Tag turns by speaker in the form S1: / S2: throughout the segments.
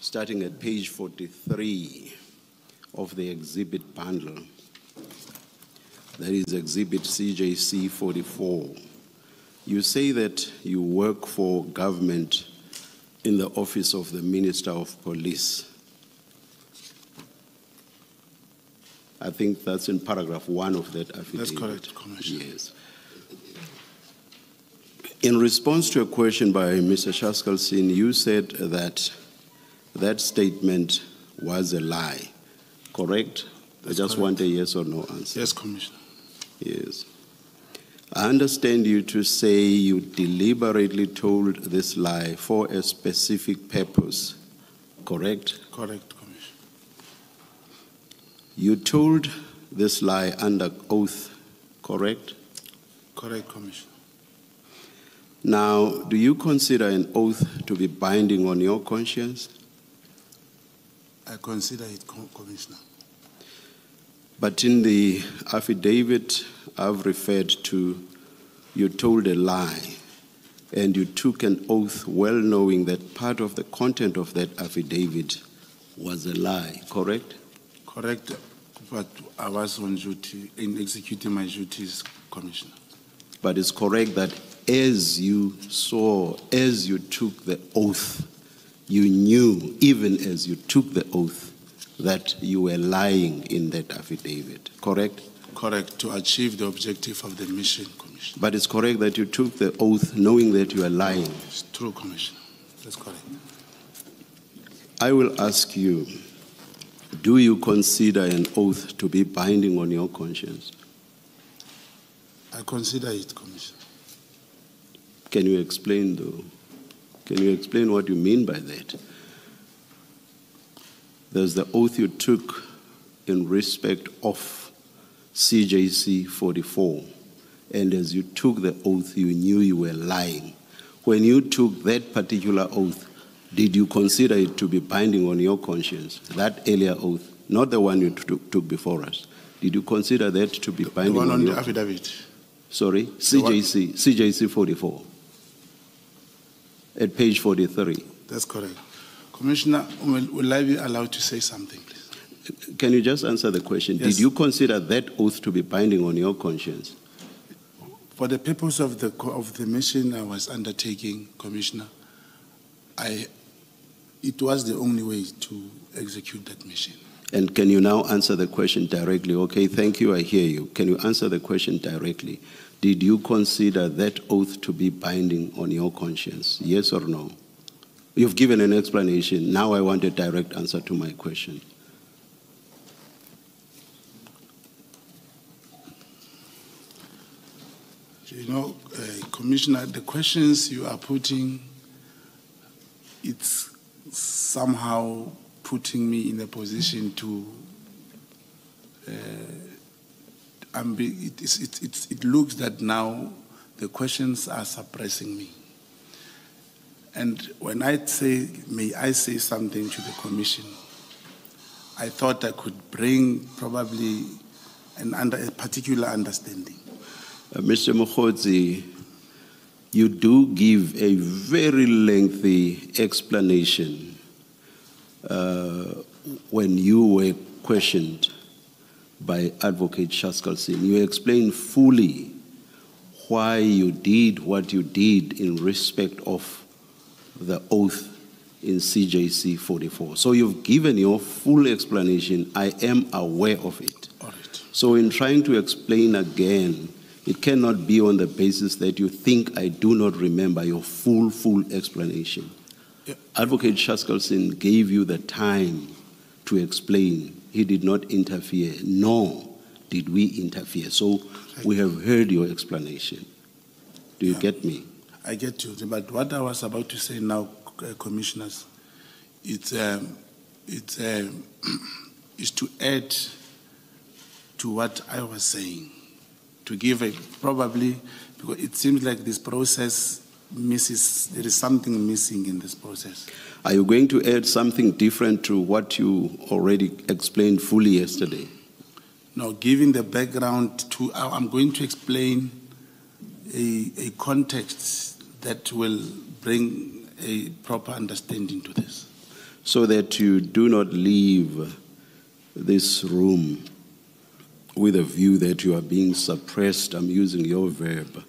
S1: starting at page 43 of the exhibit bundle. That is exhibit CJC 44. You say that you work for government in the office of the Minister of Police. I think that's in paragraph 1 of that affidavit.
S2: That's correct, Commissioner.
S1: Yes. In response to a question by Mr. Shaskalsin, you said that that statement was a lie, correct?
S2: That's
S1: I just
S2: correct.
S1: want a yes or no answer.
S2: Yes, Commissioner.
S1: Yes. I understand you to say you deliberately told this lie for a specific purpose, correct?
S2: Correct, Commissioner.
S1: You told this lie under oath, correct?
S2: Correct, Commissioner.
S1: Now, do you consider an oath to be binding on your conscience?
S2: I consider it, Commissioner.
S1: But in the affidavit I've referred to, you told a lie and you took an oath well knowing that part of the content of that affidavit was a lie, correct?
S2: Correct, but I was on duty in executing my duties, Commissioner.
S1: But it's correct that as you took the oath, you knew, even as you took the oath, that you were lying in that affidavit, correct?
S2: Correct, to achieve the objective of the mission, Commissioner.
S1: But it's correct that you took the oath knowing that you were lying.
S2: It's true, Commissioner. That's correct.
S1: I will ask you, do you consider an oath to be binding on your conscience?
S2: I consider it, Commissioner.
S1: Can you explain, though? Can you explain what you mean by that? There's the oath you took in respect of CJC 44. And as you took the oath, you knew you were lying. When you took that particular oath, did you consider it to be binding on your conscience? That earlier oath, not the one you took before us. Did you consider that to be binding
S2: The one on
S1: your
S2: the affidavit.
S1: Sorry? CJC 44. At page 43.
S2: That's correct. Commissioner, will I be allowed to say something, please?
S1: Can you just answer the question?
S2: Yes.
S1: Did you consider that oath to be binding on your conscience?
S2: For the purpose of the mission I was undertaking, Commissioner, it was the only way to execute that mission.
S1: And can you now answer the question directly? Okay, thank you, I hear you. Can you answer the question directly? Did you consider that oath to be binding on your conscience? Yes or no? You've given an explanation. Now I want a direct answer to my question.
S2: You know, Commissioner, the questions you are putting, it's somehow putting me in a position to, it looks that now the questions are suppressing me. And when I say, may I say something to the Commission, I thought I could bring probably a particular understanding.
S1: Mr. Mogotsi, you do give a very lengthy explanation when you were questioned by Advocate Shaskalsin. You explained fully why you did what you did in respect of the oath in CJC 44. So you've given your full explanation. I am aware of it.
S2: All right.
S1: So in trying to explain again, it cannot be on the basis that you think I do not remember your full explanation.
S2: Yeah.
S1: Advocate Shaskalsin gave you the time to explain. He did not interfere, nor did we interfere. So we have heard your explanation. Do you get me?
S2: I get you, but what I was about to say now, Commissioners, is to add to what I was saying, to give probably, because it seems like this process misses, there is something missing in this process.
S1: Are you going to add something different to what you already explained fully yesterday?
S2: Now, given the background, I'm going to explain a context that will bring a proper understanding to this.
S1: so that you do not leave this room with a view that you are being suppressed. I'm using your verb.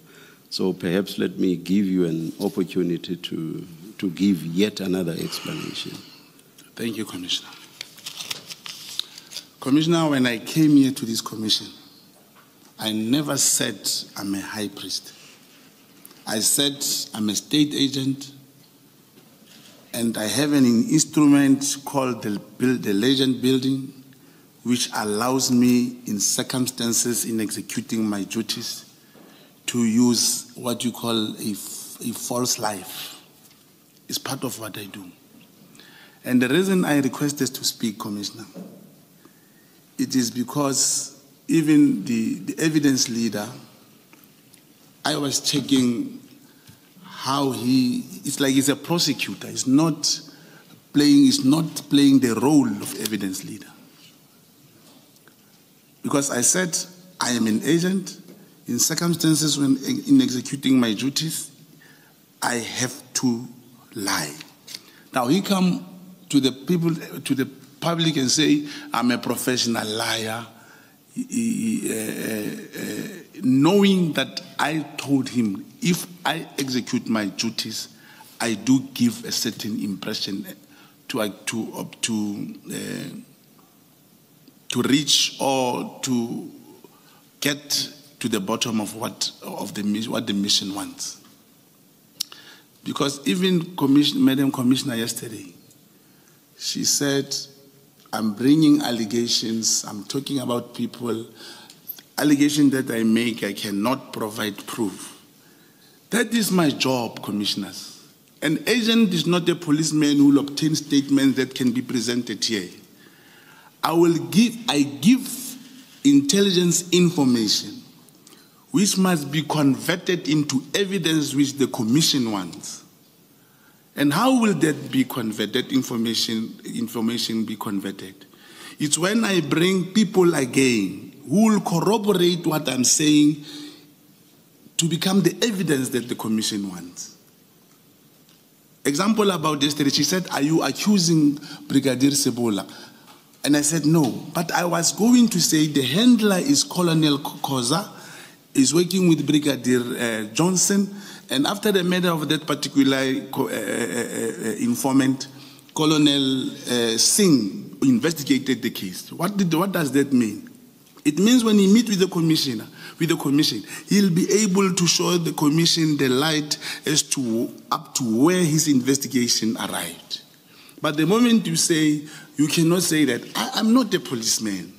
S1: So perhaps let me give you an opportunity to give yet another explanation.
S2: Thank you, Commissioner. Commissioner, when I came here to this commission, I never said I'm a high priest. I said I'm a state agent, and I have an instrument called the Legend Building, which allows me, in circumstances in executing my duties, to use what you call a false life. It's part of what I do. And the reason I requested to speak, Commissioner, it is because even the evidence leader, I was checking how it's like he's a prosecutor. He's not playing the role of evidence leader. Because I said, I am an agent. In circumstances when in executing my duties, I have to lie. Now he come to the people, to the public, and say, I'm a professional liar, knowing that I told him, if I execute my duties, I do give a certain impression to reach or to get to the bottom of what the mission wants. Because even Madam Commissioner yesterday, she said, I'm bringing allegations, I'm talking about people, allegations that I make, I cannot provide proof. That is my job, commissioners. An agent is not a policeman who will obtain statements that can be presented here. I give intelligence information which must be converted into evidence which the commission wants. And how will that be converted, information be converted? It's when I bring people again who will corroborate what I'm saying to become the evidence that the commission wants. Example about yesterday, she said, are you accusing Brigadier Sebola? And I said, no. But I was going to say the handler is Colonel Koza, is working with Brigadier Johnson, and after the murder of that particular informant, Colonel Singh investigated the case. What does that mean? It means when he meets with the commission, he'll be able to show the commission the light as to up to where his investigation arrived. But the moment you say, you cannot say that, I'm not a policeman.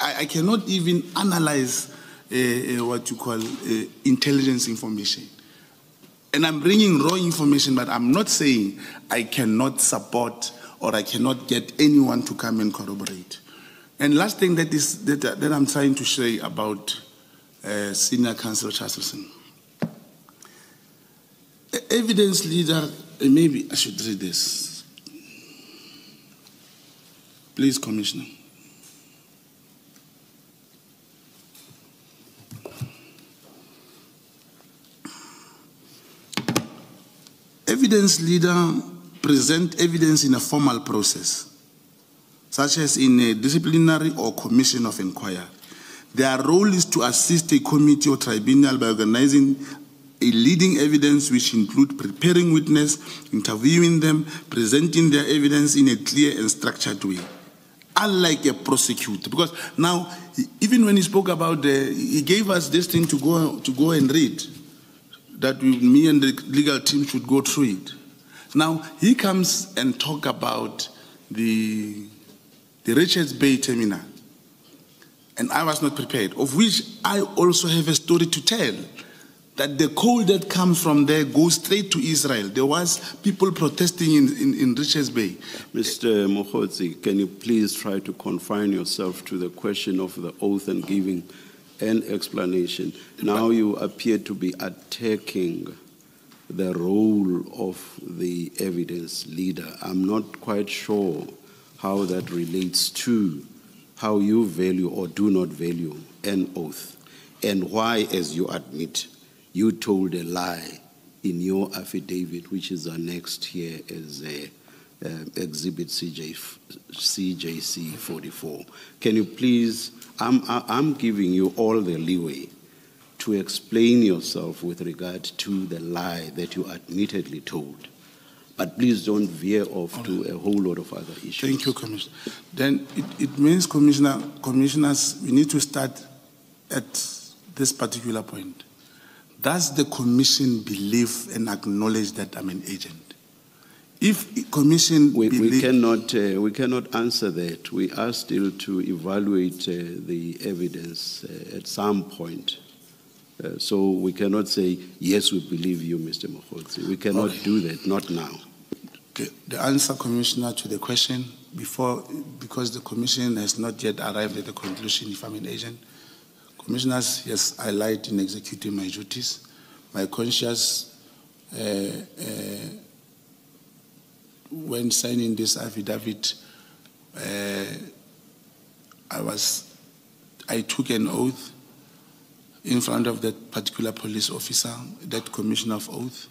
S2: I cannot even analyze what you call intelligence information. And I'm bringing raw information, but I'm not saying I cannot support or I cannot get anyone to come and corroborate. And last thing that I'm trying to say about Senior Counsel Charleson. Evidence leader, maybe I should read this. Please, Commissioner. Evidence leader present evidence in a formal process, such as in a disciplinary or commission of inquiry. Their role is to assist a committee or tribunal by organizing a leading evidence, which include preparing witness, interviewing them, presenting their evidence in a clear and structured way. Unlike a prosecutor, because now, even when he spoke about he gave us this thing to go and read, that me and the legal team should go through it. Now, he comes and talk about the Richards Bay terminal. And I was not prepared, of which I also have a story to tell, that the coal that comes from there goes straight to Israel. There was people protesting in Richards Bay.
S1: Mr. Mogotsi, can you please try to confine yourself to the question of the oath and giving an explanation? Now you appear to be attacking the role of the evidence leader. I'm not quite sure how that relates to how you value or do not value an oath, and why, as you admit, you told a lie in your affidavit, which is annexed here as Exhibit CJC 44. Can you please, I'm giving you all the leeway to explain yourself with regard to the lie that you admittedly told. But please don't veer off to a whole lot of other issues.
S2: Thank you, Commissioner. Then it means, Commissioners, we need to start at this particular point. Does the Commission believe and acknowledge that I'm an agent? If Commission
S1: we cannot answer that. We are still to evaluate the evidence at some point. So we cannot say, yes, we believe you, Mr. Mogotsi. We cannot do that, not now.
S2: The answer, Commissioner, to the question because the Commission has not yet arrived at the conclusion if I'm an agent. Commissioners, yes, I lied in executing my duties. My conscience, when signing this affidavit, I took an oath in front of that particular police officer, that commissioner of oath,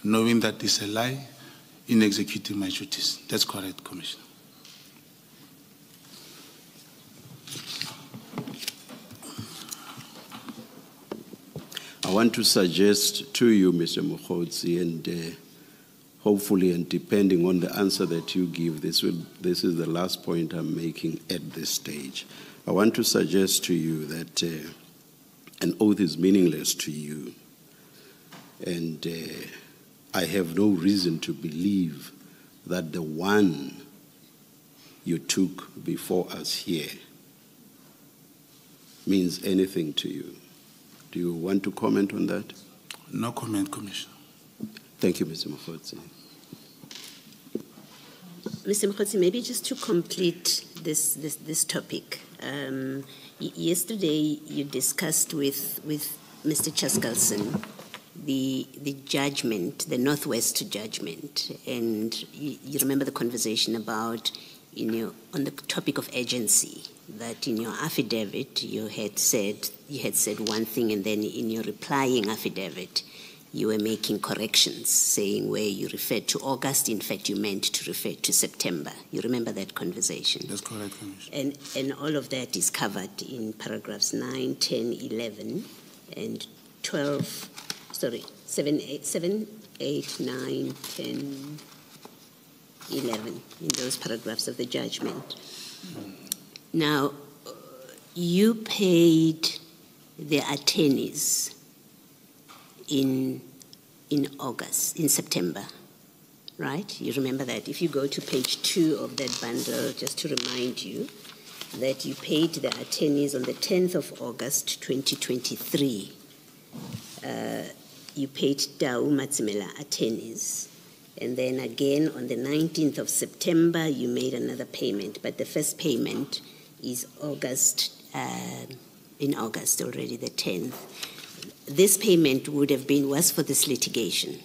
S2: knowing that it's a lie, in executing my duties. That's correct, Commissioner.
S1: I want to suggest to you, Mr. Mogotsi, and hopefully, and depending on the answer that you give, this is the last point I'm making at this stage. I want to suggest to you that an oath is meaningless to you, and I have no reason to believe that the one you took before us here means anything to you. Do you want to comment on that?
S2: No comment, Commissioner.
S1: Thank you, Mr. Mogotsi.
S3: Mr. Mogotsi, maybe just to complete this topic. Yesterday, you discussed with Mr. Chaskalson the judgment, the Northwest judgment, and you remember the conversation about, on the topic of agency, that in your affidavit you had said one thing, and then in your replying affidavit you were making corrections, saying where you referred to August, in fact you meant to refer to September. You remember that conversation?
S2: That's correct, Commissioner.
S3: And all of that is covered in paragraphs 9, 10, 11, and 12, 7, 8, 9, 10, 11, in those paragraphs of the judgment. Now, you paid the attorneys in September, right? You remember that. If you go to page 2 of that bundle, just to remind you that you paid the attorneys on the 10th of August, 2023. You paid Tau Matsimela attorneys. And then again on the 19th of September, you made another payment. But the first payment is in August already, the 10th. This payment was for this litigation,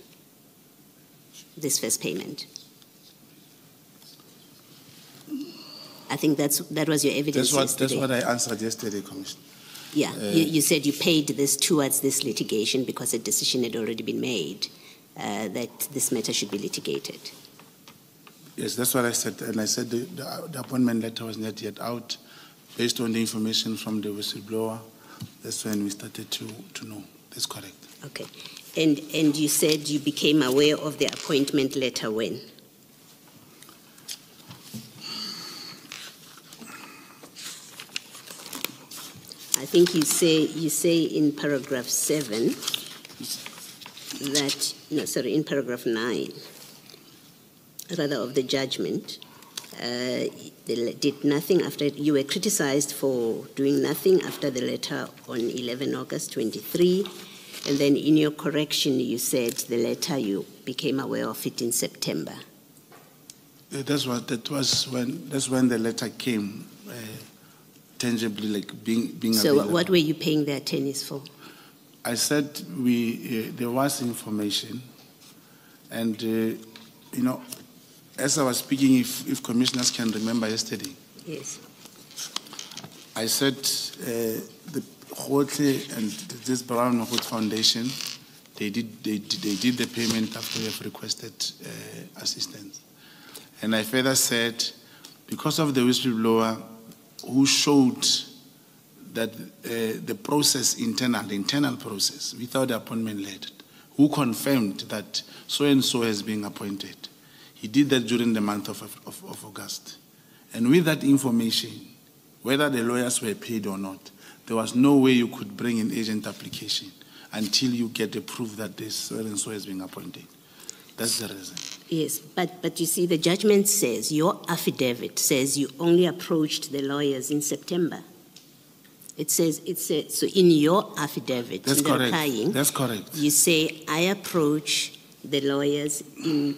S3: this first payment. I think that was your evidence yesterday.
S2: That's what I answered yesterday, Commissioner.
S3: Yeah, you said you paid this towards this litigation because a decision had already been made that this matter should be litigated.
S2: Yes, that's what I said. And I said the appointment letter was not yet out. Based on the information from the whistleblower, that's when we started to know. That's correct.
S3: Okay. And you said you became aware of the appointment letter when? I think you say in paragraph 7 that, in paragraph 9, rather, of the judgment, they did nothing after, you were criticized for doing nothing after the letter on 11 August 23, and then in your correction you said the letter, you became aware of it in September.
S2: That's when the letter came, tangibly, like being
S3: So
S2: available.
S3: what were you paying the attorneys for?
S2: I said there was information, and as I was speaking, if commissioners can remember yesterday,
S3: Yes.
S2: I said the Mogotsi and this Brown Mogotsi Foundation, they did the payment after we have requested assistance, And I further said, because of the whistleblower who showed that the process, the internal process, without the appointment letter, who confirmed that so-and-so has been appointed. He did that during the month of August. And with that information, whether the lawyers were paid or not, there was no way you could bring an agent application until you get the proof that this so-and-so has been appointed. That's the reason.
S3: Yes, but you see, the judgment says, your affidavit says you only approached the lawyers in September. It says, so in your affidavit,
S2: that's
S3: in the
S2: correct.
S3: replying,
S2: that's correct.
S3: You say, I approach the lawyers in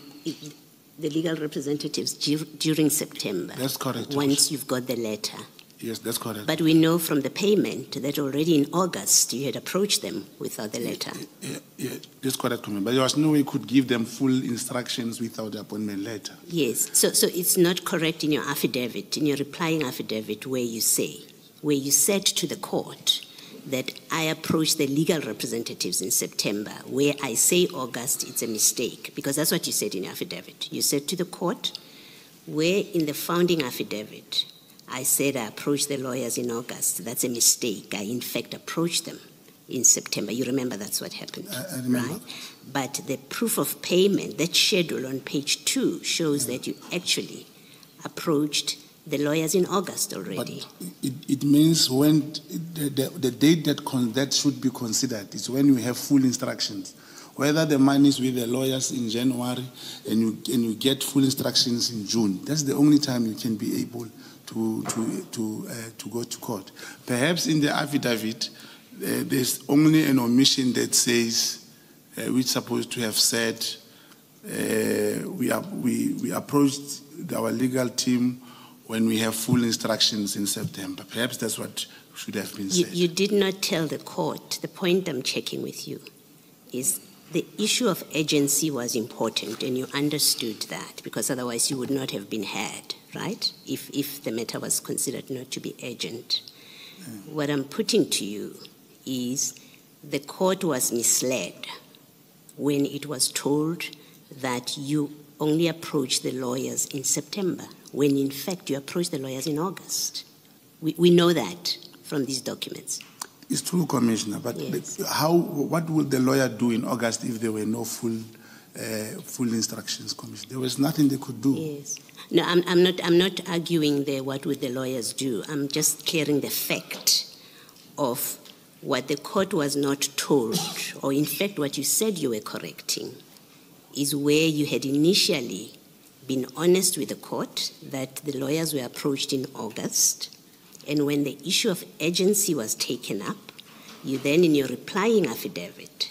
S3: the legal representatives during September.
S2: That's correct.
S3: Once you've got the letter.
S2: Yes, that's correct.
S3: But we know from the payment that already in August you had approached them without the letter.
S2: Yeah, that's correct. But there was no way you could give them full instructions without the appointment letter.
S3: Yes, so it's not correct in your affidavit, in your replying affidavit, where you said to the court that I approached the legal representatives in September. Where I say August, it's a mistake, because that's what you said in your affidavit. You said to the court, where in the founding affidavit, I said I approached the lawyers in August. That's a mistake. I, in fact, approached them in September. You remember that's what happened,
S2: I remember.
S3: right? But the proof of payment, that schedule on page 2, shows that you actually approached the lawyers in August already.
S2: But it means when the date that should be considered is when you have full instructions. Whether the money is with the lawyers in January and you get full instructions in June, that's the only time you can be able to go to court. Perhaps in the affidavit, there's only an omission that says, we're supposed to have said, we approached our legal team when we have full instructions in September. Perhaps that's what should have been said.
S3: You did not tell the court. The point I'm checking with you is the issue of agency was important, and you understood that, because otherwise you would not have been heard, right? If the matter was considered not to be urgent. What I'm putting to you is the court was misled when it was told that you only approached the lawyers in September, when in fact you approached the lawyers in August. We know that from these documents.
S2: It's true, Commissioner, but
S3: yes.
S2: What would the lawyer do in August if there were no full instructions, Commissioner? There was nothing they could do.
S3: Yes. No, I'm not arguing there what would the lawyers do. I'm just clearing the fact of what the court was not told, or in fact what you said you were correcting, is where you had initially been honest with the court that the lawyers were approached in August, and when the issue of urgency was taken up, you then in your replying affidavit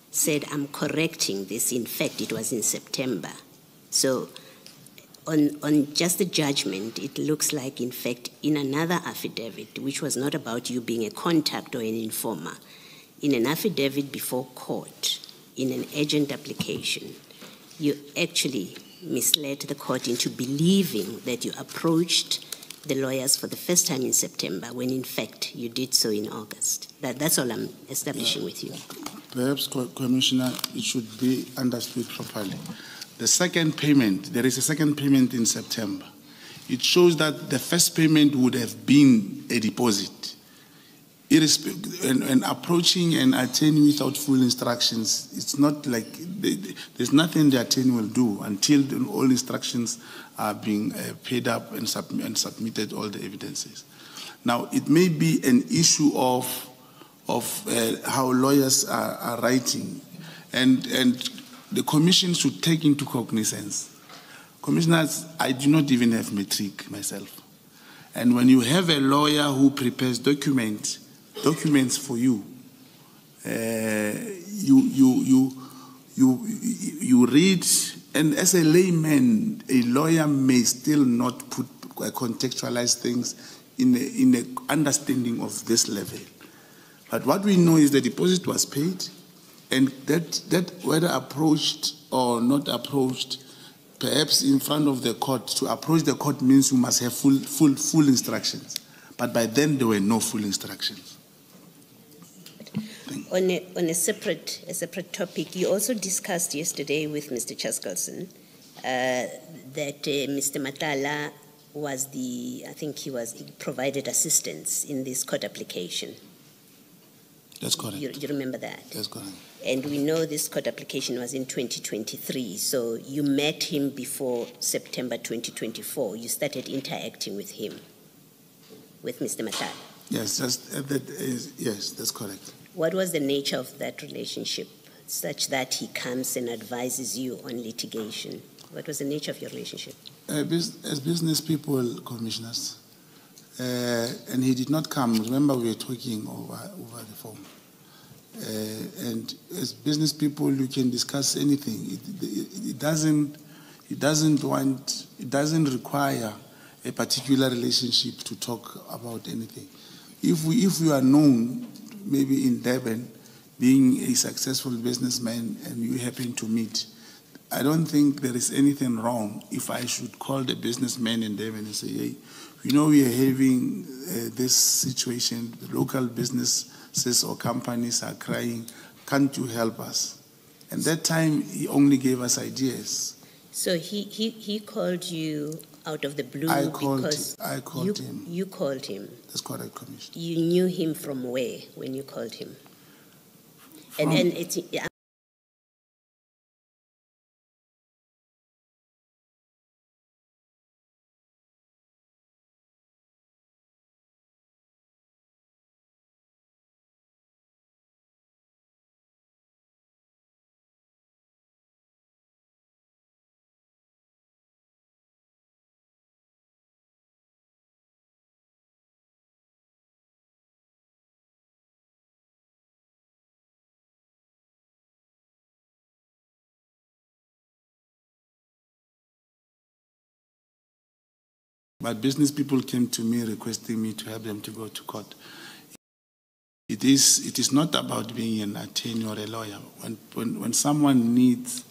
S3: said, I'm correcting this, in fact it was in September. So on just the judgment, it looks like in fact in another affidavit, which was not about you being a contact or an informer, in an affidavit before court, in an urgent application, you actually misled the court into believing that you approached the lawyers for the first time in September, when in fact you did so in August. That's all I'm establishing with you.
S2: Perhaps, Commissioner, it should be understood properly. The second payment, there is a second payment in September. It shows that the first payment would have been a deposit. And approaching an attorney without full instructions, it's not like there's nothing the attorney will do until all instructions are being paid up and submitted all the evidences. Now, it may be an issue of how lawyers are writing, and the commission should take into cognizance. Commissioners, I do not even have matric myself. And when you have a lawyer who prepares documents for you, you read, and as a layman, a lawyer may still not contextualize things in the understanding of this level. But what we know is the deposit was paid, and that whether approached or not approached, perhaps in front of the court, to approach the court means you must have full instructions. But by then there were no full instructions.
S3: On a separate topic, you also discussed yesterday with Mr. Chaskalson that Mr. Matala was he provided assistance in this court application.
S2: That's correct.
S3: You remember that?
S2: That's correct.
S3: And we know this court application was in 2023, so you met him before September 2024. You started interacting with him, with Mr. Matala.
S2: Yes, yes, that's correct.
S3: What was the nature of that relationship, such that he comes and advises you on litigation? What was the nature of your relationship?
S2: As business people, commissioners, and he did not come. Remember, we were talking over the phone. And as business people, you can discuss anything. It doesn't require a particular relationship to talk about anything. If we are known, maybe in Durban, being a successful businessman, and you happen to meet, I don't think there is anything wrong if I should call the businessman in Durban and say, hey, we are having this situation, the local businesses or companies are crying, can't you help us? And that time, he only gave us ideas.
S3: So he called you out of the blue
S2: I called him.
S3: You called him.
S2: That's correct, Commissioner.
S3: You knew him from where when you called him? And it's...
S2: But business people came to me requesting me to help them to go to court. It is not about being an attorney or a lawyer. When someone needs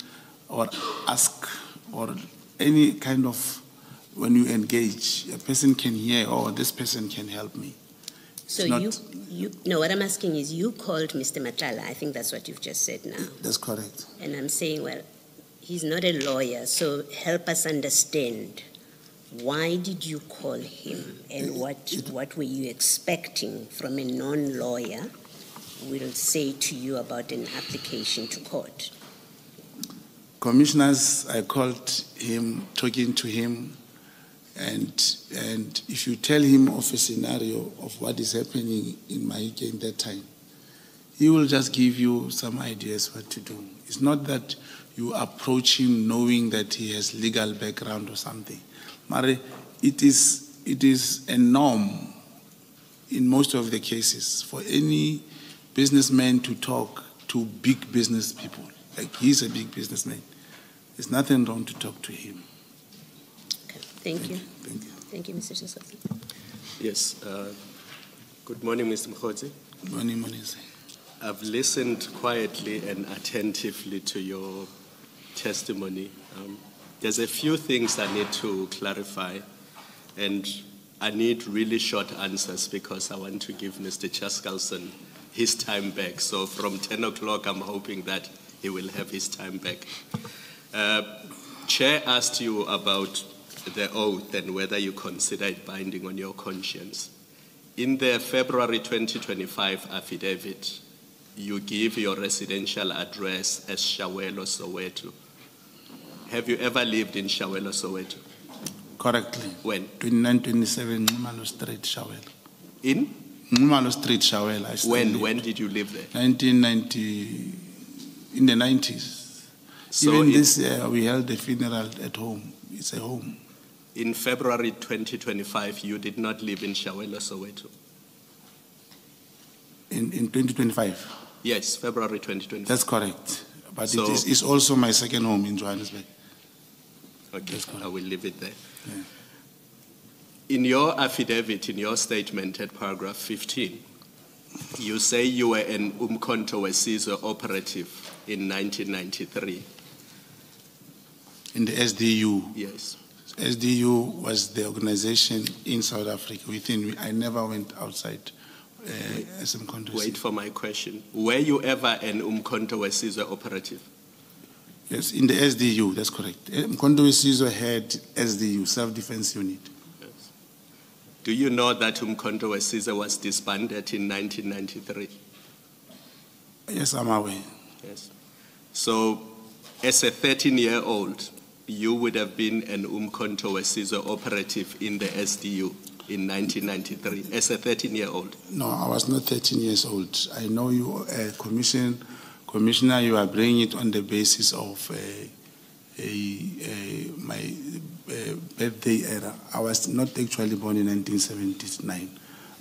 S2: or ask or any kind of, when you engage, a person can hear, oh, this person can help me.
S3: So no, what I'm asking is, you called Mr. Matala. I think that's what you've just said now.
S2: That's correct.
S3: And I'm saying, well, he's not a lawyer, so help us understand. Why did you call him, and what were you expecting from a non-lawyer will say to you about an application to court?
S2: Commissioners, I called him, talking to him, and if you tell him of a scenario of what is happening in Mahike in that time, he will just give you some ideas what to do. It's not that you approach him knowing that he has legal background or something. Mari, it is a norm in most of the cases for any businessman to talk to big business people. Like, he's a big businessman. There's nothing wrong to talk to him.
S3: Okay. Thank you.
S2: Thank you.
S3: Thank you, Mr. Cheskalson.
S4: Yes. Good morning, Mr. Mogotsi.
S2: Good morning, Monize.
S4: I've listened quietly and attentively to your testimony. There's a few things I need to clarify, and I need really short answers because I want to give Mr. Cheskalson his time back. So from 10 o'clock, I'm hoping that he will have his time back. Chair asked you about the oath and whether you consider it binding on your conscience. In the February 2025 affidavit, you give your residential address as Shawelo, Soweto. Have you ever lived in Shawelo, Soweto?
S2: Correctly.
S4: When?
S2: 2927 Ngumalo Street, Shawelo.
S4: In?
S2: Ngumalo Street, Shawelo.
S4: When did you live there?
S2: 1990, in the 90s.
S4: So
S2: even this year, we held a funeral at home. It's a home.
S4: In February 2025, you did not live in Shawelo, Soweto? In
S2: 2025?
S4: Yes, February 2025.
S2: That's correct. But
S4: So,
S2: it's also my second home in Johannesburg.
S4: Okay, I will leave it there.
S2: Yeah.
S4: In your affidavit, in your statement at paragraph 15, you say you were an Umkhonto weSizwe operative in 1993.
S2: In the SDU?
S4: Yes.
S2: SDU was the organization in South Africa. I never went outside as Umkhonto.
S4: Wait for my question. Were you ever an Umkhonto weSizwe operative?
S2: Yes, in the SDU, that's correct. Mkhonto Wesizwe had SDU, Self-Defense Unit.
S4: Yes. Do you know that Umkhonto Wesizwe was disbanded in 1993?
S2: Yes, I'm aware.
S4: Yes. So, as a 13-year-old, you would have been an Umkhonto Wesizwe operative in the SDU in 1993, as a 13-year-old?
S2: No, I was not 13 years old. I know you, Commissioner, you are bringing it on the basis of my birthday era. I was not actually born in 1979.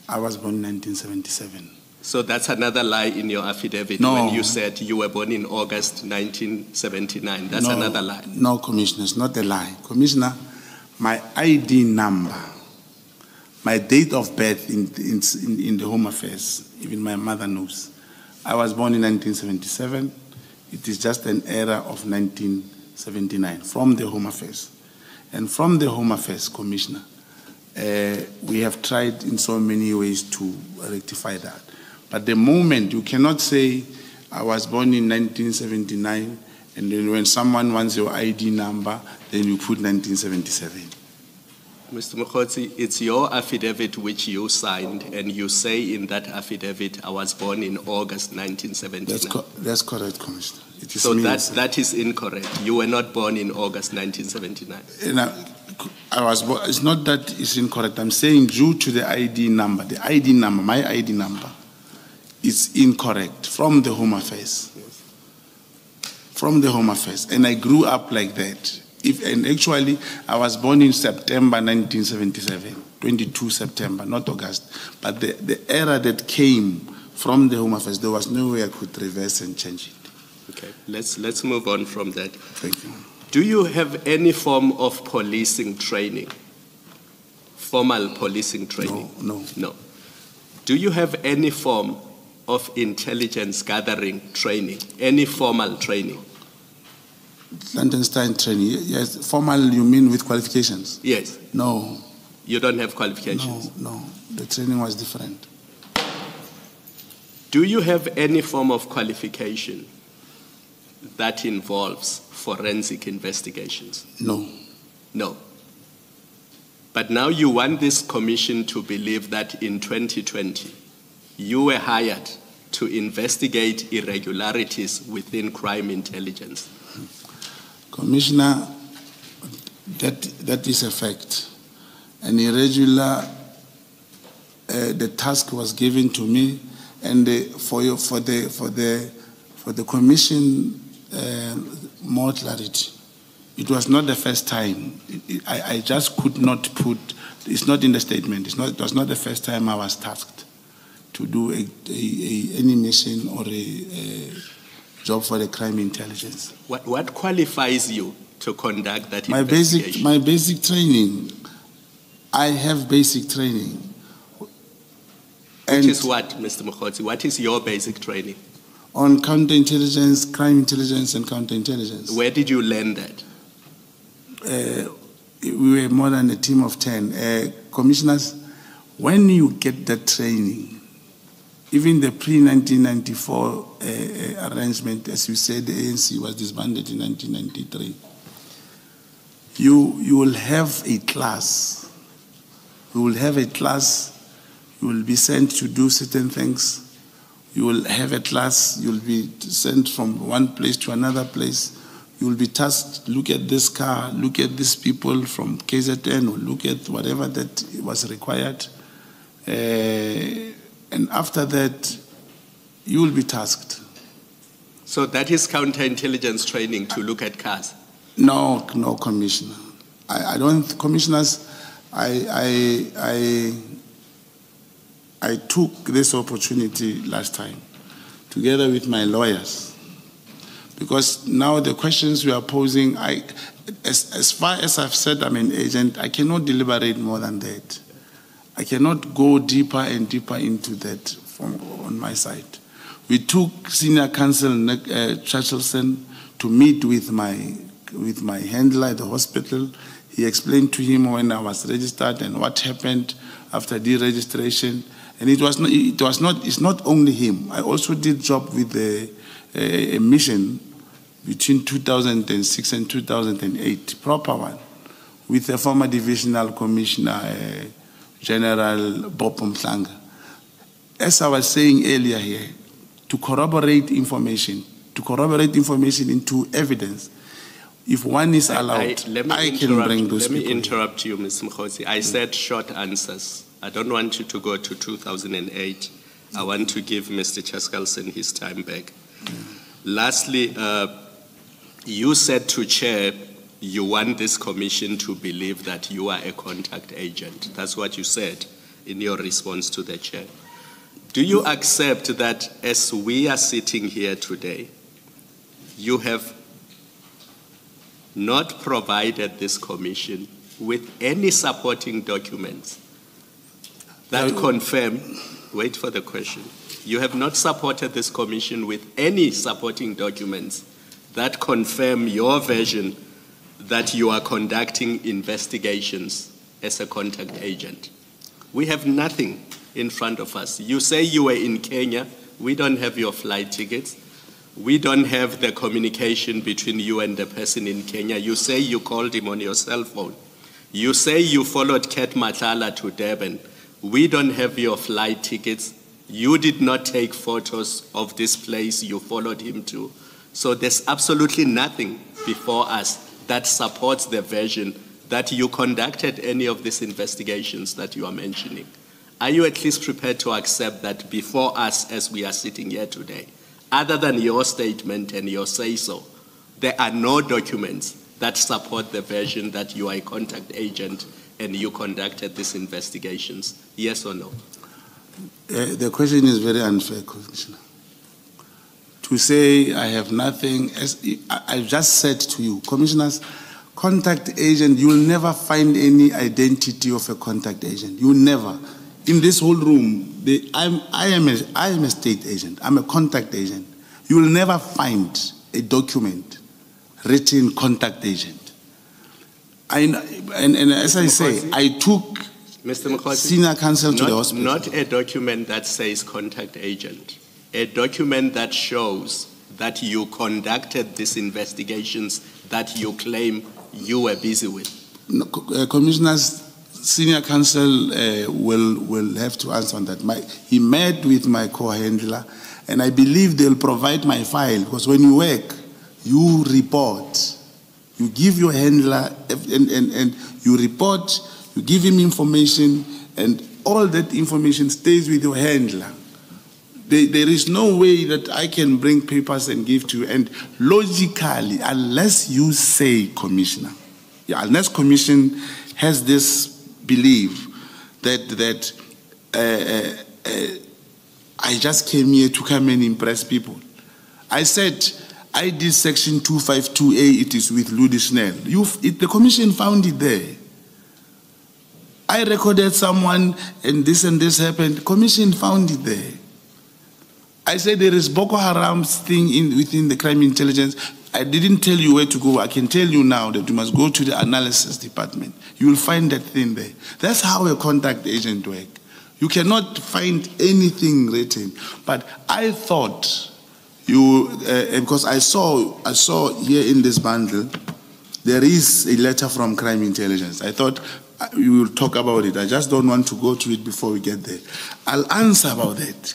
S2: I was born in 1977.
S4: So that's another lie in your affidavit when you said you were born in August 1979. That's another lie.
S2: No, Commissioner, it's not a lie. Commissioner, my ID number, my date of birth in the Home Affairs, even my mother knows. I was born in 1977. It is just an era of 1979 from the Home Affairs. And from the Home Affairs, Commissioner, we have tried in so many ways to rectify that. But the moment, you cannot say, I was born in 1979, and then when someone wants your ID number, then you put 1977.
S4: Mr. Mogotsi, it's your affidavit which you signed, and you say in that affidavit, I was born in August 1979.
S2: That's correct, Commissioner. It is
S4: so that is incorrect. You were not born in August 1979.
S2: I was born, it's not that it's incorrect. I'm saying due to the ID number, my ID number, is incorrect from the Home Affairs.
S4: Yes.
S2: From the Home Affairs. And I grew up like that. And actually, I was born in September 1977, 22 September, not August. But the era that came from the Home Affairs, there was no way I could reverse and change it.
S4: Okay, let's move on from that.
S2: Thank you.
S4: Do you have any form of policing training? Formal policing training?
S2: No.
S4: Do you have any form of intelligence gathering training? Any formal training?
S2: Clandestine training, yes. Formal, you mean with qualifications?
S4: Yes.
S2: No.
S4: You don't have qualifications?
S2: No. The training was different.
S4: Do you have any form of qualification that involves forensic investigations? No. But now you want this commission to believe that in 2020, you were hired to investigate irregularities within crime intelligence.
S2: Commissioner, that is a fact. An irregular, the task was given to me, and for the commission, more clarity. It was not the first time. I just could not put. It's not in the statement. It was not the first time I was tasked to do any mission or a job for the crime intelligence.
S4: What qualifies you to conduct that investigation?
S2: My basic training. I have basic training.
S4: Which is what, Mr. Mogotsi? What is your basic training?
S2: On counterintelligence, crime intelligence, and counterintelligence.
S4: Where did you learn that?
S2: We were more than a team of 10. Commissioners, when you get that training, even the pre-1994 arrangement, as you said, the ANC was disbanded in 1993. You will have a class. You will have a class. You will be sent to do certain things. You will have a class. You will be sent from one place to another place. You will be tasked, look at this car, look at these people from KZN, or look at whatever that was required. And after that, you will be tasked.
S4: So that is counterintelligence training, to look at cars?
S2: No, Commissioner. I don't, Commissioners, I took this opportunity last time, together with my lawyers, because now the questions we are posing, as far as I've said I'm an agent, I cannot deliberate more than that. I cannot go deeper and deeper into that on my side. We took Senior Counsel Churchillson to meet with my handler at the hospital. He explained to him when I was registered and what happened after deregistration. And it's not only him. I also did job with a mission between 2006 and 2008, proper one, with the former Divisional Commissioner, General Bob Madlanga. As I was saying earlier here, to corroborate information into evidence, if one is allowed, I can bring those people.
S4: Let me interrupt you, Ms. Mogotsi. I said short answers. I don't want you to go to 2008. I want to give Mr. Chaskalson his time back. Lastly, you said to Chair, you want this commission to believe that you are a contact agent. That's what you said in your response to the Chair. Do you accept that as we are sitting here today, you have not provided this commission with any supporting documents that confirm, wait for the question, you have not supported this commission with any supporting documents that confirm your version that you are conducting investigations as a contact agent? We have nothing in front of us. You say you were in Kenya. We don't have your flight tickets. We don't have the communication between you and the person in Kenya. You say you called him on your cell phone. You say you followed Ket Matala to Durban. We don't have your flight tickets. You did not take photos of this place you followed him to. So there's absolutely nothing before us that supports the version that you conducted any of these investigations that you are mentioning. Are you at least prepared to accept that before us as we are sitting here today, other than your statement and your say-so, there are no documents that support the version that you are a contact agent and you conducted these investigations? Yes or no?
S2: The question is very unfair, Commissioner. To say I have nothing, as I just said to you, Commissioners, contact agent, you will never find any identity of a contact agent. You will never. In this whole room, I am a state agent. I'm a contact agent. You will never find a document written contact agent. And as I say, I took
S4: Mr. Mogotsi,
S2: senior counsel to the hospital.
S4: Not a document that says contact agent. A document that shows that you conducted these investigations that you claim you were busy with.
S2: No, Commissioners, senior counsel will have to answer on that. He met with my co-handler, and I believe they'll provide my file, because when you work, you report. You give your handler, and you report, you give him information, and all that information stays with your handler. There is no way that I can bring papers and give to you. And logically, unless you say, Commissioner, unless Commission has this belief that I just came here to come and impress people. I said, I did section 252A, it is with Ludi Snell. The Commission found it there. I recorded someone and this happened. Commission found it there. I said there is Boko Haram's thing within the crime intelligence. I didn't tell you where to go. I can tell you now that you must go to the analysis department. You will find that thing there. That's how a contact agent works. You cannot find anything written. But I thought because I saw here in this bundle, there is a letter from crime intelligence. I thought we will talk about it. I just don't want to go to it before we get there. I'll answer about that.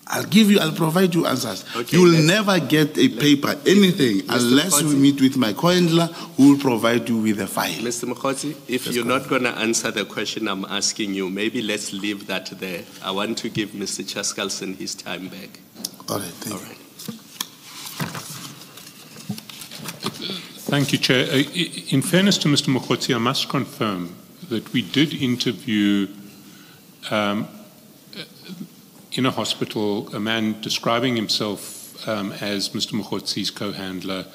S2: I'll provide you answers. Okay, you will never get a paper, anything, unless you meet with my co-handler who will provide you with a file.
S4: Mr. Mogotsi, if you're not going to answer the question I'm asking you, maybe let's leave that there. I want to give Mr. Chaskalson his time back.
S2: All right, thank you.
S5: Thank you, Chair. In fairness to Mr. Mogotsi, I must confirm that we did interview in a hospital a man describing himself as Mr. Mogotsi's co-handler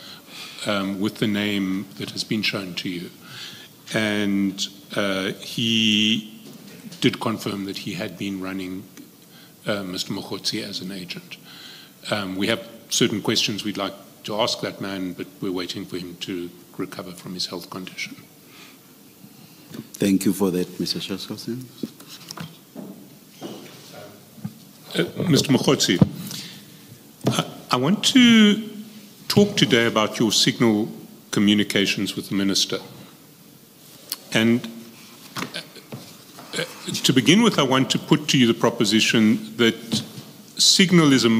S5: with the name that has been shown to you. And he did confirm that he had been running Mr. Mogotsi as an agent. We have certain questions we'd like to ask that man, but we're waiting for him to recover from his health condition.
S1: Thank you for that, Mr. Chaskalson.
S5: Mr. Mogotsi, I want to talked today about your Signal communications with the Minister. And to begin with, I want to put to you the proposition that Signal is a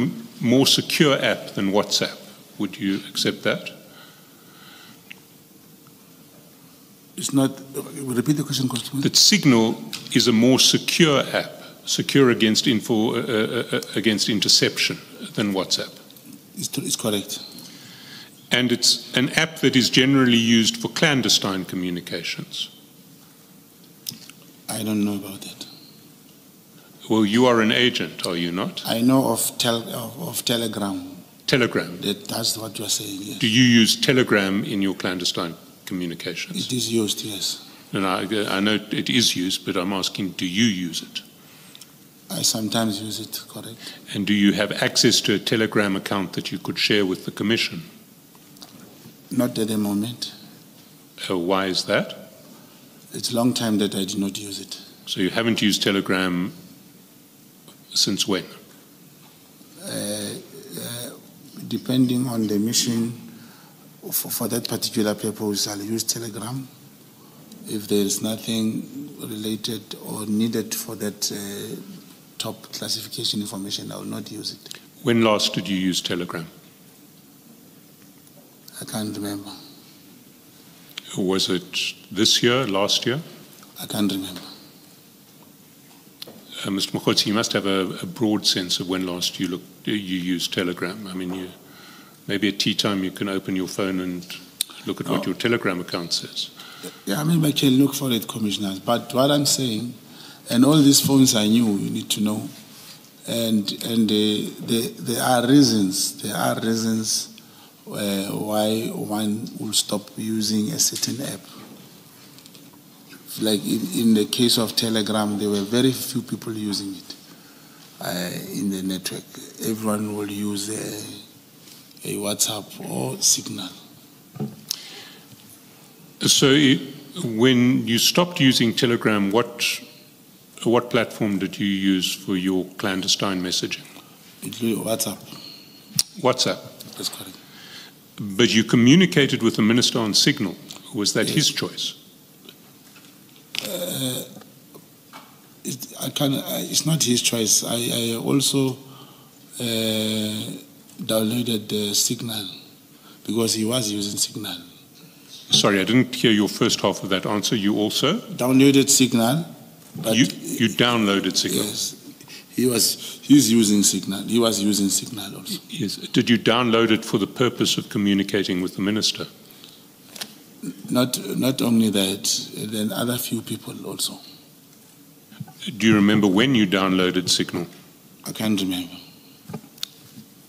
S5: more secure app than WhatsApp. Would you accept that?
S2: It's not. Repeat the question, Constable.
S5: That Signal is a more secure app, secure against against interception than WhatsApp.
S2: It's correct.
S5: And it's an app that is generally used for clandestine communications.
S2: I don't know about that.
S5: Well, you are an agent, are you not?
S2: I know of Telegram.
S5: Telegram.
S2: That's what you are saying, yes.
S5: Do you use Telegram in your clandestine communications?
S2: It is used, yes.
S5: And I know it is used, but I'm asking, do you use it?
S2: I sometimes use it, correct.
S5: And do you have access to a Telegram account that you could share with the Commission?
S2: Not at the moment.
S5: Why is that?
S2: It's a long time that I did not use it.
S5: So you haven't used Telegram since when?
S2: Depending on the mission, for that particular purpose, I'll use Telegram. If there is nothing related or needed for that top classification information, I will not use it.
S5: When last did you use Telegram?
S2: I can't remember.
S5: Was it this year, last year?
S2: I can't remember.
S5: Mr. Mogotsi, you must have a broad sense of when last you used Telegram. I mean, maybe at tea time you can open your phone and look at what your Telegram account says.
S2: Yeah, I mean, I can look for it, Commissioners. But what I'm saying, and all these phones I knew, you need to know, and there are reasons. There are reasons why one will stop using a certain app. Like in the case of Telegram, there were very few people using it in the network. Everyone will use a WhatsApp or Signal. So
S5: when you stopped using Telegram, what platform did you use for your clandestine messaging?
S2: WhatsApp.
S5: WhatsApp?
S2: That's correct.
S5: But you communicated with the Minister on Signal. Was that his choice?
S2: It's not his choice. I also downloaded the Signal because he was using Signal.
S5: Sorry, I didn't hear your first half of that answer. You also?
S2: Downloaded Signal. But
S5: you downloaded Signal?
S2: Yes. He's using Signal. He was using Signal also.
S5: Yes. Did you download it for the purpose of communicating with the Minister?
S2: Not only that, then other few people also.
S5: Do you remember when you downloaded Signal?
S2: I can't remember.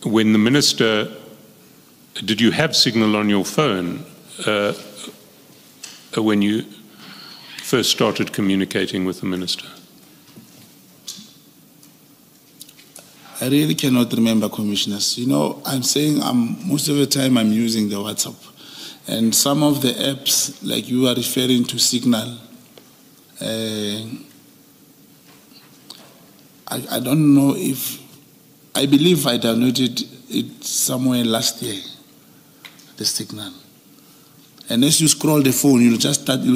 S5: When the Minister, did you have Signal on your phone when you first started communicating with the Minister?
S2: I really cannot remember, Commissioners. You know, I'm saying most of the time I'm using the WhatsApp. And some of the apps, like you are referring to Signal, I don't know if, I believe I downloaded it somewhere last year, the Signal. And as you scroll the phone, you'll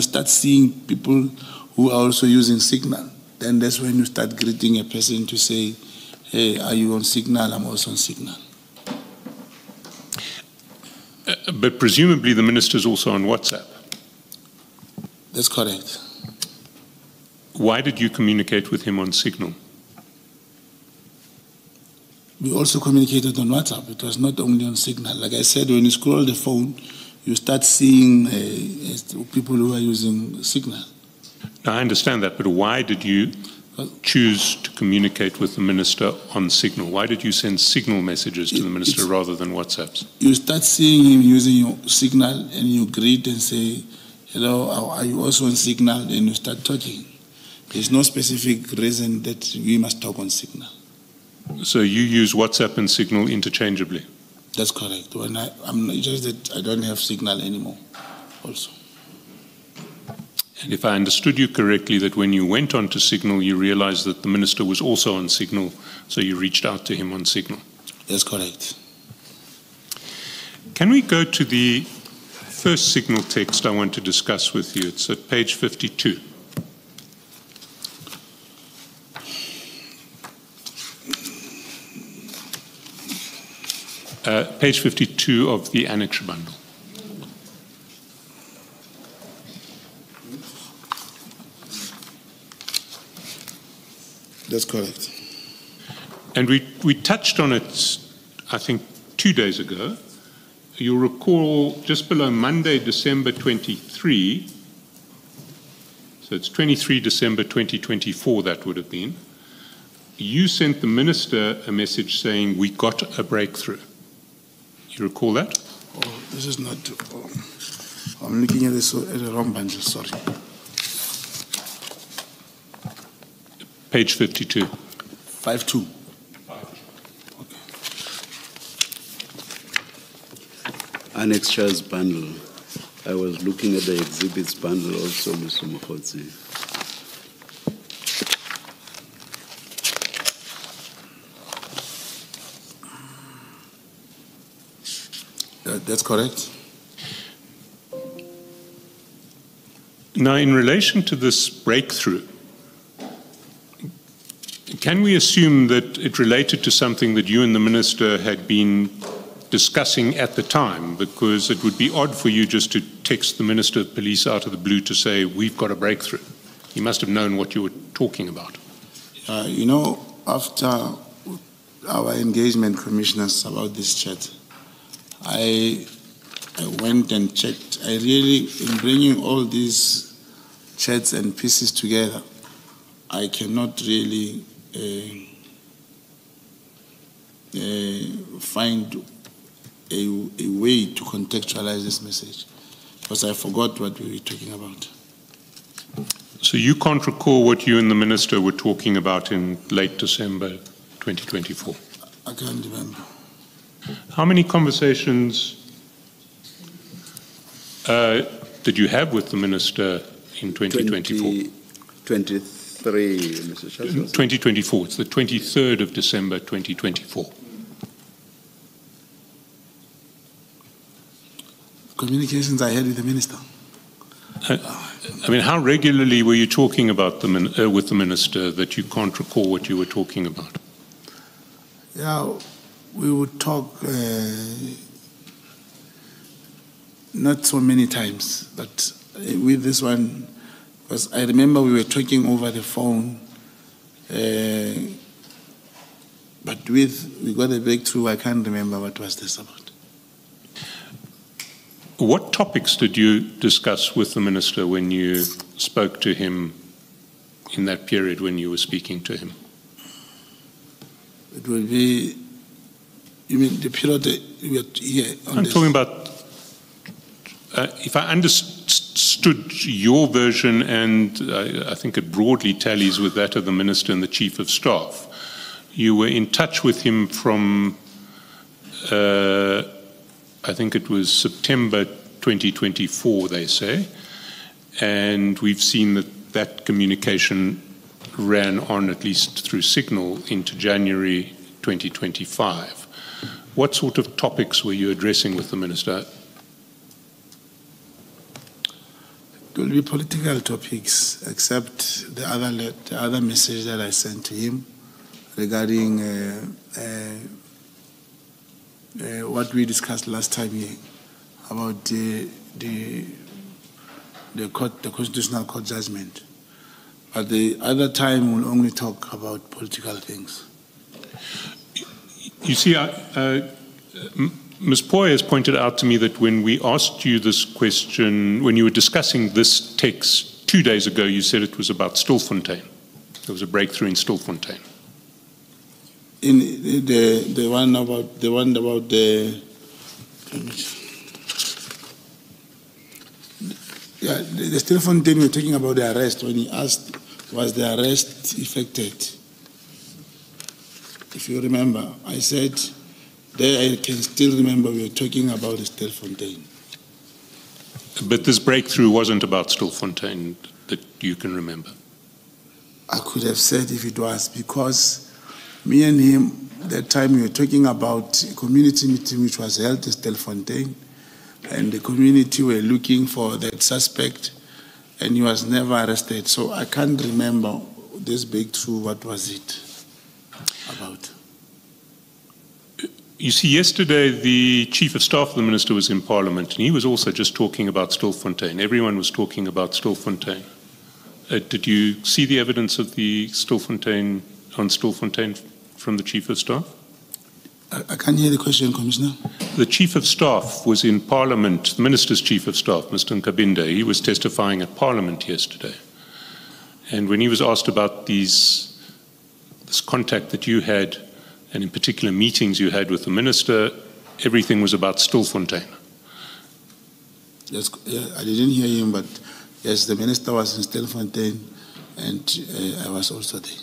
S2: start seeing people who are also using Signal. Then that's when you start greeting a person to say, hey, are you on Signal? I'm also on Signal.
S5: But presumably the Minister is also on WhatsApp.
S2: That's correct.
S5: Why did you communicate with him on Signal?
S2: We also communicated on WhatsApp. It was not only on Signal. Like I said, when you scroll the phone, you start seeing people who are using Signal.
S5: Now, I understand that, but why did you choose to communicate with the Minister on Signal? Why did you send Signal messages to the Minister rather than WhatsApps?
S2: You start seeing him using your Signal and you greet and say, hello, are you also on Signal? And you start talking. There's no specific reason that we must talk on Signal.
S5: So you use WhatsApp and Signal interchangeably? That's
S2: correct. When I'm just that I don't have Signal anymore also.
S5: And if I understood you correctly, that when you went on to Signal, you realized that the Minister was also on Signal, so you reached out to him on Signal.
S2: That's correct.
S5: Can we go to the first signal text I want to discuss with you? It's at page 52. Page 52 of the annexure bundle.
S2: That's correct.
S5: And we touched on it, I think, 2 days ago. You'll recall just below Monday, December 23, so it's 23 December 2024 that would have been, you sent the minister a message saying, we got a breakthrough. You recall that?
S2: Oh, this is not, I'm looking at the wrong bundle, sorry.
S5: Page 52.
S2: 5-2.
S1: Annexures bundle. I was looking at the exhibits bundle also, Mr. Mogotsi.
S2: That's correct.
S5: Now, in relation to this breakthrough, can we assume that it related to something that you and the minister had been discussing at the time? Because it would be odd for you just to text the Minister of Police out of the blue to say, we've got a breakthrough. He must have known what you were talking about.
S2: You know, after our engagement commissioners about this chat, I went and checked. I really, in bringing all these chats and pieces together, I cannot really find a way to contextualize this message, because I forgot what we were talking about.
S5: So you can't recall what you and the minister were talking about in late December 2024?
S2: I can't remember.
S5: How many conversations did you have with the minister in 2024?
S1: 23, Mr. Chancellor.
S5: 2024. It's the 23rd of December 2024.
S2: Communications I had with the minister.
S5: I mean, how regularly were you talking about with the minister that you can't recall what you were talking about?
S2: Yeah, we would talk not so many times, but with this one, because I remember we were talking over the phone, but we got a breakthrough. I can't remember what was this about.
S5: What topics did you discuss with the minister when you spoke to him in that period when you were speaking to him?
S2: It will be, you mean the period we are here?
S5: I'm talking about, if I understood your version, and I think it broadly tallies with that of the minister and the chief of staff, you were in touch with him from I think it was September 2024, they say, and we've seen that communication ran on, at least through Signal, into January 2025. What sort of topics were you addressing with the minister?
S2: It will be political topics, except the other message that I sent to him regarding what we discussed last time here about the Constitutional Court judgment. But the other time we'll only talk about political things.
S5: You see, Ms. Poy has pointed out to me that when we asked you this question, when you were discussing this text 2 days ago, you said it was about Stilfontein. There was a breakthrough in Stilfontein.
S2: In the one about the Stilfontein, we're talking about the arrest. When he asked, was the arrest effected? If you remember, I said, there I can still remember we were talking about Stilfontein.
S5: But this breakthrough wasn't about Stilfontein that you can remember?
S2: I could have said if it was, because me and him that time you were talking about a community meeting which was held in Stilfontein, and the community were looking for that suspect, and he was never arrested. So I can't remember this breakthrough. What was it about?
S5: You see, yesterday the Chief of Staff of the Minister was in Parliament, and he was also just talking about Stilfontein. Everyone was talking about Stilfontein. Did you see the evidence of the Stilfontein from the Chief of Staff?
S2: I can't hear the question, Commissioner.
S5: The Chief of Staff was in Parliament, the Minister's Chief of Staff, Mr. Nkabinde. He was testifying at Parliament yesterday. And when he was asked about this contact that you had, and in particular meetings you had with the Minister, everything was about Stilfontein.
S2: Yes, I didn't hear him, but yes, the Minister was in Stilfontein, and I was also there.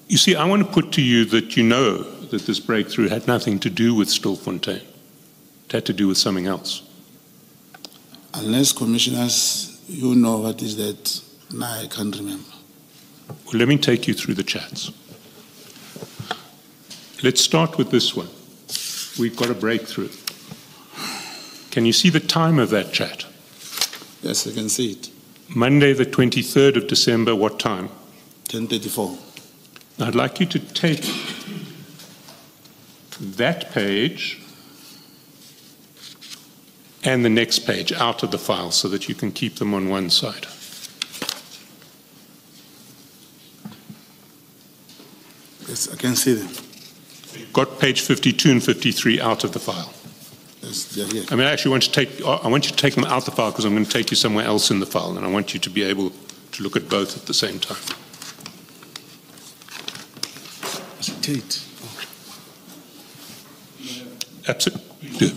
S5: You see, I want to put to you that you know that this breakthrough had nothing to do with Stilfontein. It had to do with something else.
S2: Unless, Commissioners, you know what is that, now I can't remember.
S5: Well, let me take you through the chats. Let's start with this one. We've got a breakthrough. Can you see the time of that chat?
S2: Yes, I can see it.
S5: Monday, the 23rd of December, what time?
S2: 10:34.
S5: I'd like you to take that page and the next page out of the file so that you can keep them on one side.
S2: Yes, I can see them.
S5: You've got page 52 and 53 out of the file.
S2: Yes, they're here.
S5: I mean, I actually want you to take them out the file because I'm going to take you somewhere else in the file, and I want you to be able to look at both at the same time.
S2: Tate.
S5: Absolutely.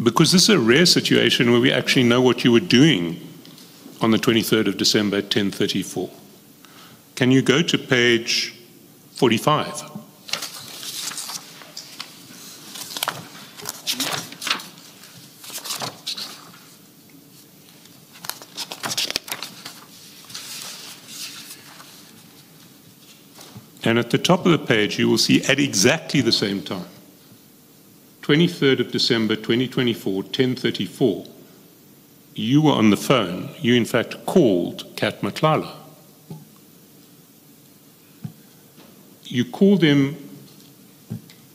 S5: Because this is a rare situation where we actually know what you were doing on the 23rd of December at 10:34. Can you go to page 45? And at the top of the page, you will see at exactly the same time, 23rd of December 2024, 10:34, you were on the phone. You, in fact, called Kat Matlala. You called him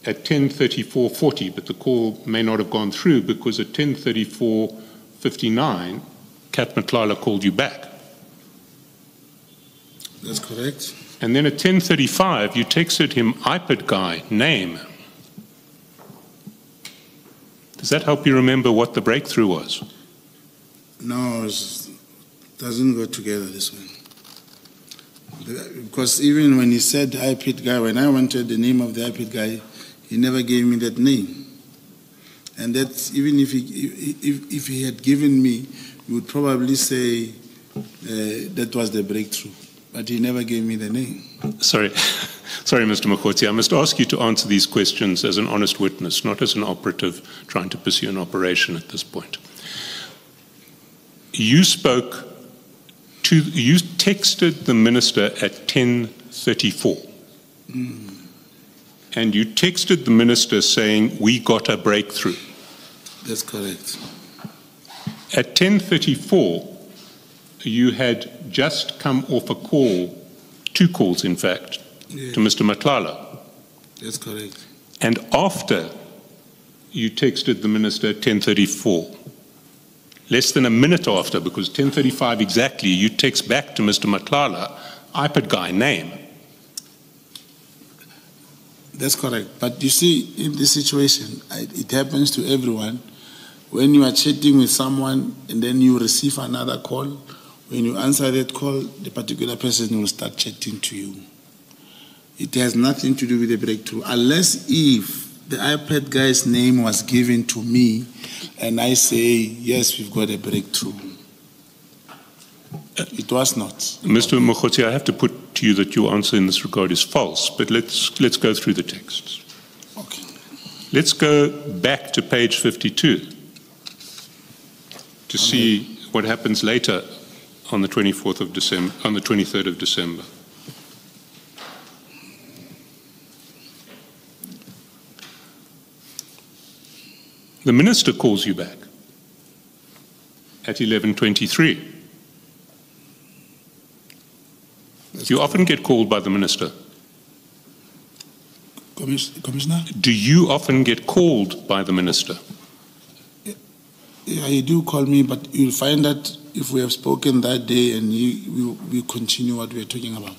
S5: at 10:34:40, but the call may not have gone through because at 10:34:59, Kat Matlala called you back.
S2: That's correct.
S5: And then at 10:35, you texted him iPad guy, name. Does that help you remember what the breakthrough was?
S2: No, it doesn't go together this way. Because even when he said iPad guy, when I wanted the name of the iPad guy, he never gave me that name. And that's even if he had given me, you would probably say that was the breakthrough. But he never gave me the name.
S5: Sorry, Mr. Mogotsi, I must ask you to answer these questions as an honest witness, not as an operative trying to pursue an operation at this point. You texted the minister at 10:34. And you texted the minister saying, we got a breakthrough.
S2: That's correct.
S5: At 10:34, you had just come off a call, 2 calls in fact, to Mr. Matlala.
S2: That's correct.
S5: And after you texted the minister at 10:34, less than a minute after, because 10:35 exactly, you text back to Mr. Matlala, iPad guy, name.
S2: That's correct. But you see, in this situation, it happens to everyone. When you are chatting with someone and then you receive another call, when you answer that call, the particular person will start chatting to you. It has nothing to do with the breakthrough, unless if the iPad guy's name was given to me and I say, yes, we've got a breakthrough. It was not.
S5: Mr. Mogotsi, I have to put to you that your answer in this regard is false, but let's go through the texts.
S2: Okay.
S5: Let's go back to page 52. to see what happens later on the 24th of December, on the 23rd of December. The minister calls you back at 11:23. Do you often get called by the minister?
S2: Commissioner?
S5: Do you often get called by the minister?
S2: Yeah, he do call me, but you'll find that if we have spoken that day and we continue what we're talking about,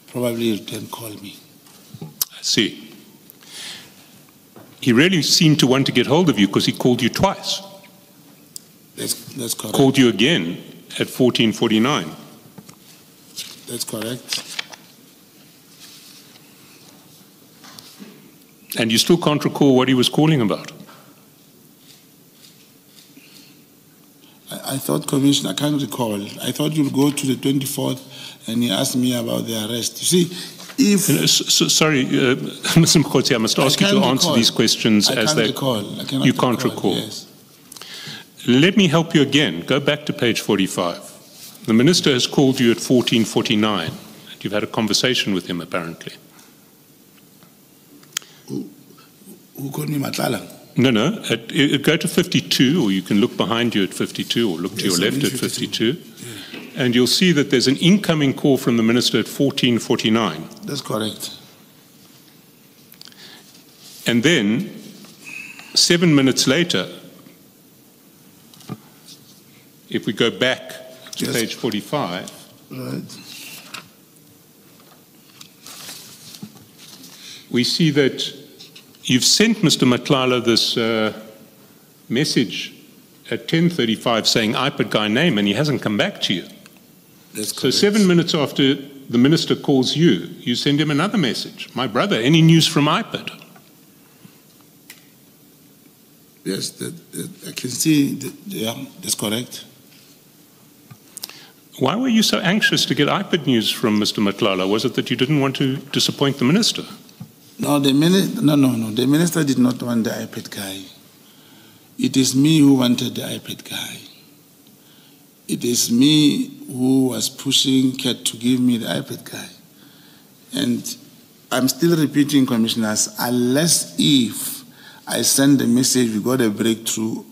S2: probably he'll then call me.
S5: I see. He really seemed to want to get hold of you because he called you twice.
S2: That's correct.
S5: Called you again at 14:49.
S2: That's correct.
S5: And you still can't recall what he was calling about?
S2: I thought, Commissioner, I can't recall. I thought you'll go to the 24th and he asked me about the arrest. You see, if...
S5: Sorry, Mr. Mogotsi, I must ask you to answer these questions as they... You can't recall.
S2: Yes.
S5: Let me help you again. Go back to page 45. The minister has called you at 14:49. You've had a conversation with him, apparently.
S2: Who called me Madlanga?
S5: No. Go to 52, or you can look behind you at 52, or look to your left at 52.
S2: Yeah.
S5: And you'll see that there's an incoming call from the minister at 14:49.
S2: That's correct.
S5: And then, 7 minutes later, if we go back to page 45,
S2: right,
S5: we see that you've sent Mr. Madlanga this message at 10:35 saying iPad guy name, and he hasn't come back to you.
S2: That's
S5: So
S2: correct.
S5: 7 minutes after the minister calls you, you send him another message. My brother, any news from iPad?
S2: Yes, I can see, yeah, that's correct.
S5: Why were you so anxious to get iPad news from Mr. Madlanga? Was it that you didn't want to disappoint the minister?
S2: No, the minister did not want the iPad guy. It is me who wanted the iPad guy. It is me who was pushing Kat to give me the iPad guy. And I'm still repeating, commissioners, unless if I send the message, we got a breakthrough,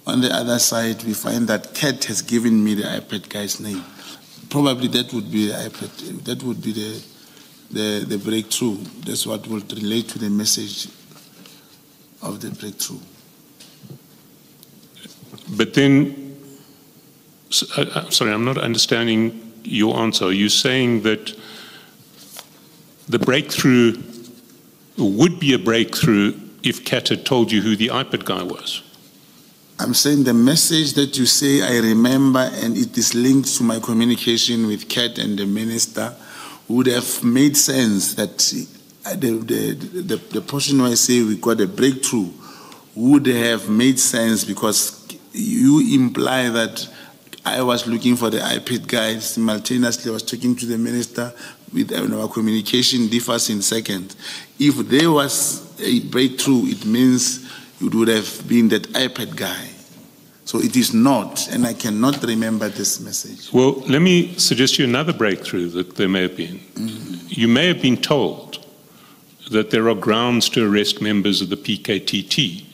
S2: on the other side, we find that Kat has given me the iPad guy's name. Probably that would be the iPad, that would be the breakthrough. That's what will relate to the message of the breakthrough.
S5: But then, sorry, I'm not understanding your answer. Are you saying that the breakthrough would be a breakthrough if Kat had told you who the iPad guy was?
S2: I'm saying the message that you say, I remember, and it is linked to my communication with Kat and the minister, would have made sense that the portion where I say we got a breakthrough would have made sense because you imply that I was looking for the iPad guy, simultaneously I was talking to the minister, with our communication differs in seconds. If there was a breakthrough, it means it would have been that iPad guy. So it is not, and I cannot remember this message.
S5: Well, let me suggest you another breakthrough that there may have been. You may have been told that there are grounds to arrest members of the PKTT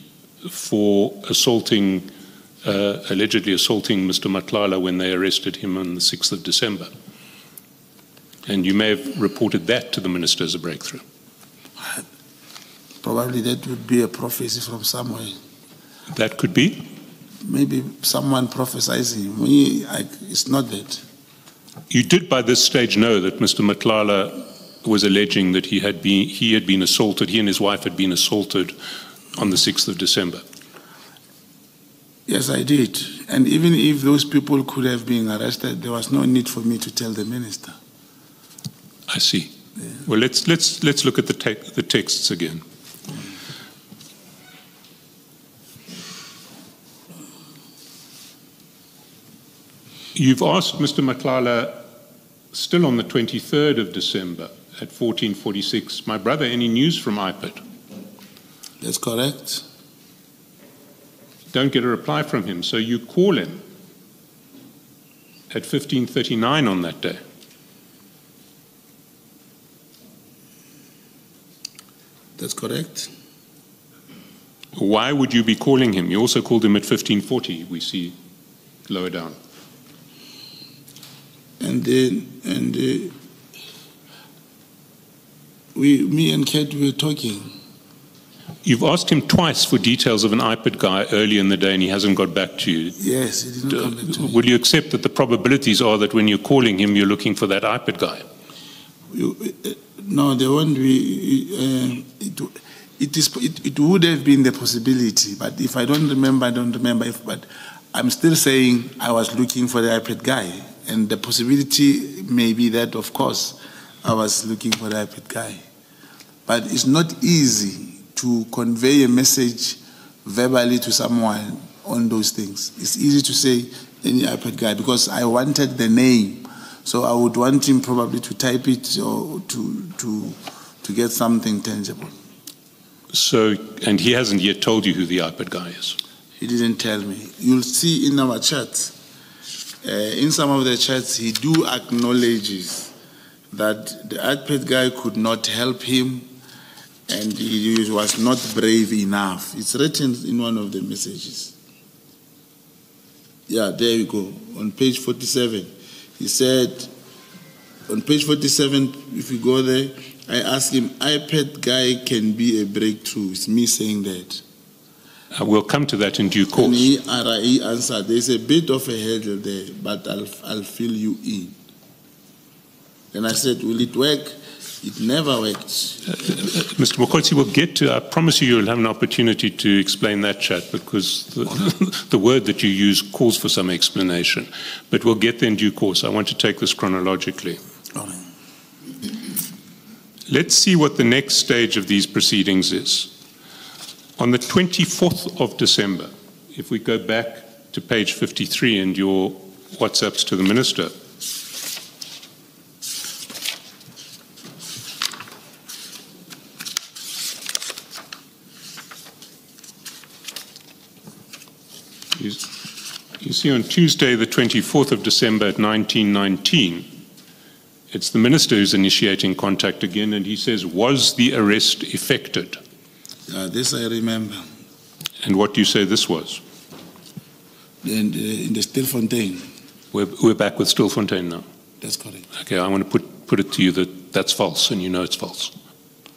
S5: for assaulting, allegedly assaulting Mr. Madlanga when they arrested him on the 6th of December. And you may have reported that to the minister as a breakthrough.
S2: Probably that would be a prophecy from somewhere.
S5: That could be?
S2: Maybe someone prophesizing. It's not that.
S5: You did by this stage know that Mr. Madlanga was alleging that he had been assaulted, he and his wife had been assaulted on the 6th of December.
S2: Yes, I did. And even if those people could have been arrested, there was no need for me to tell the minister.
S5: I see. Yeah. Well, let's look at the texts again. You've asked Mr. Madlanga, still on the 23rd of December at 14:46, my brother, any news from iPad?
S2: That's correct.
S5: Don't get a reply from him, so you call him at 15:39 on that day?
S2: That's correct.
S5: Why would you be calling him? You also called him at 15:40, we see lower down.
S2: And me and Kate were talking.
S5: You've asked him twice for details of an iPad guy early in the day and he hasn't got back to you.
S2: Yes, he didn't come back to me.
S5: Will you accept that the probabilities are that when you're calling him, you're looking for that iPad guy?
S2: No, there won't be. It would have been the possibility, but if I don't remember, I don't remember. But I'm still saying I was looking for the iPad guy, and the possibility may be that, of course, I was looking for the iPad guy. But it's not easy to convey a message verbally to someone on those things. It's easy to say any iPad guy because I wanted the name. So I would want him probably to type it or to get something tangible.
S5: So, and he hasn't yet told you who the iPad guy is?
S2: He didn't tell me. You'll see in our chats, in some of the chats, he do acknowledges that the iPad guy could not help him and he was not brave enough. It's written in one of the messages. Yeah, there you go, on page 47. He said, on page 47, if you go there, I asked him, iPad guy can be a breakthrough. It's me saying that.
S5: We'll come to that in due course.
S2: And he answered, there's a bit of a hurdle there, but I'll fill you in. And I said, will it work? It never worked.
S5: Mr. Mogotsi, we'll get to, I promise you'll have an opportunity to explain that chat because the word that you use calls for some explanation. But we'll get there in due course. I want to take this chronologically.
S2: All right.
S5: Let's see what the next stage of these proceedings is. On the 24th of December, if we go back to page 53 and your WhatsApps to the Minister, you see on Tuesday, the 24th of December at 1919, it's the Minister who's initiating contact again, and he says, was the arrest effected?
S2: This I remember.
S5: And what do you say this was?
S2: In the Stilfontein.
S5: We're back with Stilfontein now.
S2: That's correct.
S5: Okay, I want to put it to you that that's false, and you know it's false.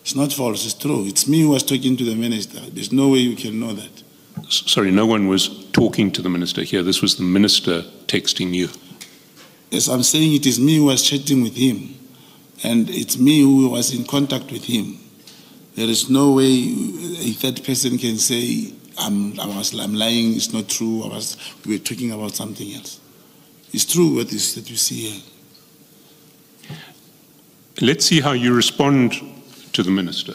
S2: It's not false, it's true. It's me who was talking to the Minister. There's no way you can know that.
S5: Sorry, no one was talking to the Minister here. This was the Minister texting you.
S2: Yes, I'm saying it is me who was chatting with him, and it's me who was in contact with him. There is no way a third person can say, I'm lying, it's not true, we were talking about something else. It's true what is that you see here.
S5: Let's see how you respond to the Minister.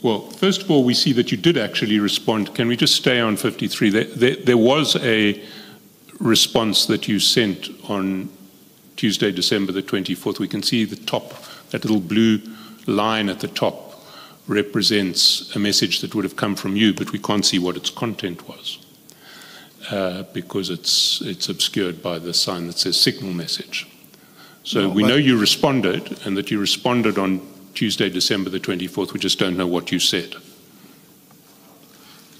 S5: Well, first of all, we see that you did actually respond. Can we just stay on 53? There was a response that you sent on Tuesday, December the 24th. We can see the top, that little blue line at the top represents a message that would have come from you, but we can't see what its content was because it's obscured by the sign that says signal message. So we know you responded, and that you responded on Tuesday, December the 24th. We just don't know what you said.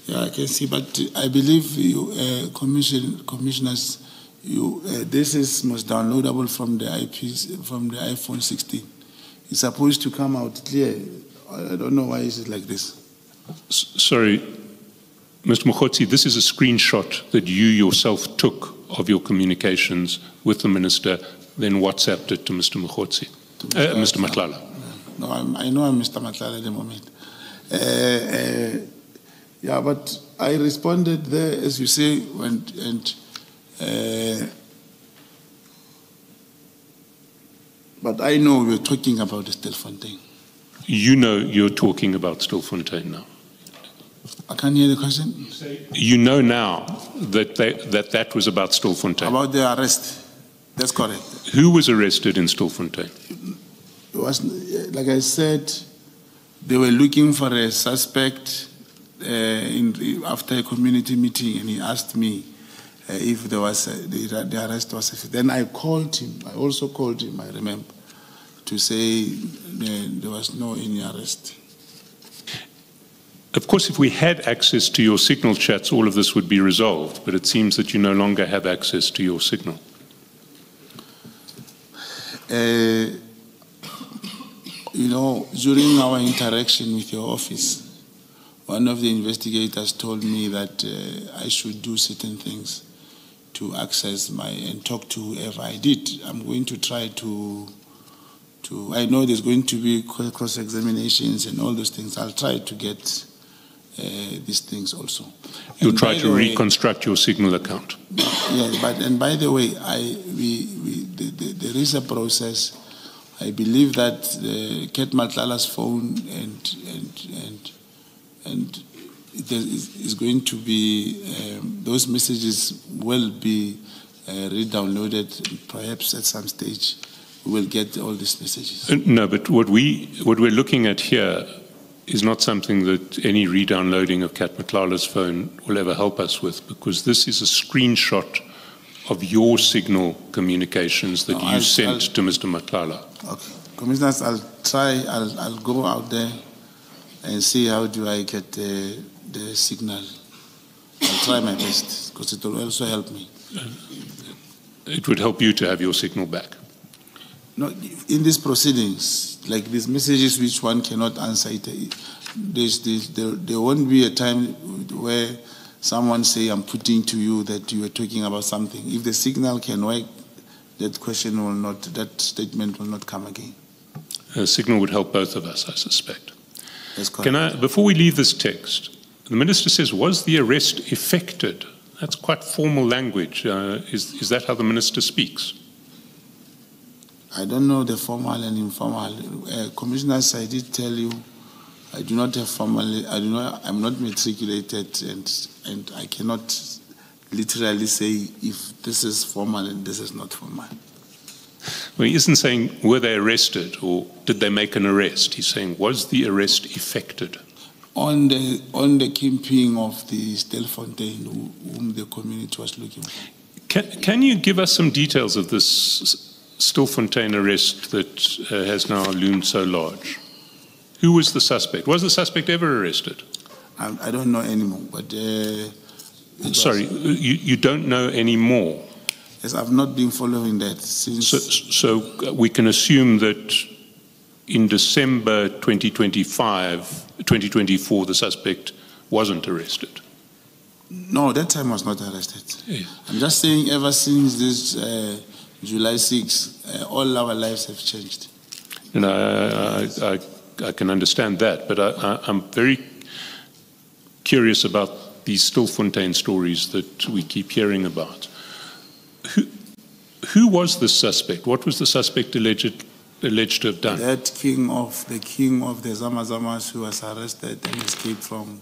S2: Yeah, I can see, but I believe you, commissioners, this is most downloadable from the iPhone 16. It's supposed to come out clear. I don't know why is it like this.
S5: Sorry, Mr. Mogotsi, this is a screenshot that you yourself took of your communications with the Minister, then WhatsApped it to Mr. Mogotsi, Mr. Madlanga.
S2: No, I know I'm Mr. Madlanga at the moment. Yeah, but I responded there, as you say, but I know we're talking about the Stilfontein.
S5: You know you're talking about Stilfontein now.
S2: I can't hear the question.
S5: You know now that that was about Stilfontein.
S2: About the arrest. That's correct.
S5: Who was arrested in Stilfontein?
S2: It was, like I said, they were looking for a suspect after a community meeting, and he asked me, if there was the arrest was. Then I called him. I also called him. I remember to say there was no any arrest.
S5: Of course, if we had access to your signal chats, all of this would be resolved, but it seems that you no longer have access to your signal.
S2: You know, during our interaction with your office, one of the investigators told me that I should do certain things to access and talk to whoever I did. I'm going to try to I know there's going to be cross-examinations and all those things. I'll try to get these things also.
S5: You'll try to reconstruct your signal account.
S2: Yeah, and by the way, there is a process. I believe that Ket Matlala's phone and there is going to be those messages will be re-downloaded. Perhaps at some stage we will get all these messages.
S5: No, but what we're looking at here is not something that any re-downloading of Kat Matlala's phone will ever help us with, because this is a screenshot of your signal communications that you sent to Mr. Matlala.
S2: Okay. Commissioners, I'll go out there and see how do I get the signal. I'll try my best, because it will also help me.
S5: It would help you to have your signal back.
S2: No, in these proceedings, like these messages which one cannot answer, there won't be a time where someone say, I'm putting to you that you are talking about something. If the signal can work, that statement will not come again.
S5: A signal would help both of us, I suspect.
S2: That's correct.
S5: Before we leave this text, the Minister says, was the arrest effected? That's quite formal language. Is that how the Minister speaks?
S2: I don't know the formal and informal. Commissioners, I did tell you, I do not have formal, I'm not matriculated, and I cannot literally say if this is formal and this is not formal.
S5: Well, he isn't saying were they arrested or did they make an arrest. He's saying was the arrest effected?
S2: On the keeping of the Stelfontein, whom the community was looking for.
S5: Can you give us some details of this Stilfontein arrest that has now loomed so large? Who was the suspect? Was the suspect ever arrested?
S2: I don't know anymore, but...
S5: Sorry, you don't know anymore?
S2: Yes, I've not been following that since...
S5: So we can assume that in December 2024, the suspect wasn't arrested?
S2: No, that time was not arrested.
S5: Yeah.
S2: I'm just saying ever since this July 6, all our lives have changed.
S5: And I can understand that, but I'm very curious about these Stilfontein stories that we keep hearing about. Who was the suspect? What was the suspect alleged to have done?
S2: The king of the Zamazamas who was arrested and escaped from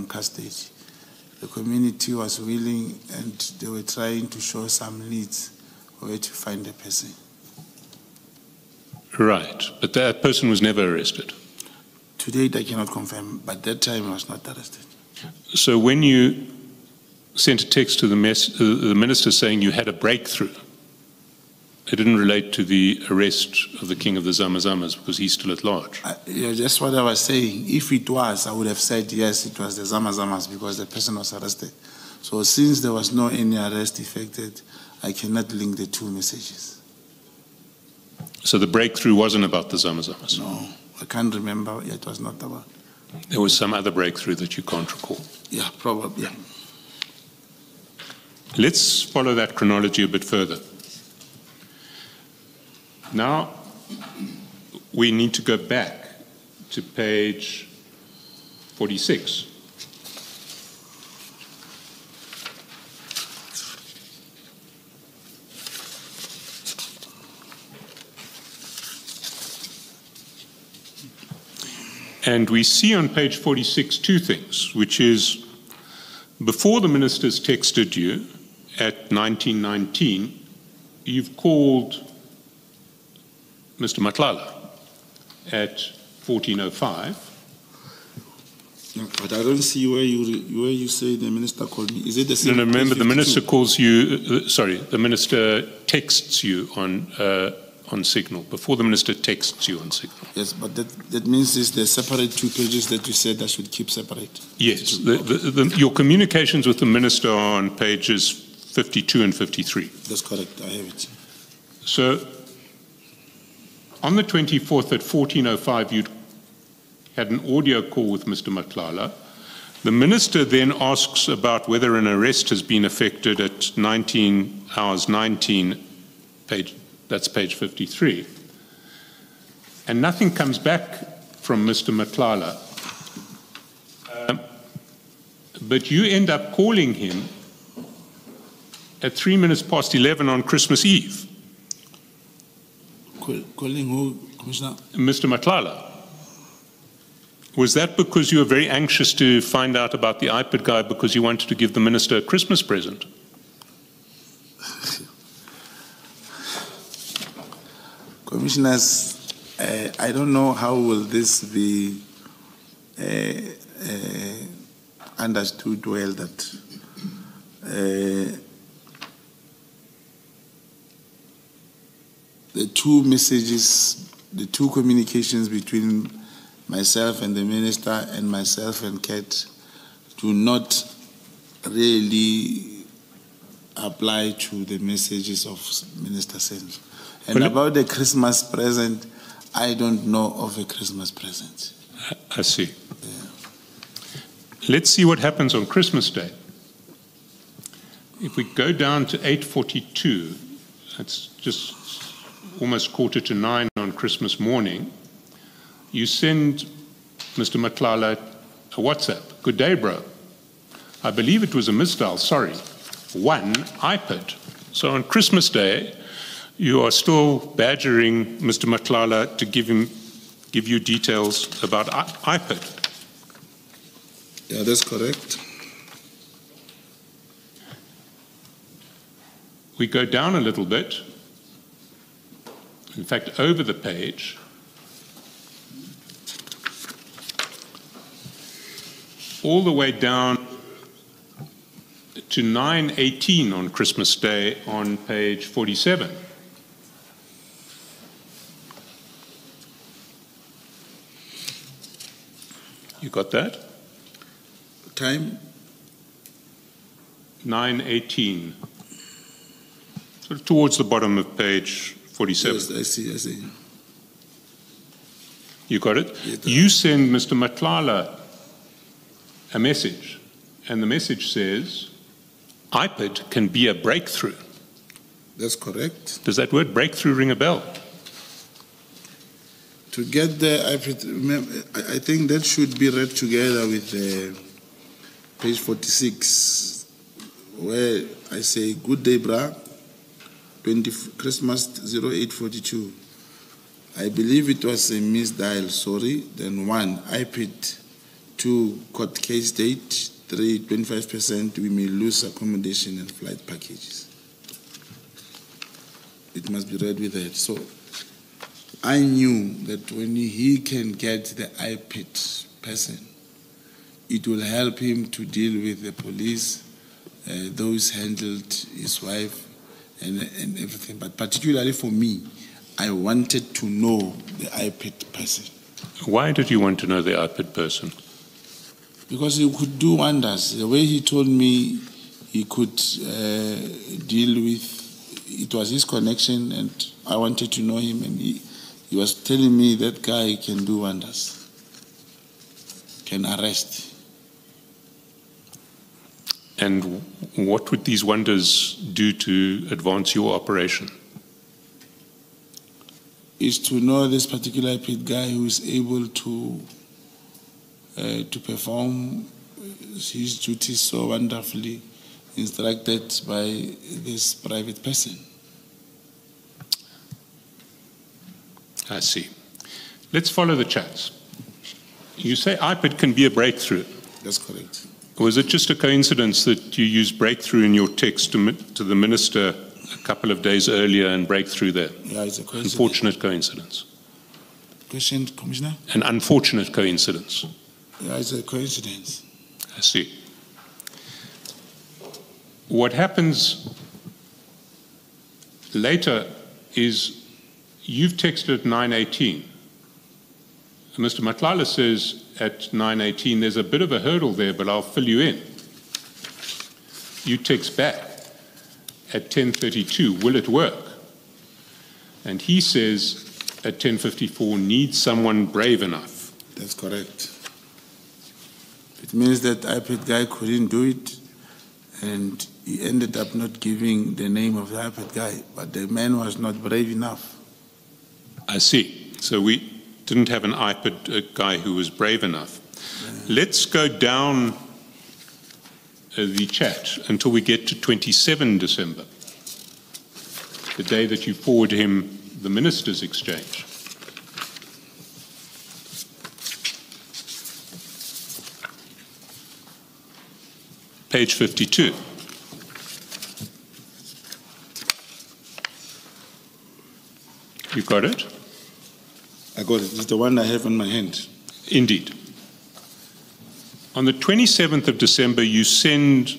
S2: custody. The community was willing and they were trying to show some leads where to find the person.
S5: Right, but that person was never arrested?
S2: To date, I cannot confirm, but that time he was not arrested.
S5: So when you sent a text to the minister saying you had a breakthrough, it didn't relate to the arrest of the king of the Zamazamas because he's still at large?
S2: Yeah, that's what I was saying. If it was, I would have said yes, it was the Zamazamas because the person was arrested. So since there was no any arrest effected, I cannot link the two messages.
S5: So the breakthrough wasn't about the Zamazamas?
S2: No, I can't remember. It was not about.
S5: There was some other breakthrough that you can't recall?
S2: Yeah, probably. Yeah.
S5: Let's follow that chronology a bit further. Now, we need to go back to page 46. And we see on page 46 two things, which is before the ministers texted you at 1919, you've called Mr. Matlala at 1405.
S6: But I don't see where you say the minister called me. Is it the same?
S5: No, remember the
S6: 52?
S5: minister calls you, the minister texts you on Signal, before the minister texts you on Signal.
S6: Yes, but that means it's the separate 2 pages that you said I should keep separate.
S5: Yes, your communications with the minister are on pages 52 and 53.
S6: That's correct, I have it.
S5: So, on the 24th at 14:05, you had an audio call with Mr. Madlanga. The minister then asks about whether an arrest has been effected at 19 hours 19, that's page 53. And nothing comes back from Mr. Madlanga. But you end up calling him at 11:03 on Christmas Eve.
S6: Calling who, Commissioner?
S5: Mr. Madlanga. Was that because you were very anxious to find out about the iPad guy because you wanted to give the minister a Christmas present?
S6: Commissioners, I don't know how will this be understood well that the 2 messages, the 2 communications between myself and the minister and myself and Kat do not really apply to the messages of Minister Senzo. And about the Christmas present, I don't know of a Christmas present.
S5: I see.
S6: Yeah.
S5: Let's see what happens on Christmas Day. If we go down to 8:42, that's just almost 8:45 on Christmas morning, you send Mr. Madlanga a WhatsApp. Good day, bro. I believe it was a misdial, sorry. 1 iPad. So on Christmas Day, you are still badgering Mr. Madlanga to give you details about iPad.
S6: Yeah, that's correct.
S5: We go down a little bit, in fact, over the page. All the way down to 9:18 on Christmas Day on page 47. You got that?
S6: Time?
S5: 9:18. Sort of towards the bottom of page 47.
S6: Yes, I see.
S5: You got it?
S6: Yes,
S5: you send Mr. Madlanga a message, and the message says, iPad can be a breakthrough.
S6: That's correct.
S5: Does that word breakthrough ring a bell?
S6: To get the iPad, I think that should be read together with page 46, where I say, good day, brah, Christmas 0842. I believe it was a misdial, sorry. Then 1, iPad. 2, court case date. 3, 25%, we may lose accommodation and flight packages. It must be read with that. So I knew that when he can get the iPad person, it will help him to deal with the police, those handled his wife and everything. But particularly for me, I wanted to know the iPad person.
S5: Why did you want to know the iPad person?
S6: Because he could do wonders. The way he told me he could deal with, it was his connection, and I wanted to know him, and he was telling me that guy can do wonders, can arrest.
S5: And what would these wonders do to advance your operation?
S6: Is to know this particular pit guy who is able to perform his duties so wonderfully, instructed by this private person.
S5: I see. Let's follow the chats. You say iPad can be a breakthrough.
S6: That's correct.
S5: Was it just a coincidence that you used breakthrough in your text to the minister a couple of days earlier and breakthrough there?
S6: Yeah, it's a coincidence.
S5: Unfortunate coincidence.
S6: Question, Commissioner?
S5: An unfortunate coincidence.
S6: Yeah, it's a coincidence.
S5: I see. What happens later is you've texted at 9:18. Mr. Madlanga says at 9:18, there's a bit of a hurdle there, but I'll fill you in. You text back at 10:32, will it work? And he says at 10:54, need someone brave enough.
S6: That's correct. It means that iPad guy couldn't do it, and he ended up not giving the name of the iPad guy, but the man was not brave enough.
S5: I see. So we didn't have an iPad guy who was brave enough. Yeah. Let's go down the chat until we get to 27 December, the day that you forward him the minister's exchange. Page 52. You got it?
S6: I got it. It's the one I have in my hand.
S5: Indeed. On the 27th of December, you send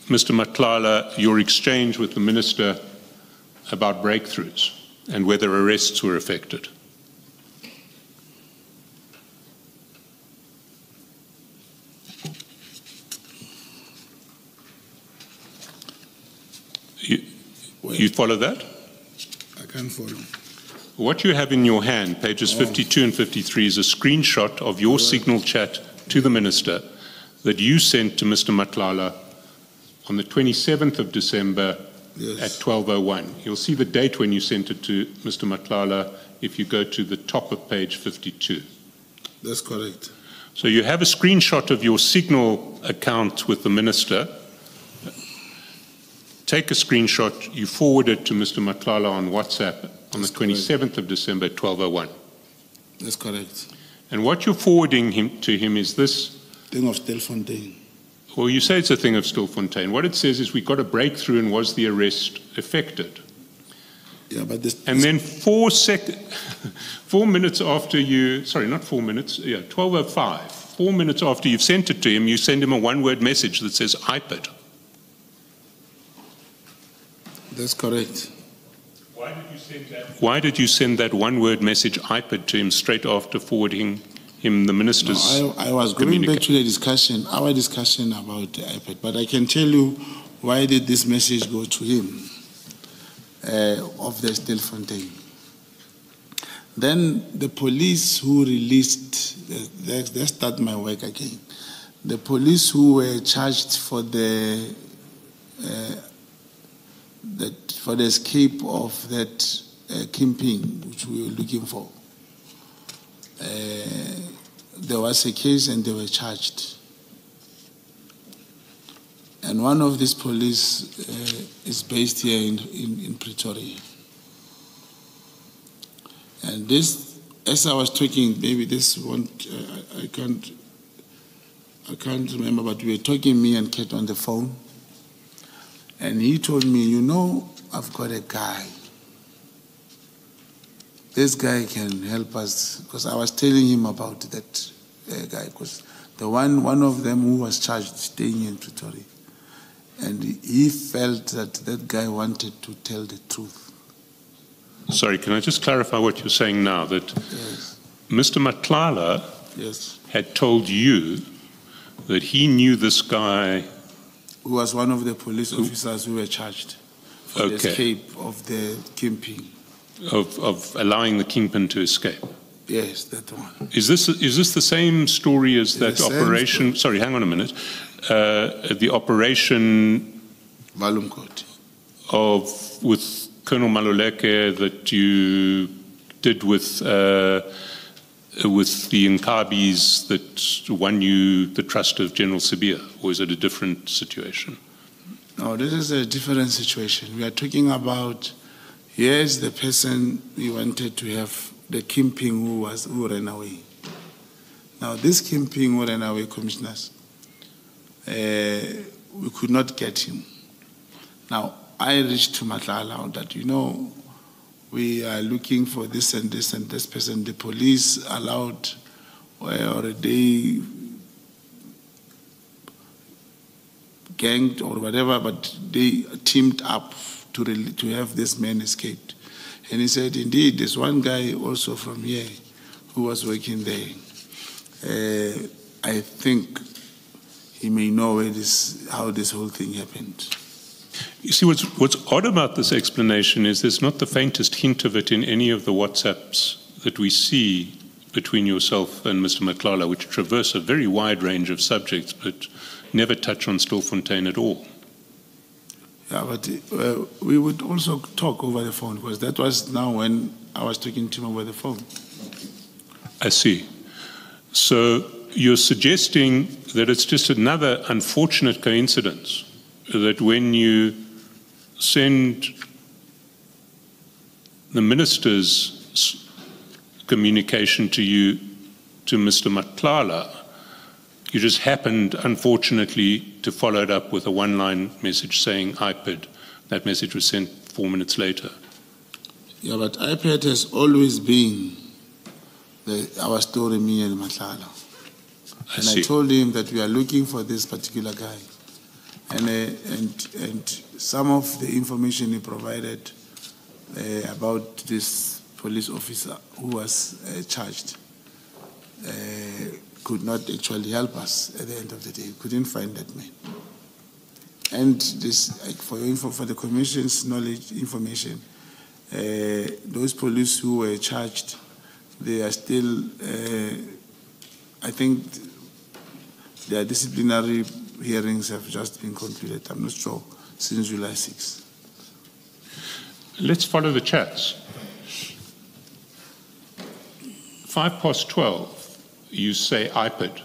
S5: Mr. Madlanga your exchange with the minister about breakthroughs and whether arrests were effected. You follow that?
S6: I can't follow.
S5: What you have in your hand, pages 52 and 53, is a screenshot of your signal chat to the minister that you sent to Mr. Madlanga on the 27th of December at 12:01. You'll see the date when you sent it to Mr. Madlanga if you go to the top of page 52.
S6: That's correct.
S5: So you have a screenshot of your signal account with the minister. Take a screenshot, you forward it to Mr. Madlanga on WhatsApp on the 27th of December at 12:01.
S6: That's correct.
S5: And what you're forwarding to him is this
S6: thing of Stilfontein.
S5: Well, you say it's a thing of Stilfontein. What it says is we got a breakthrough and was the arrest effected?
S6: Yeah, but this...
S5: And then 4 minutes after you, sorry, not 4 minutes, 12:05, 4 minutes after you've sent it to him, you send him a one-word message that says iPad.
S6: That's correct.
S5: Why did you send that one-word message iPad to him straight after forwarding him the minister's?
S6: No, I was going back to the discussion, our discussion about the iPad, but I can tell you why did this message go to him of the Stilfontein. Then the police who released, let's start my work again. The police who were charged for the escape of that kingpin, which we were looking for. There was a case and they were charged. And one of these police is based here in Pretoria. And this, as I was talking, maybe this won't, I can't remember, but we were talking, me and Kate, on the phone. And he told me, you know, I've got a guy. This guy can help us, because I was telling him about that guy, because the one of them who was charged staying in Pretoria. And he felt that that guy wanted to tell the truth.
S5: Sorry, can I just clarify what you're saying now? That
S6: yes.
S5: Mr. Madlanga
S6: yes.
S5: had told you that he knew this guy
S6: who was one of the police officers who were charged for the escape of the kingpin.
S5: Of allowing the kingpin to escape.
S6: Yes, that one.
S5: Is this the same story as that operation? Sorry, hang on a minute. The operation
S6: Valumkoti
S5: with Colonel Maluleke that you did with the Nkabis that won you the trust of General Sibia, or is it a different situation?
S6: No, this is a different situation. We are talking about, here's the person we wanted to have, the kingpin who ran away. Now, this kingpin who ran away, commissioners, we could not get him. Now, I reached to Madlanga that, you know, we are looking for this and this and this person. The police allowed, or they ganked or whatever, but they teamed up to have this man escaped. And he said, indeed, there's one guy also from here who was working there. I think he may know how this whole thing happened.
S5: You see, what's odd about this explanation is there's not the faintest hint of it in any of the WhatsApps that we see between yourself and Mr. Matlala, which traverse a very wide range of subjects, but never touch on Stilfontein at all.
S6: Yeah, but we would also talk over the phone, because that was now when I was talking to him over the phone.
S5: I see. So you're suggesting that it's just another unfortunate coincidence that when you send the minister's communication to you, to Mr. Matlala, you just happened, unfortunately, to follow it up with a one-line message saying IPID. That message was sent 4 minutes later.
S6: Yeah, but IPID has always been our story, me and Matlala. And I told him that we are looking for this particular guy. And some of the information he provided about this police officer who was charged could not actually help us at the end of the day. We couldn't find that man. And this, for the Commission's knowledge, information, those police who were charged, they are still, I think their disciplinary hearings have just been concluded. I'm not sure, since July 6.
S5: Let's follow the chats. 12:05, you say IPID.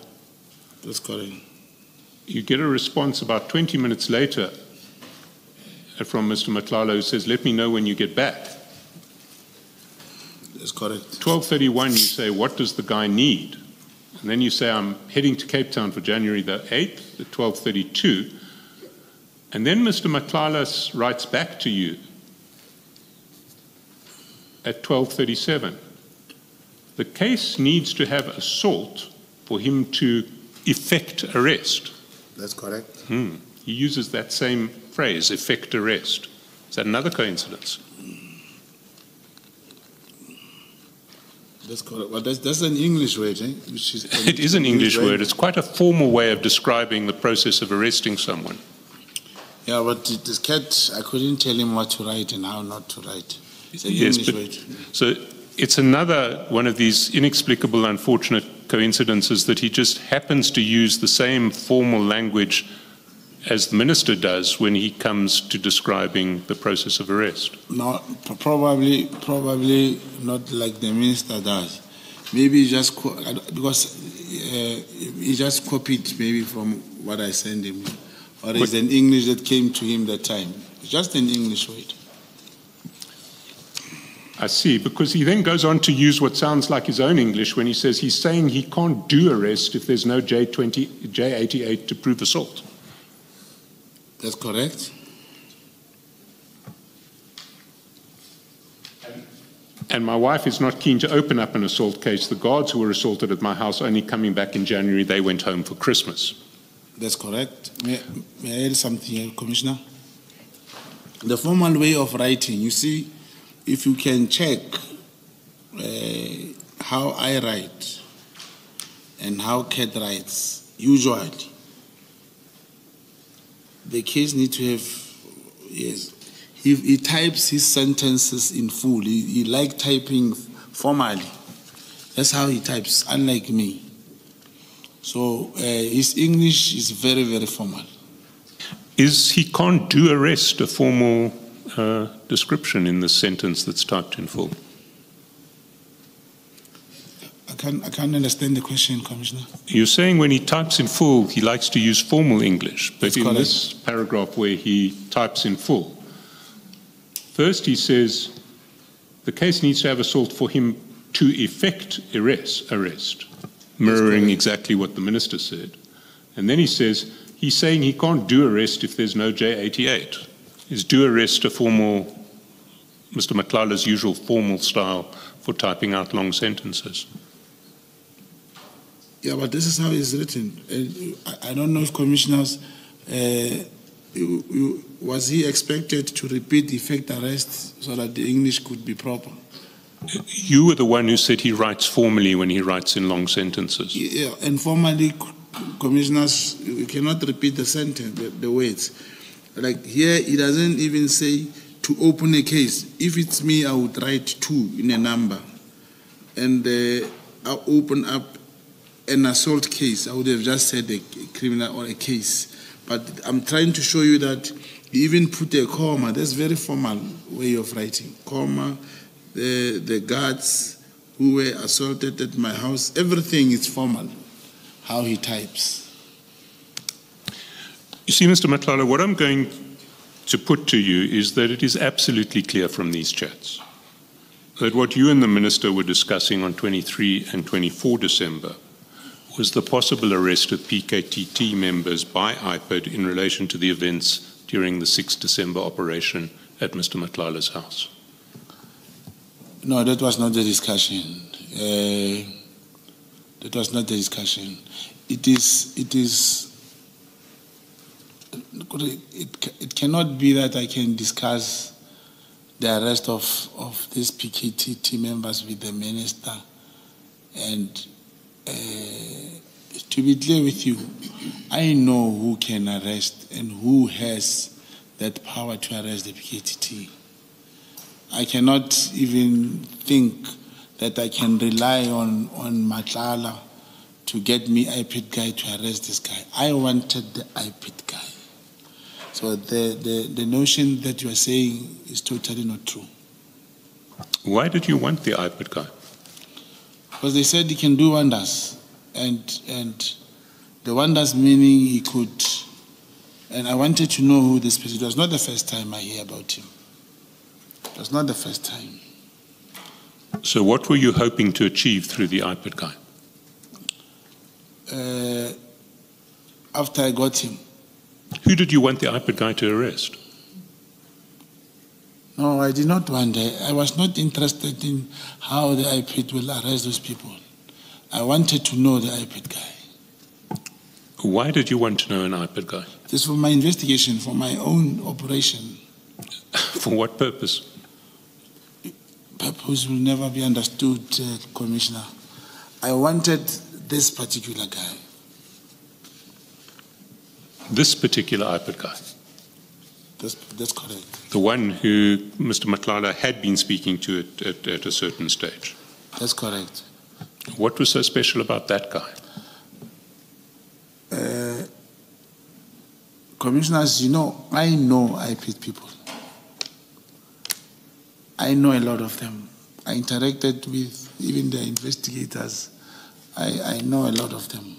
S6: That's correct.
S5: You get a response about 20 minutes later from Mr. Matlala, who says, let me know when you get back.
S6: That's correct.
S5: 12:31, you say, what does the guy need? And then you say, I'm heading to Cape Town for January the 8th at 12:32. And then Mr. Matlala writes back to you at 12:37. The case needs to have assault for him to effect arrest.
S6: That's correct.
S5: He uses that same phrase, effect arrest. Is that another coincidence?
S6: That's correct. Well, that's an English word, eh? Which is
S5: It is an English word. It's quite a formal way of describing the process of arresting someone.
S6: Yeah, but this cat, I couldn't tell him what to write and how not to write. It's an
S5: Yes,
S6: English
S5: but-
S6: word.
S5: So it's another one of these inexplicable, unfortunate coincidences that he just happens to use the same formal language as the minister does when he comes to describing the process of arrest.
S6: No, probably not like the minister does. Maybe just because he just copied maybe from what I sent him, or it's an English that came to him that time. It's just an English word.
S5: I see, because he then goes on to use what sounds like his own English when he says he's saying he can't do arrest if there's no J88 to prove assault.
S6: That's correct.
S5: And my wife is not keen to open up an assault case. The guards who were assaulted at my house only coming back in January, they went home for Christmas.
S6: That's correct. May I add something here, Commissioner? The formal way of writing, you see, if you can check how I write and how Kat writes, usually, the case needs to have, yes, he types his sentences in full. He likes typing formally. That's how he types, unlike me. So his English is very, very formal.
S5: Is he can't do arrest a formal description in the sentence that's typed in full?
S6: I can't understand the question, Commissioner.
S5: You're saying when he types in full, he likes to use formal English, but
S6: That's
S5: in
S6: correct.
S5: this paragraph where he types in full, first he says the case needs to have assault for him to effect arrest, mirroring exactly what the minister said. And then he says he's saying he can't do arrest if there's no J88. Is do arrest a formal, Mr. Matlala's usual formal style for typing out long sentences?
S6: Yeah, but this is how it's written. I don't know if commissioners Was he expected to repeat the effect arrest so that the English could be proper?
S5: You were the one who said he writes formally when he writes in long sentences.
S6: Yeah, and formally, commissioners, you cannot repeat the sentence, the words. Like here, he doesn't even say to open a case. If it's me, I would write 2 in a number. And I'll open up an assault case. I would have just said a criminal or a case. But I'm trying to show you that he even put a comma. That's very formal way of writing. Comma, the guards who were assaulted at my house, everything is formal, how he types.
S5: You see, Mr. Madlanga, what I'm going to put to you is that it is absolutely clear from these chats that what you and the Minister were discussing on 23 and 24 December was the possible arrest of PKTT members by IPID in relation to the events during the 6 December operation at Mr. Madlanga's house.
S6: No, that was not the discussion. That was not the discussion. It cannot be that I can discuss the arrest of these PKTT members with the minister. And to be clear with you, I know who can arrest and who has that power to arrest the PKTT. I cannot even think that I can rely on Madlanga to get me IPID guy to arrest this guy. I wanted the IPID guy. So the notion that you are saying is totally not true.
S5: Why did you want the IPID guy?
S6: Because they said he can do wonders. And the wonders meaning he could. And I wanted to know who this person. It was not the first time I hear about him. It was not the first time.
S5: So what were you hoping to achieve through the IPID guy?
S6: After I got him.
S5: Who did you want the IPID guy to arrest?
S6: No, I did not want that. I was not interested in how the IPID will arrest those people. I wanted to know the IPID guy.
S5: Why did you want to know an IPID guy?
S6: This for my investigation, for my own operation.
S5: For what purpose?
S6: Purpose will never be understood, Commissioner. I wanted this particular guy.
S5: This particular IPID guy?
S6: That's correct.
S5: The one who Mr. Madlanga had been speaking to at a certain stage?
S6: That's correct.
S5: What was so special about that guy?
S6: Commissioners, you know, I know IPID people. I know a lot of them. I interacted with even the investigators. I know a lot of them.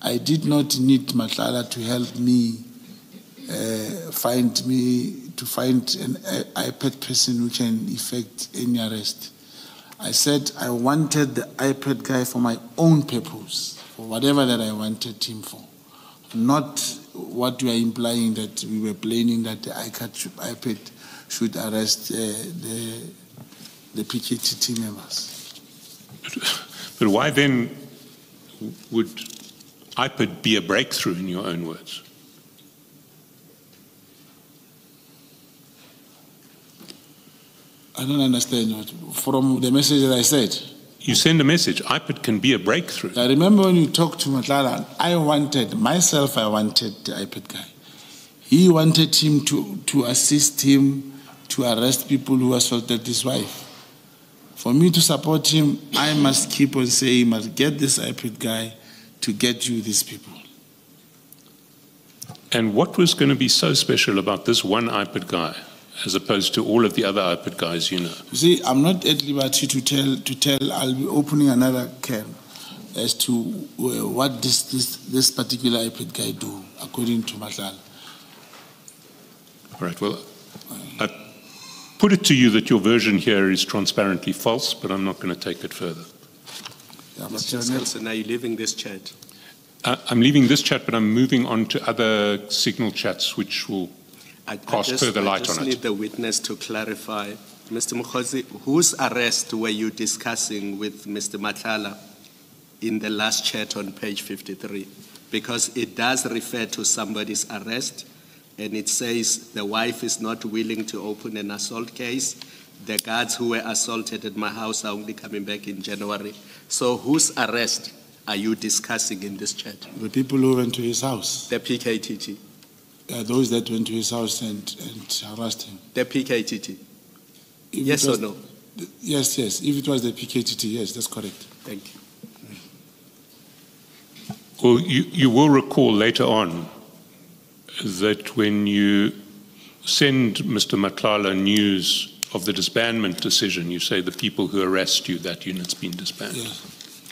S6: I did not need Madlanga to help me find an IPID person who can effect any arrest. I said I wanted the IPID guy for my own purpose, for whatever that I wanted him for. Not what you are implying that we were planning that the IPID should arrest the PKTT members.
S5: But why then would IPID be a breakthrough in your own words?
S6: I don't understand what, from the message that I said.
S5: You send a message, IPID can be a breakthrough.
S6: I remember when you talked to Madlanga, I wanted the IPID guy. He wanted him to assist him to arrest people who assaulted his wife. For me to support him, I must keep on saying, he must get this IPID guy to get you these people.
S5: And what was going to be so special about this one IPID guy, as opposed to all of the other IPID guys you know?
S6: You see, I'm not at liberty to tell. I'll be opening another can as to what this particular IPID guy do, according to Madlanga.
S5: All right, well, I put it to you that your version here is transparently false, but I'm not going to take it further.
S6: Yeah,
S4: Mr. Nelson, are you leaving this chat?
S5: I'm leaving this chat, but I'm moving on to other signal chats which will cast further light on it.
S4: I just need the witness to clarify. Mr. Mogotsi, whose arrest were you discussing with Mr. Madlanga in the last chat on page 53? because it does refer to somebody's arrest, and it says the wife is not willing to open an assault case. The guards who were assaulted at my house are only coming back in January. So whose arrest are you discussing in this chat?
S6: The people who went to his house.
S4: The PKTT.
S6: Those that went to his house and harassed him.
S4: The PKTT. Yes or no?
S6: Yes, yes. If it was the PKTT, yes, that's correct.
S4: Thank you.
S5: Well, you will recall later on that when you send Mr. Matlala news of the disbandment decision, you say the people who arrest you, that unit's been disbanded.
S6: Yes,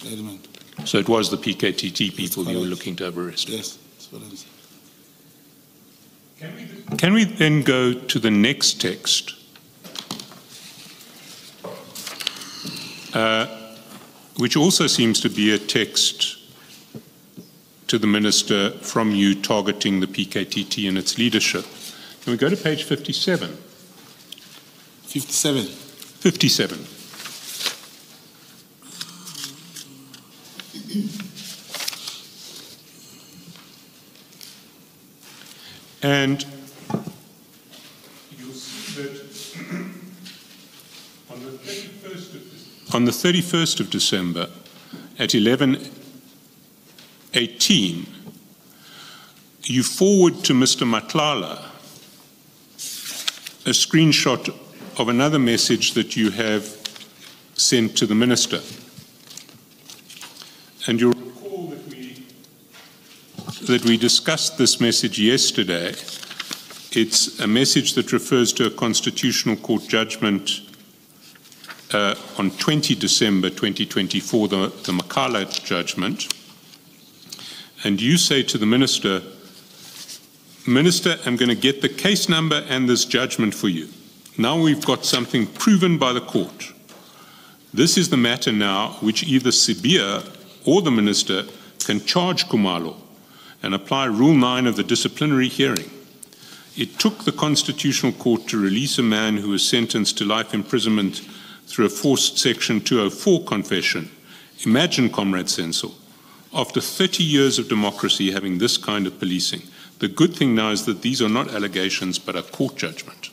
S6: element.
S5: So it was the PKTT people you were looking to have arrested.
S6: Yes, that's what I'm saying.
S5: Can we then go to the next text, which also seems to be a text to the Minister from you targeting the PKTT and its leadership? Can we go to page 57?
S6: 57.
S5: 57. And you'll see that on the 31st of December at 11:18, you forward to Mr. Matlala a screenshot of another message that you have sent to the Minister. And you'll recall that we discussed this message yesterday. It's a message that refers to a Constitutional Court judgment on 20 December 2024, the Makala judgment. And you say to the Minister, Minister, I'm going to get the case number and this judgment for you. Now we've got something proven by the court. This is the matter now which either Sibia or the Minister can charge Khumalo and apply Rule 9 of the disciplinary hearing. It took the Constitutional Court to release a man who was sentenced to life imprisonment through a forced Section 204 confession. Imagine, Comrade Sensor, after 30 years of democracy having this kind of policing. The good thing now is that these are not allegations but a court judgment.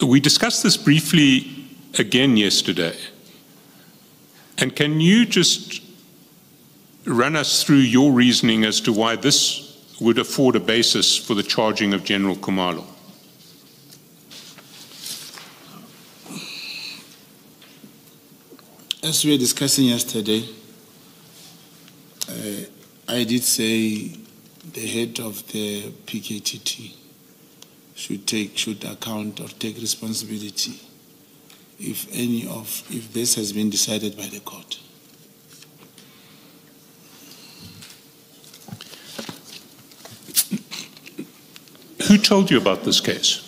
S5: We discussed this briefly again yesterday. And can you just run us through your reasoning as to why this would afford a basis for the charging of General Khumalo?
S6: As we were discussing yesterday, I did say the head of the PKTT should account or take responsibility if this has been decided by the court.
S5: Who told you about this case?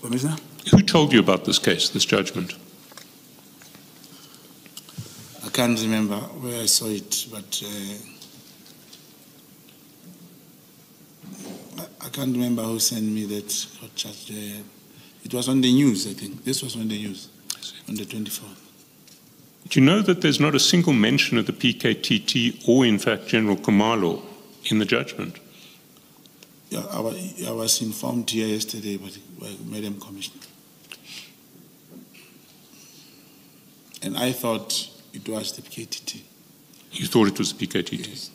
S6: Commissioner?
S5: Who told you about this case, this judgment?
S6: I can't remember where I saw it, but I can't remember who sent me that court charge. It was on the news, I think. This was on the news on the 24th.
S5: Do you know that there's not a single mention of the PKTT or, in fact, General Khumalo in the judgment?
S6: Yeah, I was informed here yesterday by Madam Commissioner. And I thought it was the PKTT.
S5: You thought it was the PKTT?
S6: Yes.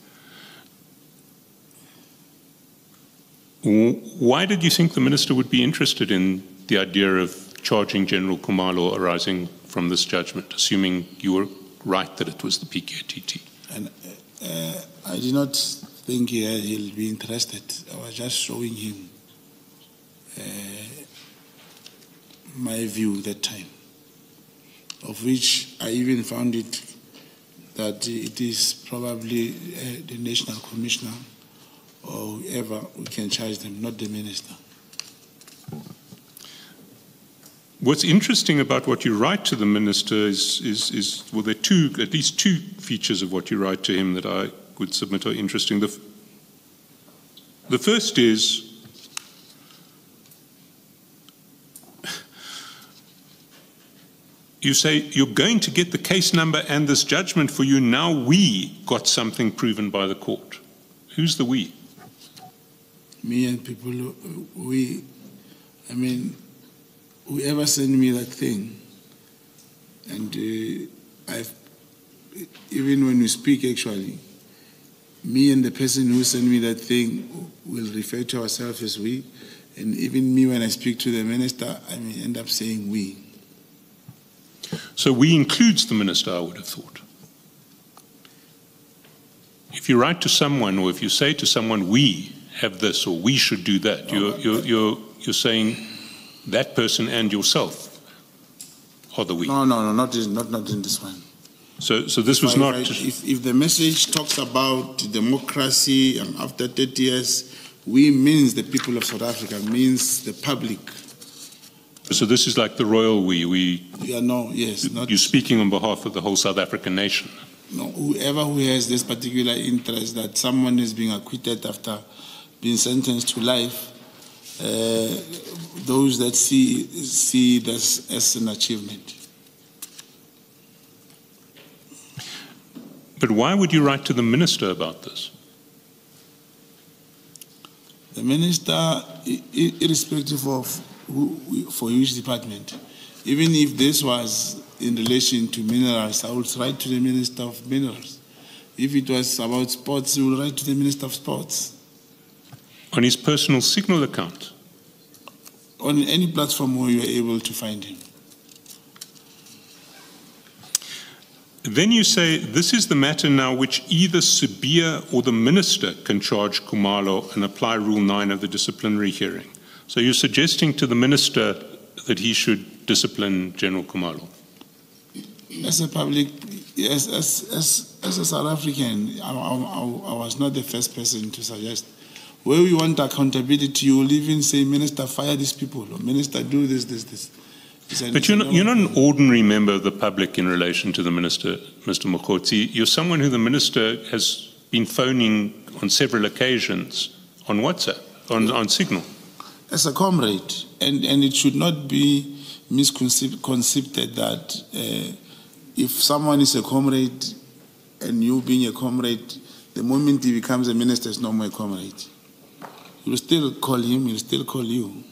S5: Why did you think the Minister would be interested in the idea of charging General Khumalo arising from this judgment, assuming you were right that it was the PKTT?
S6: And I did not think he'll be interested. I was just showing him my view that time, of which I even found it that it is probably the National Commissioner or whoever we can charge them, not the Minister.
S5: What's interesting about what you write to the Minister is well, there are at least two features of what you write to him that I would submit are interesting. The first is You say you're going to get the case number and this judgment for you. Now we got something proven by the court. Who's the we?
S6: Me and people, whoever sent me that thing, and even when we speak actually, me and the person who sent me that thing will refer to ourselves as we, and even me when I speak to the minister, I may end up saying we.
S5: So we includes the minister, I would have thought. If you write to someone, or if you say to someone, we have this, or we should do that, you're saying that person and yourself are the we.
S6: No, not in this one.
S5: So this was not...
S6: If the message talks about democracy and after 30 years, we means the people of South Africa, means the public.
S5: So this is like the royal we.
S6: Yeah, no, yes. Not,
S5: you're speaking on behalf of the whole South African nation.
S6: No, whoever who has this particular interest that someone is being acquitted after being sentenced to life, those that see this as an achievement.
S5: But why would you write to the minister about this?
S6: The minister, irrespective of for which department, even if this was in relation to minerals, I would write to the Minister of Minerals. If it was about sports, we would write to the Minister of Sports.
S5: On his personal Signal account?
S6: On any platform where you are able to find him.
S5: Then you say, this is the matter now which either Sibiya or the minister can charge Khumalo and apply Rule 9 of the disciplinary hearing. So you're suggesting to the minister that he should discipline General Khumalo?
S6: As a public, yes, as a South African, I was not the first person to suggest. Where we want accountability, you will even say, Minister, fire these people, or Minister, do this.
S5: But you're not an ordinary member of the public in relation to the minister, Mr. Mogotsi. You're someone who the minister has been phoning on several occasions on WhatsApp, on Signal.
S6: As a comrade, and it should not be misconceived that if someone is a comrade and you being a comrade, the moment he becomes a minister, is no more a comrade. You will still call him, he will still call you.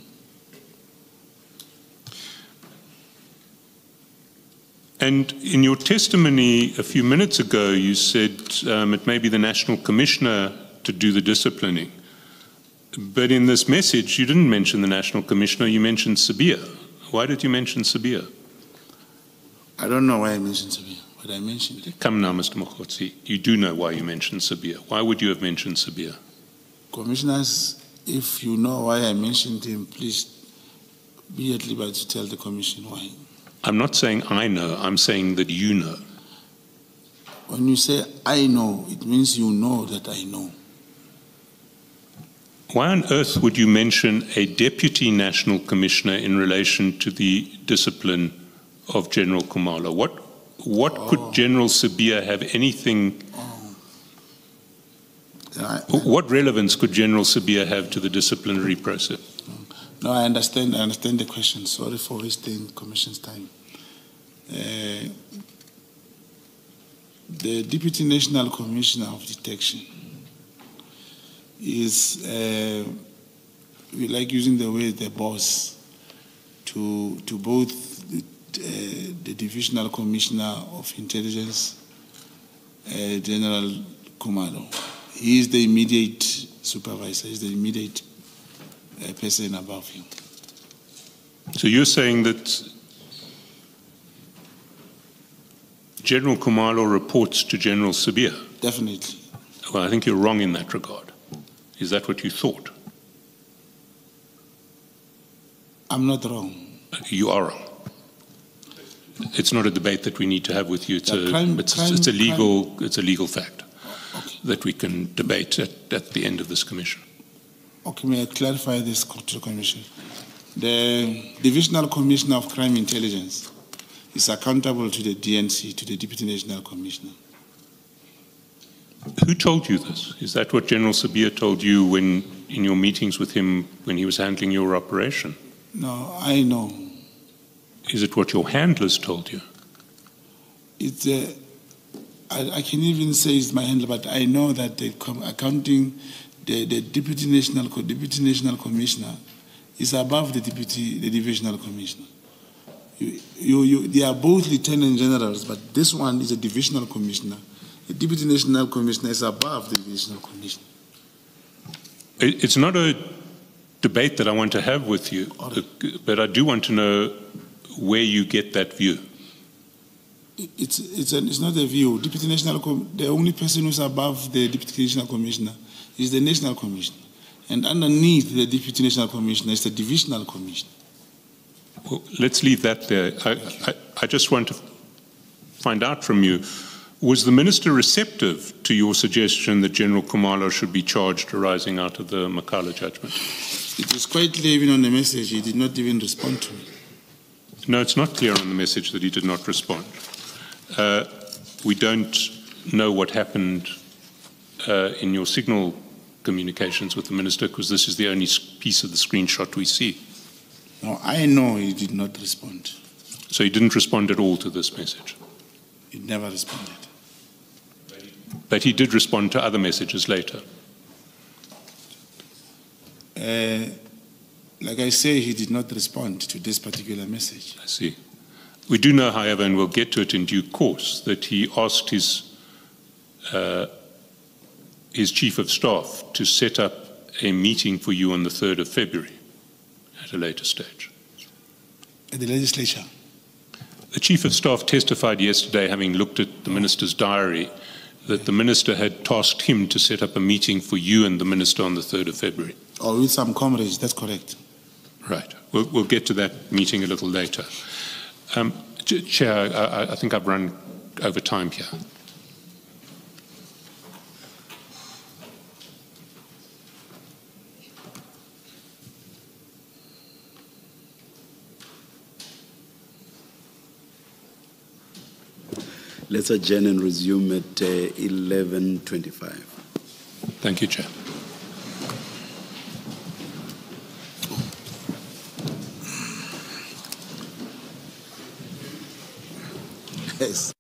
S5: And in your testimony a few minutes ago, you said it may be the National Commissioner to do the disciplining. But in this message, you didn't mention the National Commissioner, you mentioned Sibiya. Why did you mention Sibiya?
S6: I don't know why I mentioned Sibiya, but I mentioned it.
S5: Come now, Mr. Mogotsi, you do know why you mentioned Sibiya. Why would you have mentioned Sibiya?
S6: Commissioners, if you know why I mentioned him, please be at liberty to tell the Commission why.
S5: I'm not saying I know, I'm saying that you know.
S6: When you say I know, it means you know that I know.
S5: Why on earth would you mention a Deputy National Commissioner in relation to the discipline of General Khumalo? What could General Sibiya have anything... What relevance could General Sibiya have to the disciplinary process?
S6: No, I understand the question. Sorry for wasting Commission's time. The Deputy National Commissioner of Detection is, we like using the word the boss to both the Divisional Commissioner of Intelligence, General Khumalo. He is the immediate supervisor, he is the immediate person above him.
S5: So you're saying that General Khumalo reports to General Sibiya?
S6: Definitely.
S5: Well, I think you're wrong in that regard. Is that what you thought?
S6: I'm not wrong.
S5: You are wrong. It's not a debate that we need to have with you. It's a legal fact that we can debate at the end of this commission.
S6: Okay, may I clarify this to the Commission? The Divisional Commissioner of Crime Intelligence is accountable to the DNC, to the Deputy National Commissioner.
S5: Who told you this? Is that what General Sibiya told you in your meetings with him when he was handling your operation?
S6: No, I know.
S5: Is it what your handlers told you?
S6: It's I can even say it's my handler, but I know that the deputy national commissioner is above the divisional commissioner. They are both lieutenant generals, but this one is a divisional commissioner. The deputy national commissioner is above the divisional commissioner.
S5: It's not a debate that I want to have with you, but I do want to know where you get that view.
S6: It's not a view. Deputy national, the only person who's above the deputy national commissioner is the national commissioner, and underneath the deputy national commissioner is the divisional commissioner.
S5: Well, let's leave that there. I just want to find out from you, was the minister receptive to your suggestion that General Khumalo should be charged arising out of the Makala judgment?
S6: It was quite clear even on the message. He did not even respond to me.
S5: No, it's not clear on the message that he did not respond. We don't know what happened in your signal communications with the minister, because this is the only piece of the screenshot we see.
S6: No, I know he did not respond.
S5: So he didn't respond at all to this message?
S6: He never responded.
S5: But he did respond to other messages later?
S6: Like I say, he did not respond to this particular message.
S5: I see. We do know, however, and we'll get to it in due course, that he asked his chief of staff to set up a meeting for you on the 3rd of February at a later stage.
S6: At the legislature?
S5: The chief of staff testified yesterday, having looked at the minister's diary, that the minister had tasked him to set up a meeting for you and the minister on the 3rd of February.
S6: Or with some comrades, that's correct.
S5: Right. We'll get to that meeting a little later. Chair, I think I've run over time here.
S1: Let's adjourn and resume at 11:25.
S5: Thank you, Chair.
S1: Yes.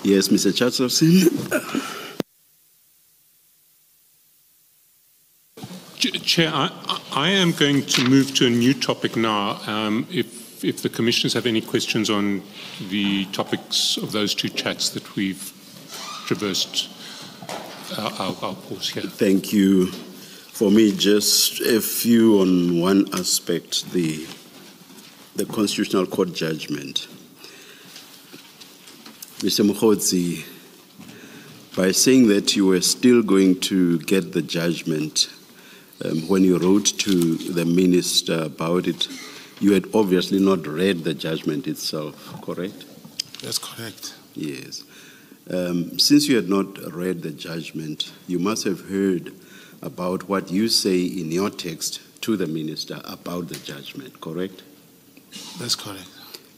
S1: Yes, Mr. Chatsworth.
S5: Chair, I am going to move to a new topic now. If the commissioners have any questions on the topics of those two chats that we've traversed, I'll pause here.
S1: Thank you. For me, just a few on one aspect, the Constitutional Court judgment. Mr. Mogotsi, by saying that you were still going to get the judgment, when you wrote to the minister about it, you had obviously not read the judgment itself, correct?
S2: That's correct.
S1: Yes. Since you had not read the judgment, you must have heard about what you say in your text to the minister about the judgment, correct?
S2: That's correct.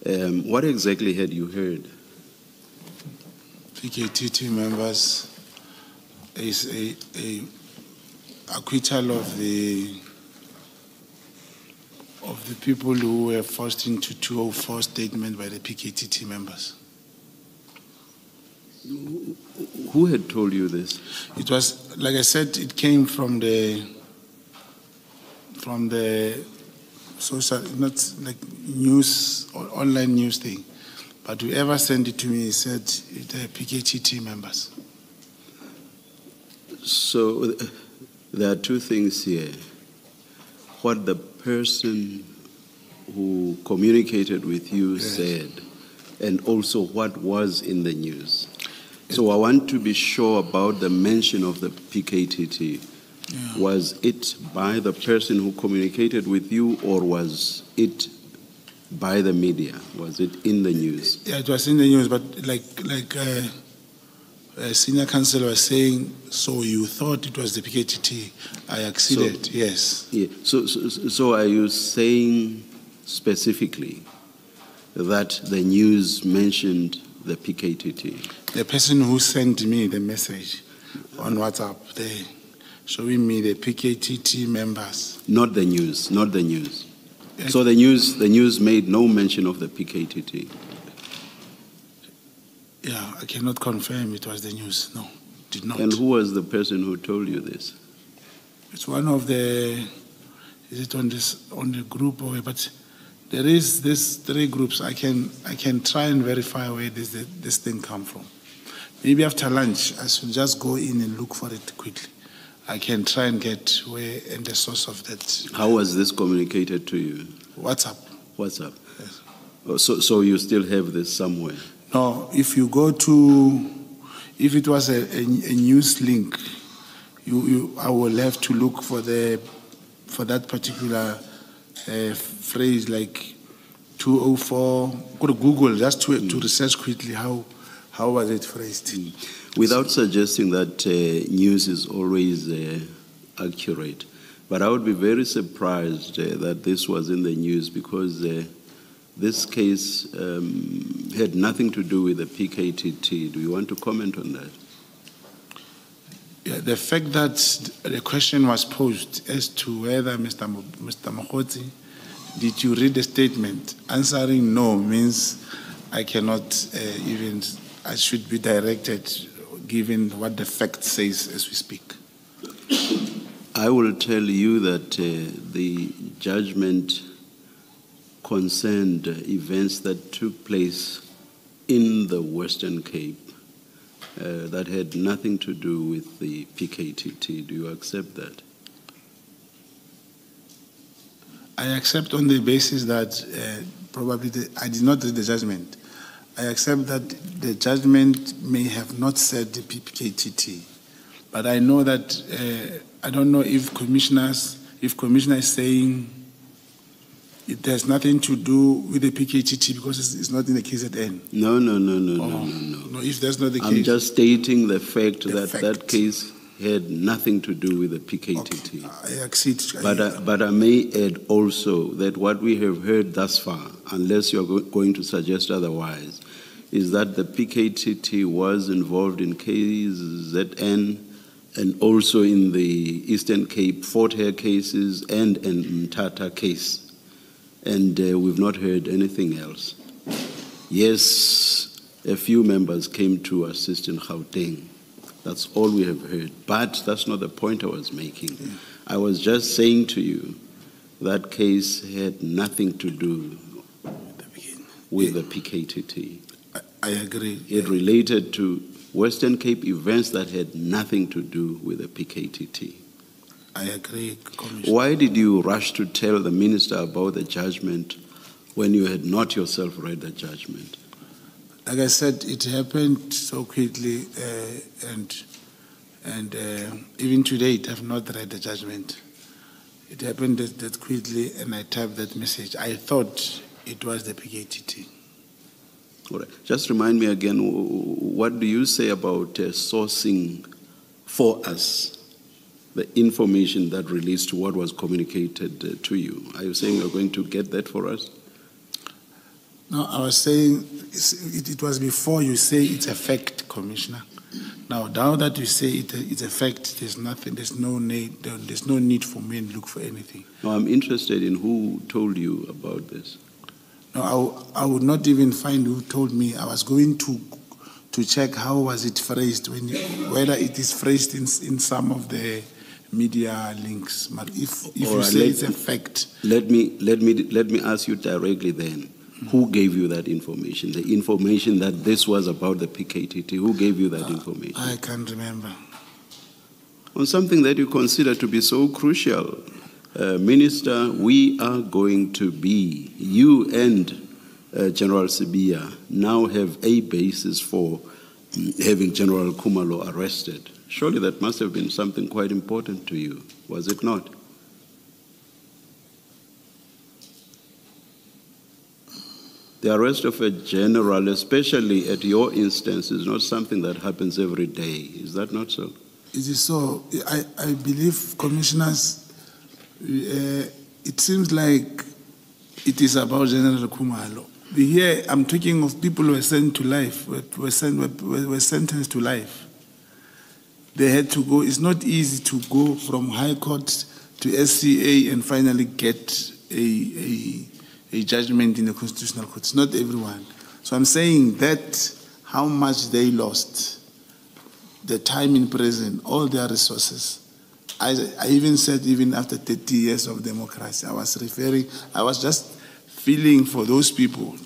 S1: What exactly had you heard?
S2: PKTT members is a acquittal of the people who were forced into 204 statement by the PKTT members.
S1: Who had told you this?
S2: It was, like I said, it came from the social, not like news or online news thing, but whoever sent it to me said the PKTT members.
S1: So there are two things here. What the person who communicated with you said, and also what was in the news. So I want to be sure about the mention of the PKTT.
S2: Yeah.
S1: Was it by the person who communicated with you, or was it by the media? Was it in the news?
S2: Yeah, it was in the news, but like senior counsel was saying, so you thought it was the PKTT. I acceded, yes.
S1: Yeah. So are you saying specifically that the news mentioned the PKTT?
S2: The person who sent me the message on WhatsApp, they showing me the PKTT members.
S1: Not the news, not the news.
S2: Yes.
S1: So the news made no mention of the PKTT.
S2: Yeah, I cannot confirm it was the news. No, did not.
S1: And who was the person who told you this?
S2: It's one of the, is it on the group or but there is this 3 groups. I can try and verify where this thing come from. Maybe after lunch I should just go in and look for it quickly. I can try and get where and the source of that.
S1: How was this communicated to you?
S2: WhatsApp.
S1: WhatsApp.
S2: Yes.
S1: Oh, so you still have this somewhere?
S2: No, if you go to, if it was a news link, I will have to look for that particular phrase, like 204. Go to Google just to research quickly how was it phrased.
S1: Without suggesting that news is always accurate, but I would be very surprised that this was in the news, because this case had nothing to do with the PKTT. Do you want to comment on that?
S2: Yeah, the fact that the question was posed as to whether Mr. Mogotsi, did you read the statement? Answering no means I cannot I should be directed given what the fact says as we speak.
S1: I will tell you that the judgment concerned events that took place in the Western Cape that had nothing to do with the PKTT. Do you accept that?
S2: I accept on the basis that probably I did not read the judgment. I accept that the judgment may have not said the PKTT, but I know that I don't know if commissioner is saying it has nothing to do with the PKTT because it's not in the KZN.
S1: No.
S2: No, if that's not the case.
S1: I'm just stating the fact
S2: The
S1: that
S2: fact.
S1: that case had nothing to do with the PKTT.
S2: Okay, I accede.
S1: But I may add also that what we have heard thus far, unless you're going to suggest otherwise, is that the PKTT was involved in KZN and also in the Eastern Cape Fort Hare cases and in Mthatha case. And we've not heard anything else. Yes, a few members came to assist in Gauteng. That's all we have heard. But that's not the point I was making.
S2: Yeah.
S1: I was just saying to you that case had nothing to do with the PKTT.
S2: I agree.
S1: It related to Western Cape events that had nothing to do with the PKTT.
S2: I agree, Commissioner.
S1: Why did you rush to tell the minister about the judgment when you had not yourself read the judgment?
S2: Like I said, it happened so quickly, and even today, I have not read the judgment. It happened that quickly, and I typed that message. I thought it was the PKTT.
S1: All right. Just remind me again, what do you say about sourcing for us the information that relates to what was communicated to you? Are you saying you're going to get that for us?
S2: No, I was saying it was before you say it's a fact, Commissioner. Now that you say it's a fact, there's nothing, there's no need for me to look for anything.
S1: No, I'm interested in who told you about this.
S2: No, I would not even find who told me. I was going to check how was it phrased, whether it is phrased in some of the media links. But if you
S1: right,
S2: say it's a fact,
S1: let me ask you directly then. Who gave you that information? The information that this was about the PKTT. Who gave you that information?
S2: I can't remember.
S1: On something that you consider to be so crucial. Minister, we are going to be, you and General Sibia now have a basis for having General Khumalo arrested. Surely that must have been something quite important to you, was it not? The arrest of a general, especially at your instance, is not something that happens every day. Is that not so?
S2: It is so. I believe, commissioners, it seems like it is about General Khumalo. Here, I'm talking of people who were sent to life, were sentenced to life. They had to go. It's not easy to go from High Court to SCA and finally get a judgment in the Constitutional Court. It's not everyone. So I'm saying that how much they lost, the time in prison, all their resources. I even said, even after 30 years of democracy, I was just feeling for those people.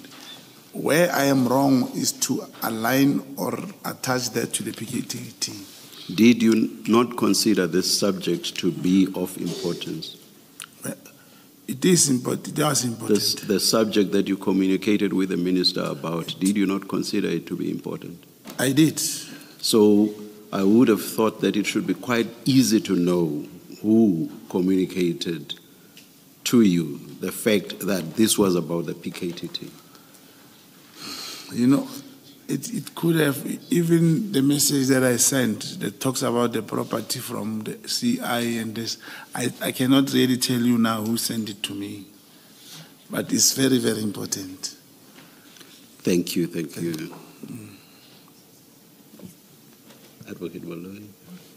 S2: Where I am wrong is to align or attach that to the PKTT.
S1: Did you not consider this subject to be of importance?
S2: It is important. It was important.
S1: The subject that you communicated with the minister about, did you not consider it to be important?
S2: I did.
S1: So I would have thought that it should be quite easy to know who communicated to you the fact that this was about the PKTT.
S2: You know, it could have, even the message that I sent that talks about the property from the CI and this, I cannot really tell you now who sent it to me, but it's very, very important.
S1: Thank you. Advocate Baloyi.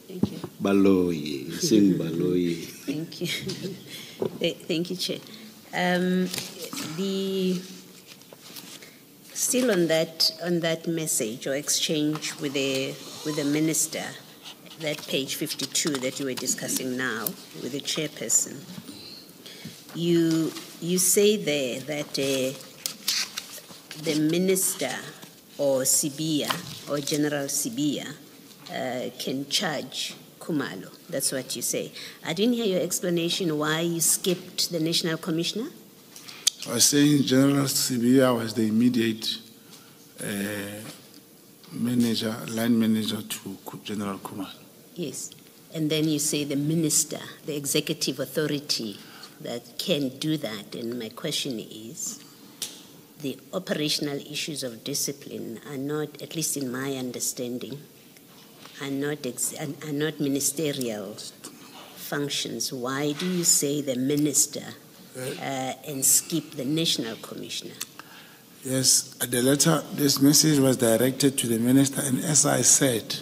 S3: Thank you.
S1: Baloyi, sing Baloyi.
S3: Thank you. Thank you, Chair. Still on that message or exchange with the minister, that page 52 that you were discussing now with the chairperson, you say there that the minister or Sibia or General Sibia can charge Khumalo. That's what you say. I didn't hear your explanation why you skipped the National Commissioner.
S2: I was saying General Sibia was the immediate line manager to General Khumalo.
S3: Yes. And then you say the minister, the executive authority that can do that. And my question is, the operational issues of discipline are not, at least in my understanding, are not ministerial functions. Why do you say the minister and skip the National Commissioner?
S2: Yes, the letter, this message was directed to the minister, and as I said,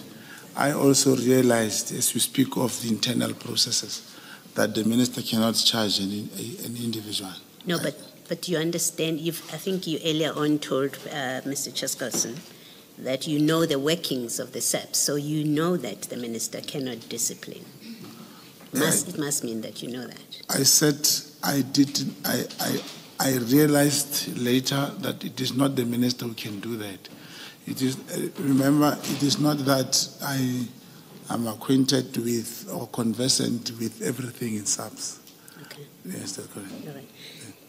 S2: I also realized, as we speak of the internal processes, that the minister cannot charge an individual.
S3: No, but you understand, I think you earlier on told Mr. Cheskelson that you know the workings of the SAPS, so you know that the minister cannot discipline. It must mean that you know that.
S2: I said I didn't. I realized later that it is not the minister who can do that. It is. Remember, it is not that I am acquainted with or conversant with everything in SAPS.
S3: Okay.
S2: Yes, that's correct.
S3: All right.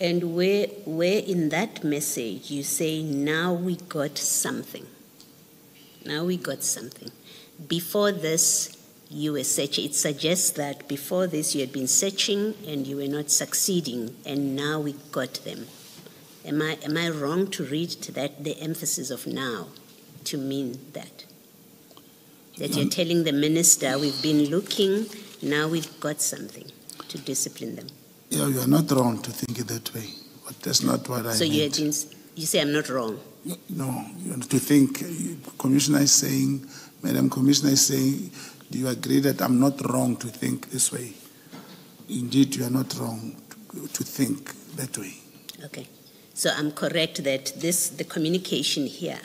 S3: And where in that message you say, now we got something. Now we got something. Before this, you were searching. It suggests that before this you had been searching and you were not succeeding, and now we got them. Am I wrong to read that the emphasis of now to mean that? That you're telling the minister, we've been looking, now we've got something to discipline them.
S2: Yeah, you are not wrong to think it that way, but that's not what I meant.
S3: So you say I'm not wrong?
S2: No, you have to think, Commissioner is saying, Madam Commissioner is saying, do you agree that I'm not wrong to think this way? Indeed, you are not wrong to think that way.
S3: Okay. So I'm correct that the communication here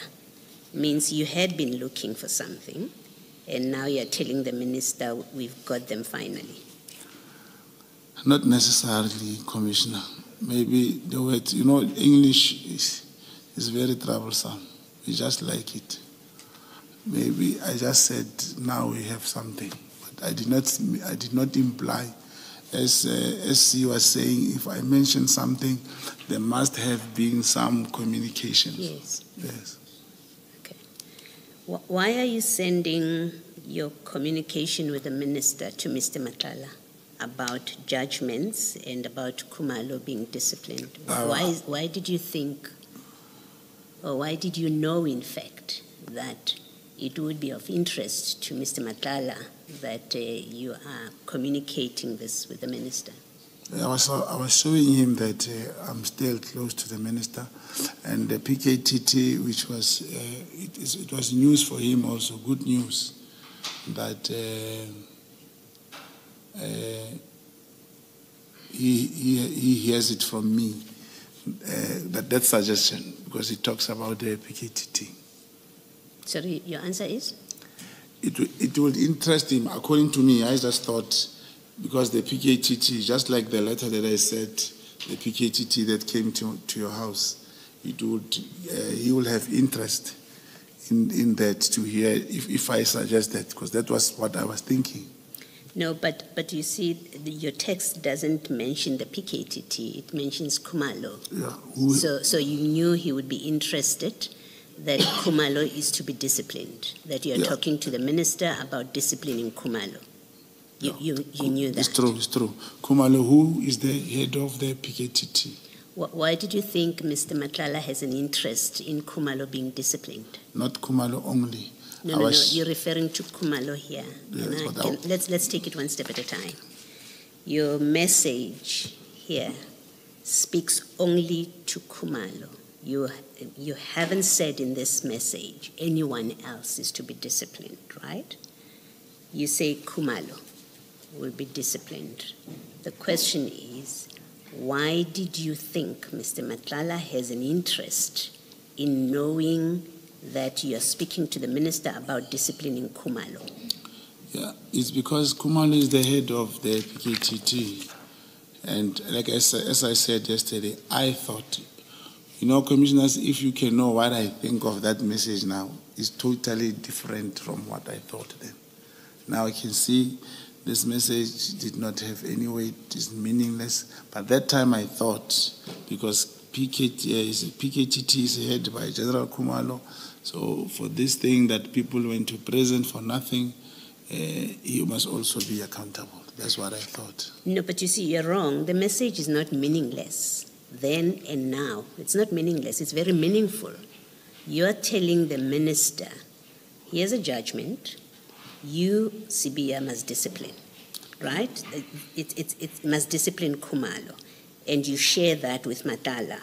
S3: means you had been looking for something, and now you're telling the minister we've got them finally.
S2: Not necessarily, Commissioner. Maybe the word, English is very troublesome. We just like it. Maybe I just said now we have something, but I did not imply, as you were saying, if I mention something, there must have been some communication.
S3: Yes.
S2: Yes.
S3: Okay. Why are you sending your communication with the minister to Mr. Madlanga about judgments and about Khumalo being disciplined? Why did you think, or why did you know, in fact, that it would be of interest to Mr. Madlanga that you are communicating this with the minister?
S2: I was showing him that I'm still close to the minister, and the PKTT, which was it was news for him also, good news, that he hears it from me, that suggestion, because he talks about the PKTT.
S3: Sorry, your answer is?
S2: It would interest him. According to me, I just thought, because the PKTT, just like the letter that I said, the PKTT that came to your house, he will have interest in that to hear if I suggest that, because that was what I was thinking.
S3: No, but you see, your text doesn't mention the PKTT, it mentions Khumalo.
S2: Yeah.
S3: So you knew he would be interested that Khumalo is to be disciplined, that you are talking to the minister about disciplining Khumalo. You knew that.
S2: It's true. Khumalo, who is the head of the PKTT?
S3: Why did you think Mr. Madlanga has an interest in Khumalo being disciplined?
S2: Not Khumalo only.
S3: No, you're referring to Khumalo here.
S2: Yes,
S3: let's take it one step at a time. Your message here speaks only to Khumalo. You haven't said in this message anyone else is to be disciplined, right? You say Khumalo will be disciplined. The question is, why did you think Mr. Madlanga has an interest in knowing that you are speaking to the minister about disciplining Khumalo?
S2: Yeah, it's because Khumalo is the head of the PKTT. And like as I said yesterday, I thought, commissioners, if you can know what I think of that message now, it's totally different from what I thought then. Now I can see this message did not have any weight, it's meaningless. But that time I thought, because PKTT is headed by General Khumalo, so for this thing that people went to prison for nothing, he must also be accountable. That's what I thought.
S3: No, but you see, you're wrong. The message is not meaningless then and now. It's not meaningless. It's very meaningful. You're telling the minister, here's a judgment. You, CBA, must discipline, right? It must discipline Khumalo. And you share that with Madlanga,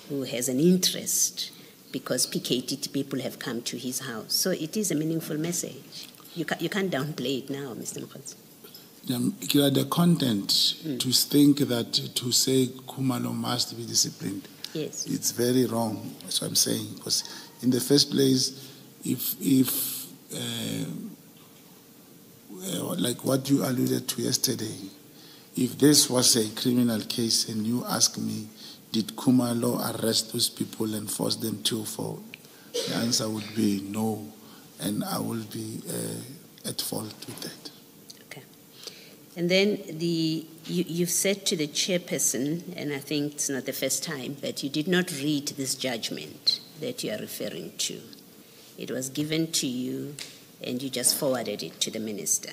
S3: who has an interest because PKTT people have come to his house. So it is a meaningful message. You can't downplay it now, Mr. Mogotsi.
S2: The content to think that to say Khumalo must be disciplined,
S3: yes,
S2: it's very wrong. That's what I'm saying. Because in the first place, like what you alluded to yesterday, if this was a criminal case and you ask me, did Khumalo arrest those people and force them to? The answer would be no, and I will be at fault with that.
S3: Okay. And then you've said to the chairperson, and I think it's not the first time, that you did not read this judgment that you are referring to. It was given to you and you just forwarded it to the minister.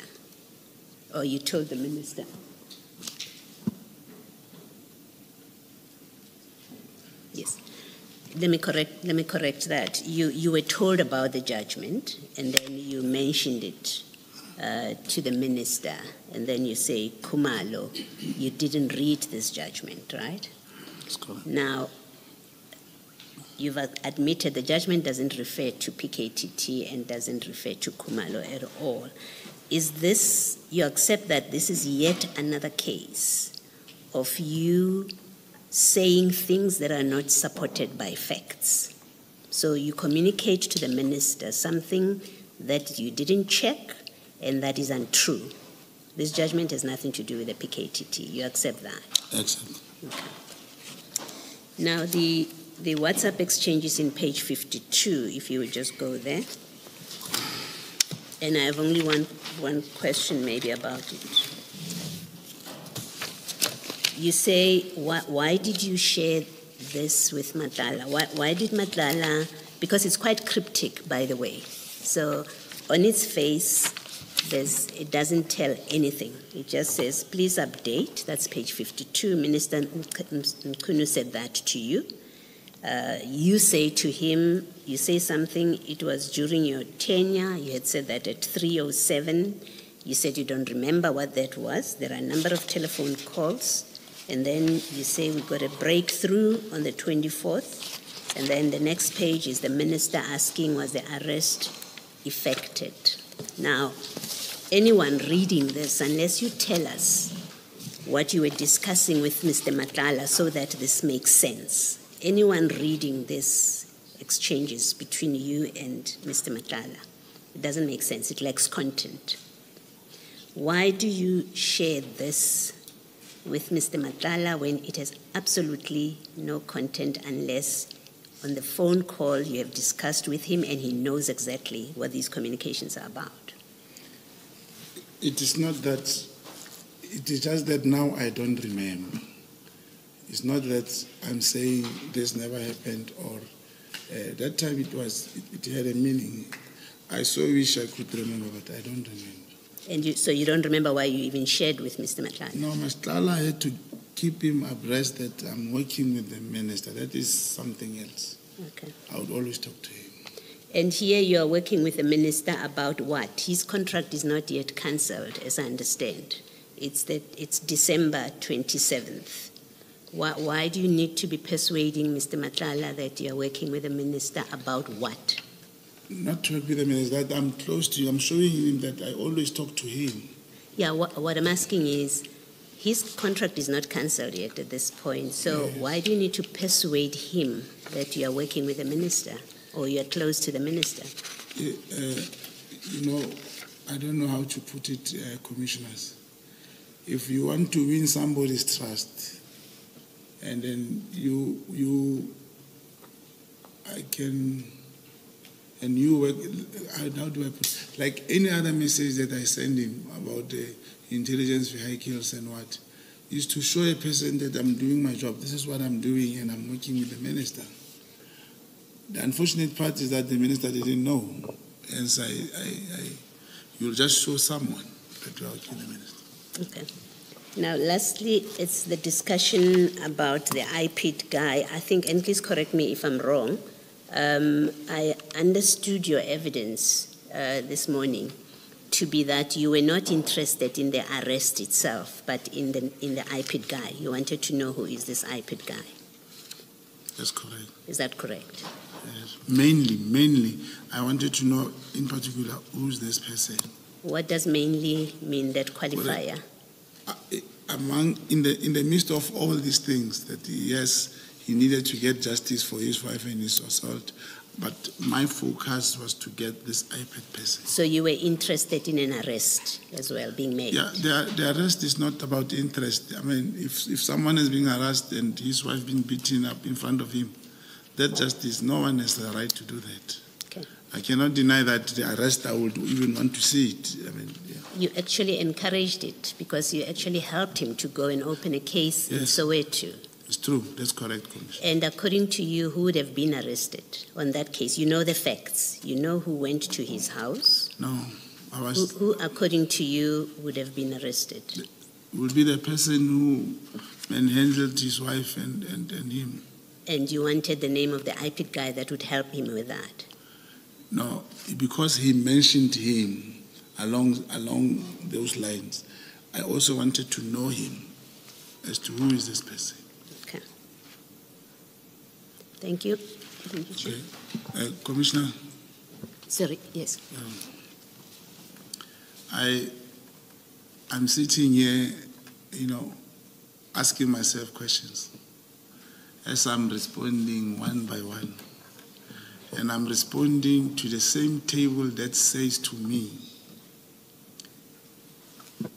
S3: Or you told the minister. Yes. Let me correct that. You were told about the judgment and then you mentioned it to the minister, and then you say, Khumalo, you didn't read this judgment, right?
S2: That's correct.
S3: Now, you've admitted the judgment doesn't refer to PKTT and doesn't refer to Khumalo at all. Is this, you accept that this is yet another case of you saying things that are not supported by facts? So you communicate to the minister something that you didn't check and that is untrue. This judgment has nothing to do with the PKTT. You accept that?
S2: Accept.
S3: Okay. Now, the WhatsApp exchange is in page 52, if you would just go there. And I have only one question maybe about it. You say, why did you share this with Madlanga? Why did Madlanga, because it's quite cryptic, by the way. So on its face, it doesn't tell anything. It just says, please update. That's page 52. Minister Nkunu said that to you. You say to him, you say something, it was during your tenure, you had said that at 3:07, you said you don't remember what that was. There are a number of telephone calls, and then you say we got a breakthrough on the 24th, and then the next page is the minister asking, was the arrest effected? Now, anyone reading this, unless you tell us what you were discussing with Mr. Madlanga so that this makes sense, anyone reading this exchanges between you and Mr. Madlanga, it doesn't make sense. It lacks content. Why do you share this with Mr. Madlanga when it has absolutely no content unless on the phone call you have discussed with him and he knows exactly what these communications are about?
S2: It is not that, it is just that now I don't remember. It's not that I'm saying this never happened or that time it had a meaning. I so wish I could remember, but I don't remember.
S3: And so you don't remember why you even shared with Mr. Madlanga?
S2: No, Madlanga had to keep him abreast that I'm working with the minister. That is something else.
S3: Okay.
S2: I would always talk to him.
S3: And here you are working with the minister about what? His contract is not yet cancelled, as I understand. It's December 27th. Why do you need to be persuading Mr. Madlanga that you are working with the minister about what?
S2: Not to work with the minister, that I'm close to you. I'm showing him that I always talk to him.
S3: Yeah, what I'm asking is, his contract is not cancelled yet at this point, so
S2: yes.
S3: Why do you need to persuade him that you are working with the minister or you are close to the minister?
S2: I don't know how to put it, commissioners. If you want to win somebody's trust, and then you work, how do I put it? Like any other message that I send him about the intelligence vehicles and what, is to show a person that I'm doing my job. This is what I'm doing and I'm working with the minister. The unfortunate part is that the minister didn't know. Hence, you'll just show someone that you're working with the minister.
S3: Okay. Now, lastly, it's the discussion about the IPID guy. I think, and please correct me if I'm wrong, I understood your evidence this morning to be that you were not interested in the arrest itself, but in the IPID guy. You wanted to know who is this IPID guy.
S2: That's correct.
S3: Is that correct?
S2: Yes. Mainly, I wanted to know in particular who's this person.
S3: What does mainly mean, that qualifier?
S2: In the midst of all these things, that yes, he needed to get justice for his wife and his assault,
S6: But my focus was to get this iPad person.
S3: So you were interested in an arrest as well being made?
S6: Yeah, the arrest is not about interest. I mean, if someone is being arrested and his wife being beaten up in front of him, that just is, no one has the right to do that.
S3: Okay.
S6: I cannot deny that the arrest, I would even want to see it. I mean, yeah.
S3: You actually encouraged it because you actually helped him to go and open a case in
S6: Yes.
S3: Soweto.
S6: It's true, that's correct, Commissioner.
S3: And according to you, who would have been arrested on that case? You know the facts. You know who went to his house.
S6: No, I was.
S3: Who according to you, would have been arrested?
S6: Would be the person who manhandled his wife and him.
S3: And you wanted the name of the IPID guy that would help him with that?
S6: No, because he mentioned him along those lines, I also wanted to know him as to who is this person.
S3: Okay. Thank you. Thank you, Chair.
S6: Okay. Commissioner,
S3: Sorry, yes.
S6: I'm sitting here, asking myself questions as I'm responding one by one. And I'm responding to the same table that says to me,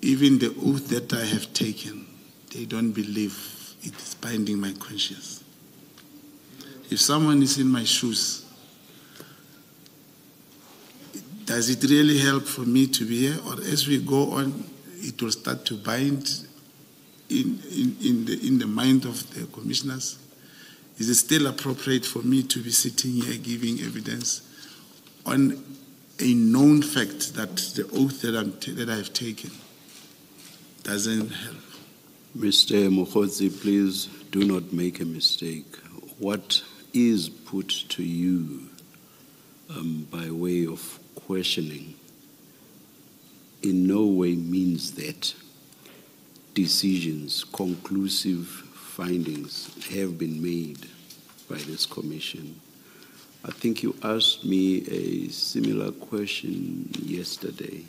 S6: even the oath that I have taken, they don't believe it is binding my conscience. If someone is in my shoes, does it really help for me to be here? Or as we go on, it will start to bind in the mind of the commissioners? Is it still appropriate for me to be sitting here giving evidence on a known fact that the oath that I have taken doesn't help?
S1: Mr. Mogotsi, please do not make a mistake. What is put to you by way of questioning in no way means that decisions, conclusive findings have been made by this commission. I think you asked me a similar question yesterday.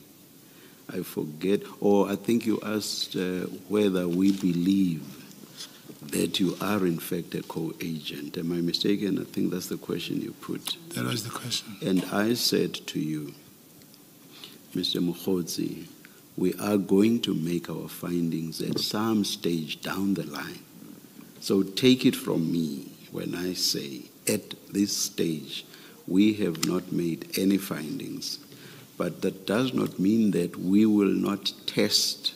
S1: I forget, or I think you asked whether we believe that you are in fact a co-agent. Am I mistaken? I think that's the question you put.
S6: That was the question.
S1: And I said to you, Mr. Mogotsi, we are going to make our findings at some stage down the line. So take it from me when I say at this stage we have not made any findings, but that does not mean that we will not test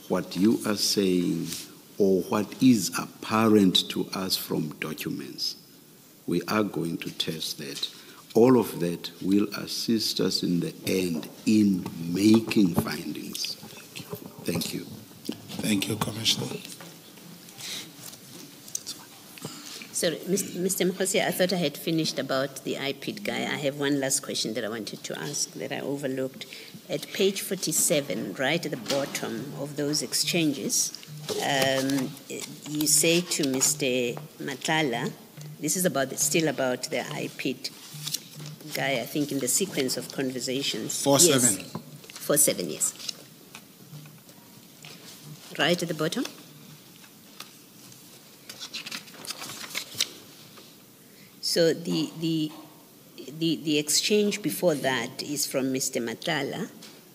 S1: what you are saying or what is apparent to us from documents. We are going to test that. All of that will assist us in the end in making findings. Thank you.
S6: Thank you, Commissioner.
S3: Sorry, Mr. Mogotsi, I thought I had finished about the IPID guy. I have one last question that I wanted to ask that I overlooked. At page 47, right at the bottom of those exchanges, you say to Mr. Madlanga, this is still about the IPID guy, I think in the sequence of conversations.
S6: 47.
S3: Yes. 47, yes. Right at the bottom? So the exchange before that is from Mr. Madlanga.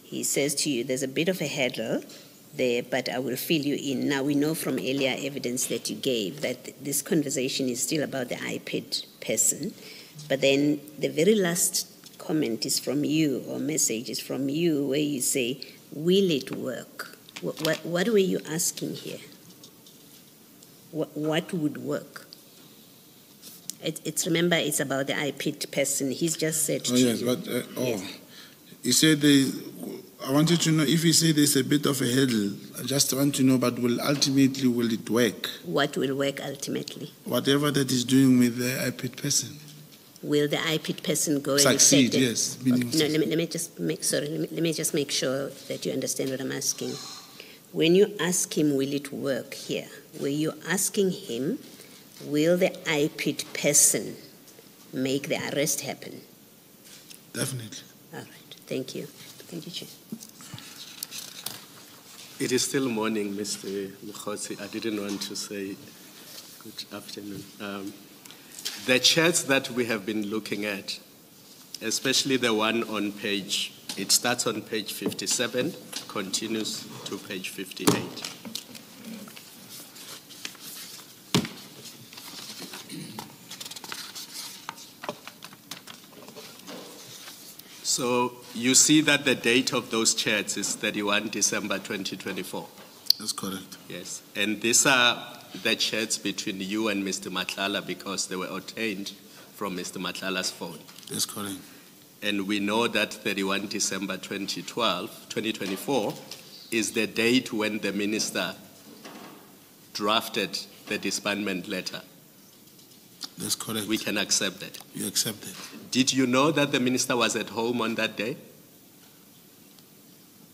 S3: He says to you, there's a bit of a hurdle there, but I will fill you in. Now, we know from earlier evidence that you gave that this conversation is still about the IPID person, but then the very last comment is from you, or message is from you, where you say, will it work? What were you asking here? What would work? Remember, it's about the IPID person. He's just said to
S6: yes,
S3: you.
S6: But
S3: yes.
S6: He said I wanted to know if he said there's a bit of a hurdle. I just want to know, but will it work?
S3: What will work ultimately?
S6: Whatever that is doing with the IPID person.
S3: Will the IPID person go
S6: succeed?
S3: And
S6: Yes.
S3: Okay, no, let me just make sure that you understand what I'm asking. When you ask him, will it work here? Were you asking him, will the IPID person make the arrest happen?
S6: Definitely.
S3: All right. Thank you. Thank you, Chair.
S4: It is still morning, Mr. Mogotsi. I didn't want to say good afternoon. The charts that we have been looking at, especially the one on page, it starts on page 57, continues to page 58. So you see that the date of those charts is 31 December 2024.
S6: That's correct.
S4: Yes, and these are the chats between you and Mr. Madlanga because they were obtained from Mr. Madlanga's phone.
S6: That's correct.
S4: And we know that 31 December 2024 is the date when the minister drafted the disbandment letter.
S6: That's correct.
S4: We can accept that.
S6: You accept it.
S4: Did you know that the minister was at home on that day?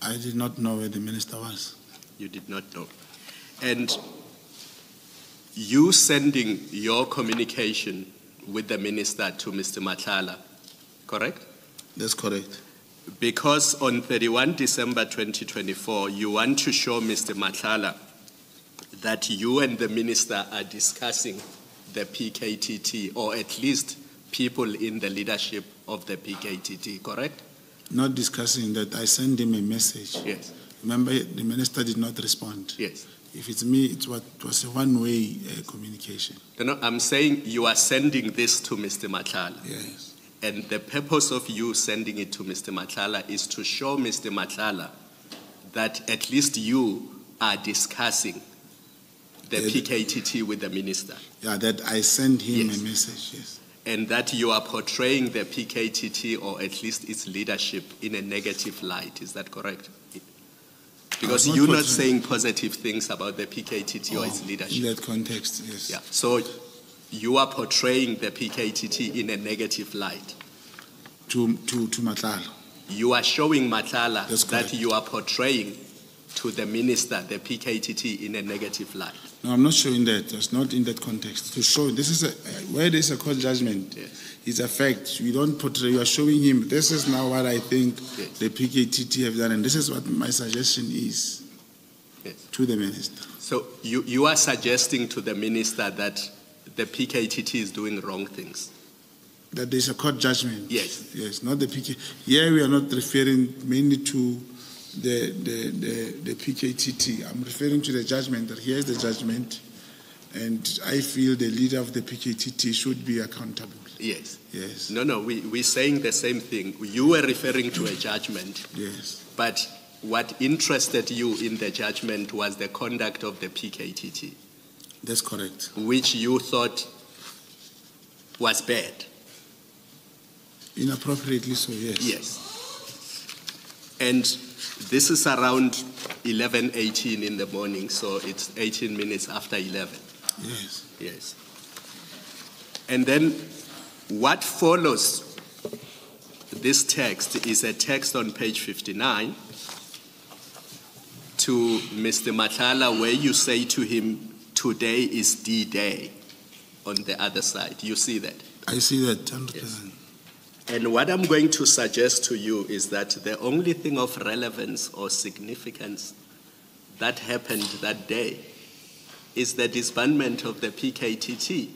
S6: I did not know where the minister was.
S4: You did not know. And you sending your communication with the minister to Mr. Madlanga, correct?
S6: That's correct.
S4: Because on 31 December 2024, you want to show Mr. Madlanga that you and the minister are discussing the PKTT, or at least people in the leadership of the PKTT, correct?
S6: Not discussing that. I sent him a message.
S4: Yes.
S6: Remember, the minister did not respond.
S4: Yes.
S6: If it's me, it was a one-way communication.
S4: No, I'm saying you are sending this to Mr. Madlanga.
S6: Yes.
S4: And the purpose of you sending it to Mr. Madlanga is to show Mr. Madlanga that at least you are discussing the PKTT with the minister.
S6: Yeah, that I sent him
S4: Yes.
S6: a message, yes.
S4: And that you are portraying the PKTT, or at least its leadership, in a negative light. Is that correct? Because you're not saying positive things about the PKTT or its leadership.
S6: In that context, yes.
S4: Yeah. So you are portraying the PKTT in a negative light.
S6: To Madlanga.
S4: You are showing Madlanga
S6: That's
S4: that
S6: correct.
S4: you are portraying to the minister the PKTT in a negative light.
S6: No, I'm not showing that. It's not in that context. To show, this is where there's a court judgment.
S4: Yes.
S6: It's a fact. You don't portray, you are showing him, this is now what I think
S4: Yes.
S6: the PKTT have done, and this is what my suggestion is
S4: Yes.
S6: to the minister.
S4: So you are suggesting to the minister that the PKTT is doing wrong things.
S6: That there's a court judgment.
S4: Yes.
S6: Yes, not the PK. Here we are not referring mainly to the PKTT. I'm referring to the judgment, that here's the judgment, and I feel the leader of the PKTT should be accountable.
S4: Yes.
S6: Yes.
S4: No, we're saying the same thing. You were referring to a judgment,
S6: Yes.
S4: but what interested you in the judgment was the conduct of the PKTT,
S6: That's correct.
S4: which you thought was bad.
S6: Inappropriately so, yes.
S4: Yes. And this is around 11:18 in the morning, so it's 18 minutes after 11.
S6: Yes.
S4: Yes. And then what follows this text is a text on page 59 to Mr. Madlanga, where you say to him, today is D-Day on the other side. You see that?
S6: I see that 100%.
S4: Yes. And what I'm going to suggest to you is that the only thing of relevance or significance that happened that day is the disbandment of the PKTT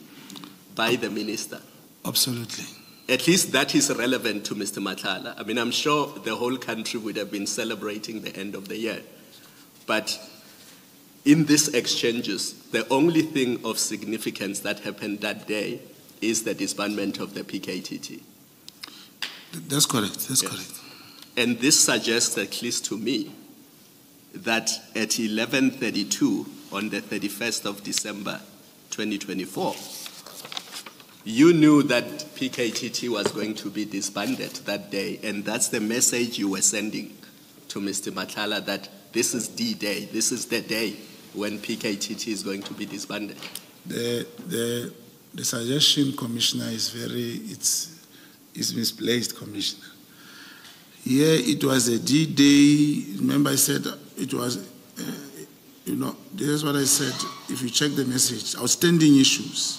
S4: by the minister.
S6: Absolutely.
S4: At least that is relevant to Mr. Madlanga. I mean, I'm sure the whole country would have been celebrating the end of the year. But in these exchanges, the only thing of significance that happened that day is the disbandment of the PKTT.
S6: That's correct. That's
S4: Yes.
S6: correct.
S4: And this suggests, at least to me, that at 11:32 on the 31st of December 2024, you knew that PKTT was going to be disbanded that day, and that's the message you were sending to Mr. Madlanga, that this is D-Day, this is the day when PKTT is going to be disbanded.
S6: The suggestion, Commissioner, is misplaced, Commissioner. Here it was a D-Day. Remember I said it was, this is what I said. If you check the message, outstanding issues.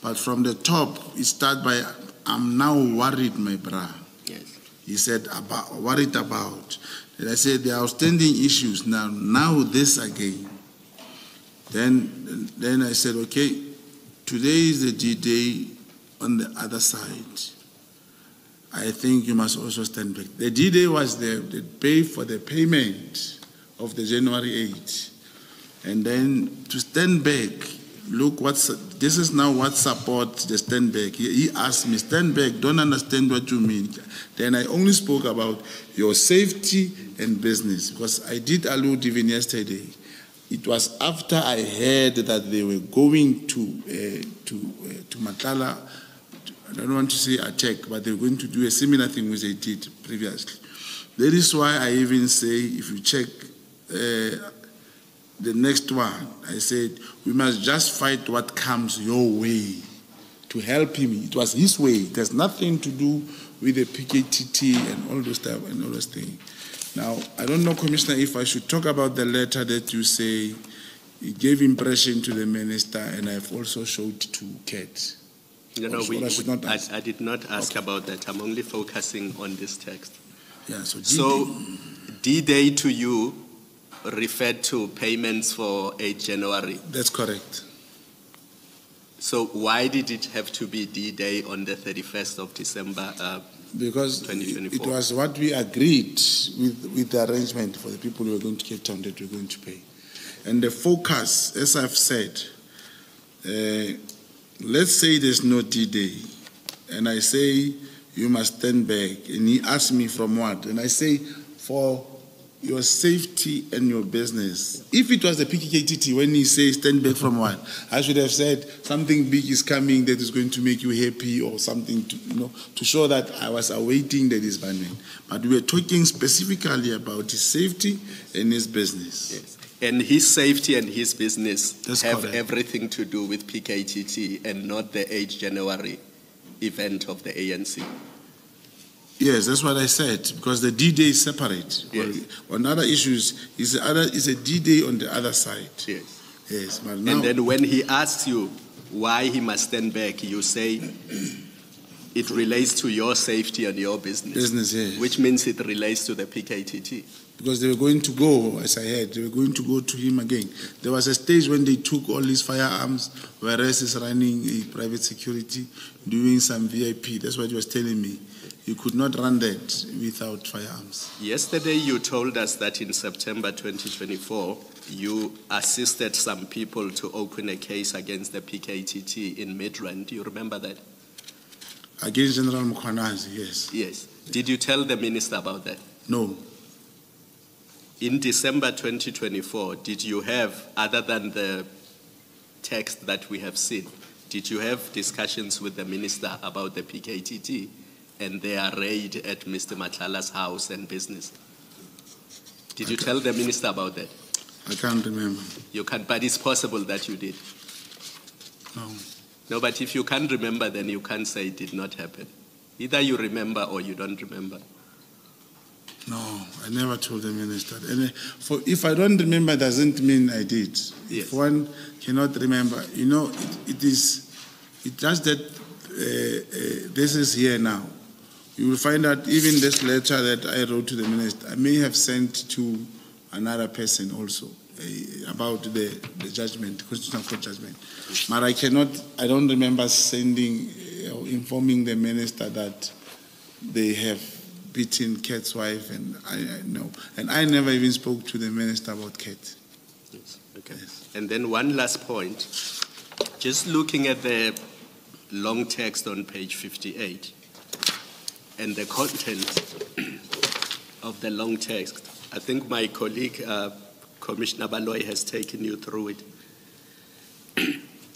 S6: But from the top, it starts by, I'm now worried, my brother.
S4: Yes.
S6: He said, worried about. And I said, the outstanding issues, now this again. Then I said, okay, today is the D-Day. on the other side, I think you must also stand back. The D-Day was the pay for the payment of the January 8. And then to stand back, look, this is now what supports the stand back. He asked me, stand back, don't understand what you mean. Then I only spoke about your safety and business, because I did allude even yesterday. It was after I heard that they were going to Matala. I don't want to say attack, but they were going to do a similar thing which they did previously. That is why I even say, if you check the next one, I said, we must just fight what comes your way to help him. It was his way. It has nothing to do with the PKTT and all those stuff and all those things. Now, I don't know, Commissioner, if I should talk about the letter that you say it gave impression to the minister, and I've also showed to Kate.
S4: No, I did not ask about that. I'm only focusing on this text.
S6: Yeah,
S4: so D-Day to you referred to payments for 8 January.
S6: That's correct.
S4: So why did it have to be D-Day on the 31st of December
S6: because
S4: 2024?
S6: It was what we agreed with the arrangement for the people who were going to Cape Town that we're going to pay. And the focus, as I've said, let's say there's no D-Day, and I say you must stand back, and he asks me from what? And I say, for your safety and your business. If it was the PKTT, when he says stand back from what, I should have said something big is coming that is going to make you happy, or something to show that I was awaiting the disbandment. But we were talking specifically about his safety and his business.
S4: Yes. And his safety and his business have
S6: correct.
S4: Everything to do with PKTT and not the 8 January event of the ANC.
S6: Yes, that's what I said, because the D-Day is separate.
S4: Yes.
S6: On other issues, is a D-Day on the other side.
S4: Yes.
S6: Yes, but now,
S4: and then when he asks you why he must stand back, you say it relates to your safety and your business.
S6: Business, yes.
S4: Which means it relates to the PKTT.
S6: Because they were going to go, as I heard, they were going to go to him again. There was a stage when they took all his firearms, whereas he's running a private security, doing some VIP. That's what he was telling me. You could not run that without firearms.
S4: Yesterday you told us that in September 2024, you assisted some people to open a case against the PKTT in Midrand. Do you remember that?
S6: Against General Mkhwanazi, yes.
S4: Yes. Did you tell the minister about that?
S6: No.
S4: In December 2024, did you have, other than the text that we have seen, did you have discussions with the minister about the PKTT and their raid at Mr. Matlala's house and business? Did you tell the minister about that?
S6: I can't remember.
S4: You can't, but it's possible that you did.
S6: No.
S4: No, but if you can't remember, then you can't say it did not happen. Either you remember or you don't remember.
S6: No, I never told the minister. And if I don't remember, doesn't mean I did.
S4: Yes.
S6: If one cannot remember, it's just that this is here now. You will find out even this letter that I wrote to the minister, I may have sent to another person also about the judgment, constitutional court judgment. But I don't remember sending or informing the minister that they have beaten Kat's wife, and I know. And I never even spoke to the minister about Kat.
S4: Yes. Okay.
S6: Yes.
S4: And then one last point. Just looking at the long text on page 58 and the content of the long text, I think my colleague, Commissioner Baloy, has taken you through it.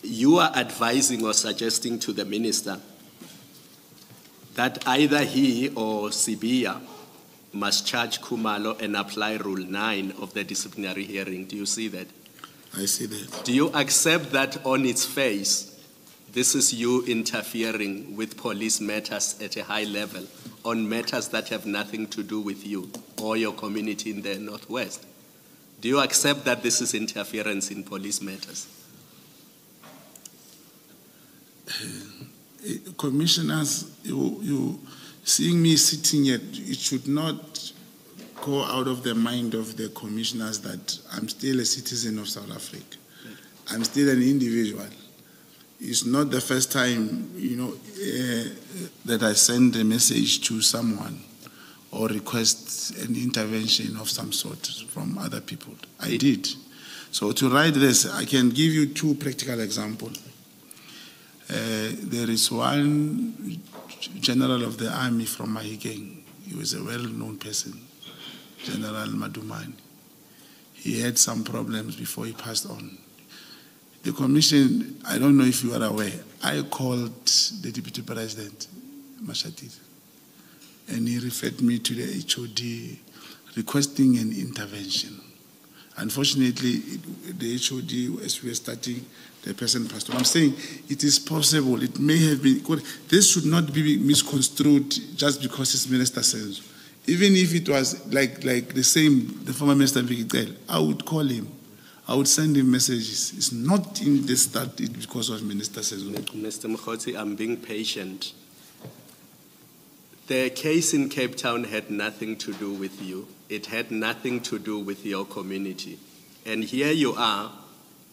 S4: You are advising or suggesting to the minister that either he or Sibiya must charge Khumalo and apply Rule 9 of the disciplinary hearing. Do you see that?
S6: I see that.
S4: Do you accept that on its face, this is you interfering with police matters at a high level, on matters that have nothing to do with you or your community in the Northwest? Do you accept that this is interference in police matters?
S6: Commissioners, you seeing me sitting here, it should not go out of the mind of the commissioners that I'm still a citizen of South Africa. I'm still an individual. it's not the first time, that I send a message to someone or request an intervention of some sort from other people. I did. So to write this, I can give you two practical examples. There is one general of the army from Mahikeng. He was a well-known person, General Madumani. He had some problems before he passed on. The commission, I don't know if you are aware, I called the Deputy President, Mashatit, and he referred me to the HOD requesting an intervention. Unfortunately, the HOD, as we were starting, the person passed on. I'm saying it is possible, it may have been, this should not be misconstrued just because it's Minister says. Even if it was like the former Minister Vikidel, I would call him. I would send him messages. It's not in the start because of Minister says.
S4: Mr. Mogotsi, I'm being patient. The case in Cape Town had nothing to do with you. It had nothing to do with your community. And here you are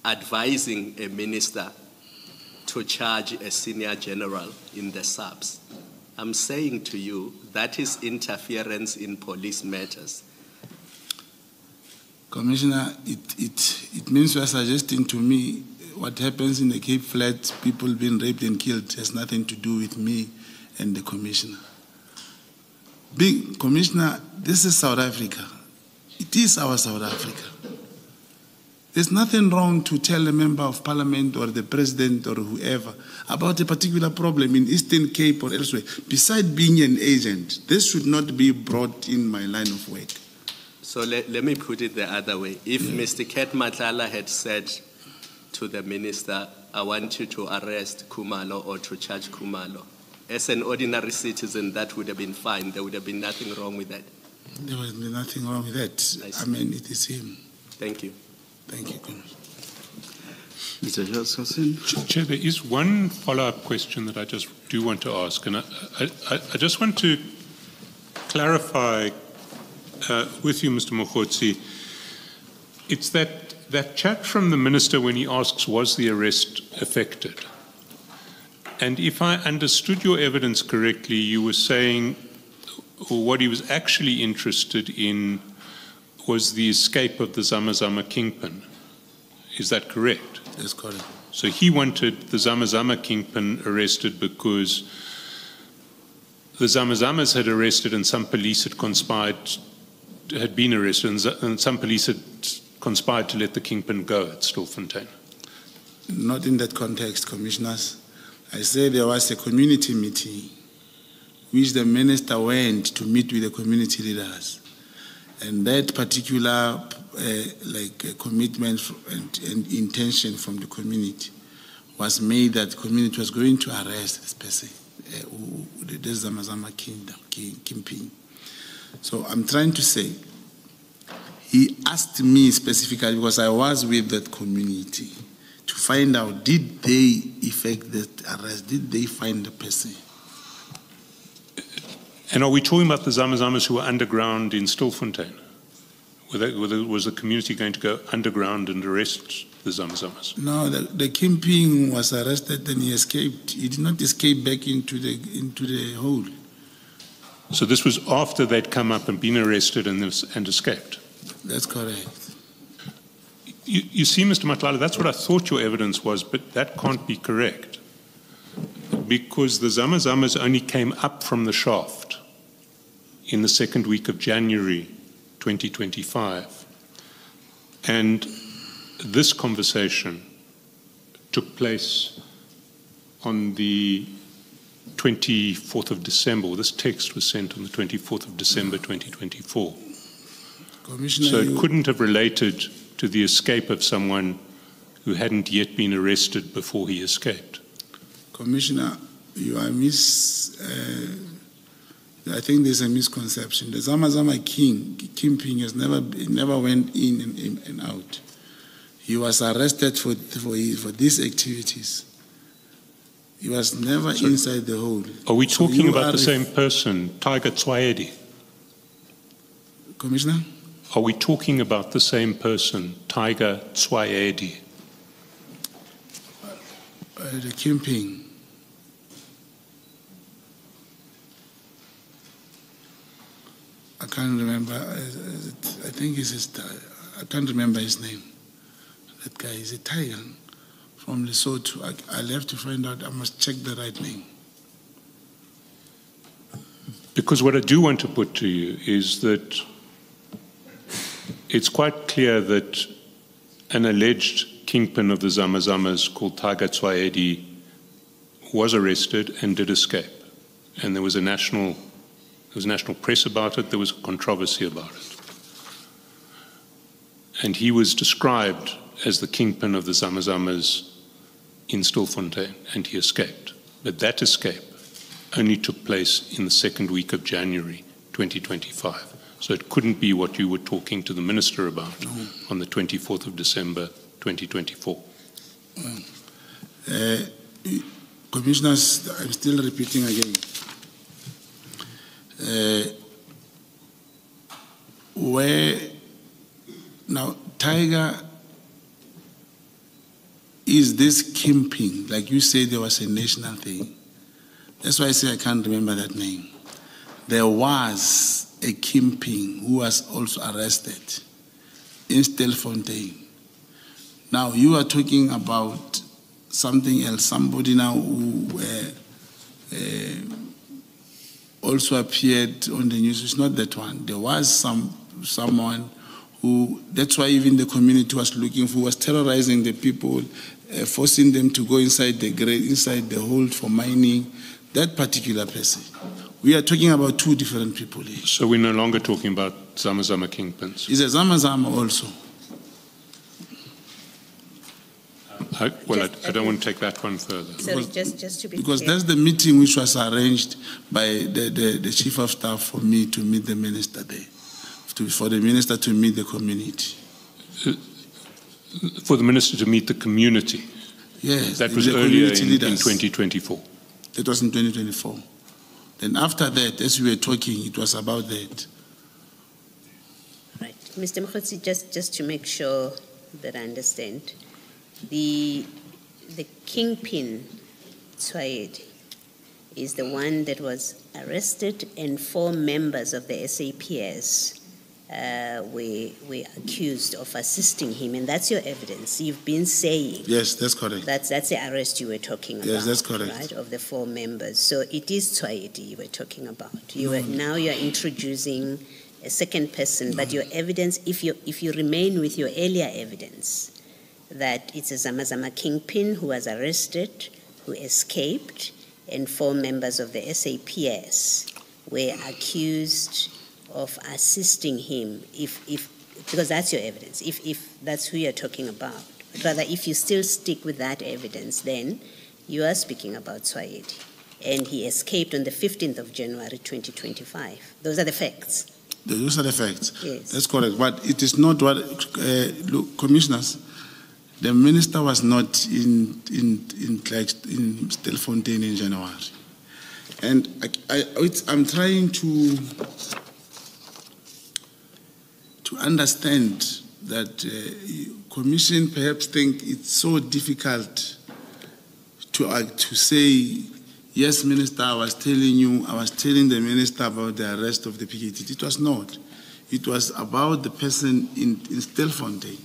S4: advising a minister to charge a senior general in the subs. I'm saying to you, that is interference in police matters.
S6: Commissioner, it means you are suggesting to me what happens in the Cape Flats, people being raped and killed, has nothing to do with me and the commissioner. Big Commissioner, this is South Africa. It is our South Africa. There's nothing wrong to tell a member of parliament or the president or whoever about a particular problem in Eastern Cape or elsewhere. Besides being an agent, this should not be brought in my line of work.
S4: So let me put it the other way. If Mr. Ket Matlala had said to the minister, I want you to arrest Khumalo or to charge Khumalo, as an ordinary citizen, that would have been fine. There would have been nothing wrong with that.
S6: There would be nothing wrong with that. I mean, it is him.
S4: Thank you.
S6: Thank you.
S1: Mr. Chaskalson?
S5: Chair, there is one follow-up question that I just do want to ask, and I just want to clarify with you, Mr. Mogotsi. It's that chat from the minister when he asks, was the arrest effected? And if I understood your evidence correctly, you were saying what he was actually interested in was the escape of the Zamazama kingpin. Is that correct?
S6: That's correct.
S5: So he wanted the Zamazama kingpin arrested because the Zamazamas had arrested and some police had been arrested, and some police had conspired to let the kingpin go at Stilfontein.
S6: Not in that context, commissioners. I say there was a community meeting which the minister went to meet with the community leaders. And that particular commitment and intention from the community was made that the community was going to arrest this person, the Zamazama kingpin. So I'm trying to say, he asked me specifically, because I was with that community, to find out, did they effect that arrest? Did they find the person?
S5: And are we talking about the Zamazamas who were underground in Stilfontein? Was the community going to go underground and arrest the Zamazamas?
S6: No, the kingpin was arrested and he escaped. He did not escape back into the hole.
S5: So this was after they'd come up and been arrested and escaped?
S6: That's correct.
S5: You see, Mr. Matlala, that's what I thought your evidence was, but that can't be correct. Because the Zamazamas only came up from the shaft in the second week of January 2025. And this conversation took place on the 24th of December. This text was sent on the 24th of December 2024. So it couldn't have related to the escape of someone who hadn't yet been arrested before he escaped.
S6: Commissioner, you are I think there's a misconception. The Zamazama kingpin has never went in and out. He was arrested for these activities. He was never inside the hole.
S5: Are we talking about the same person, Tiger Tswaedi?
S6: Commissioner?
S5: Are we talking about the same person, Tiger Tswaedi?
S2: the kingpin. I can't remember. I think I can't remember his name. That guy is a tiger from Lesotho. I'll have to find out. I must check the right name.
S5: Because what I do want to put to you is that it's quite clear that an alleged kingpin of the Zamazamas called Tiger Tswaedi was arrested and did escape. And there was national press about it, there was controversy about it. And he was described as the kingpin of the Zamazamas in Stilfontein, and he escaped. But that escape only took place in the second week of January 2025. So it couldn't be what you were talking to the minister about on the 24th of December 2024.
S2: Commissioners, I'm still repeating again. Where now Tiger is this kingpin, like you say there was a national thing. That's why I say I can't remember that name. There was a kingpin who was also arrested in Stilfontein. Now you are talking about something else, somebody now who also appeared on the news. It's not that one. There was someone who, that's why even the community was looking for, was terrorizing the people, forcing them to go inside the hold for mining, that particular person. We are talking about two different people here.
S5: So we're no longer talking about Zamazama kingpins?
S2: He's a Zamazama also.
S5: I don't want to take that one further.
S3: Sorry, just to be
S2: because
S3: clear.
S2: that's the meeting which was arranged by the chief of staff for me to meet the minister there, for the minister to meet the community.
S5: For the minister to meet the community?
S2: Yes.
S5: That was earlier in 2024?
S2: It was in 2024. Then after that, as we were talking, it was about that.
S3: Right. Mr. Mogotsi, just to make sure that I understand, the kingpin, Tswaedi, is the one that was arrested, and 4 members of the SAPS were accused of assisting him, and that's your evidence. You've been saying.
S2: Yes, that's correct.
S3: That's the arrest you were talking about.
S2: Yes, that's correct.
S3: Right, of the 4 members. So it is Tswaedi you were talking about. Now you're introducing a second person, but your evidence, if you remain with your earlier evidence, that it's a Zamazama kingpin who was arrested, who escaped, and 4 members of the SAPS were accused of assisting him, because that's your evidence, if that's who you're talking about. But rather, if you still stick with that evidence, then you are speaking about Tswaedi. And he escaped on the 15th of January 2025. Those are the facts.
S2: Those are the facts.
S3: Yes.
S2: That's correct. But it is not what, look, commissioners, the minister was not in Stilfontein in January. And I'm trying to understand that commission perhaps think it's so difficult to say, yes, minister, I was telling the minister about the arrest of the PKT. It was not. It was about the person in Stilfontein.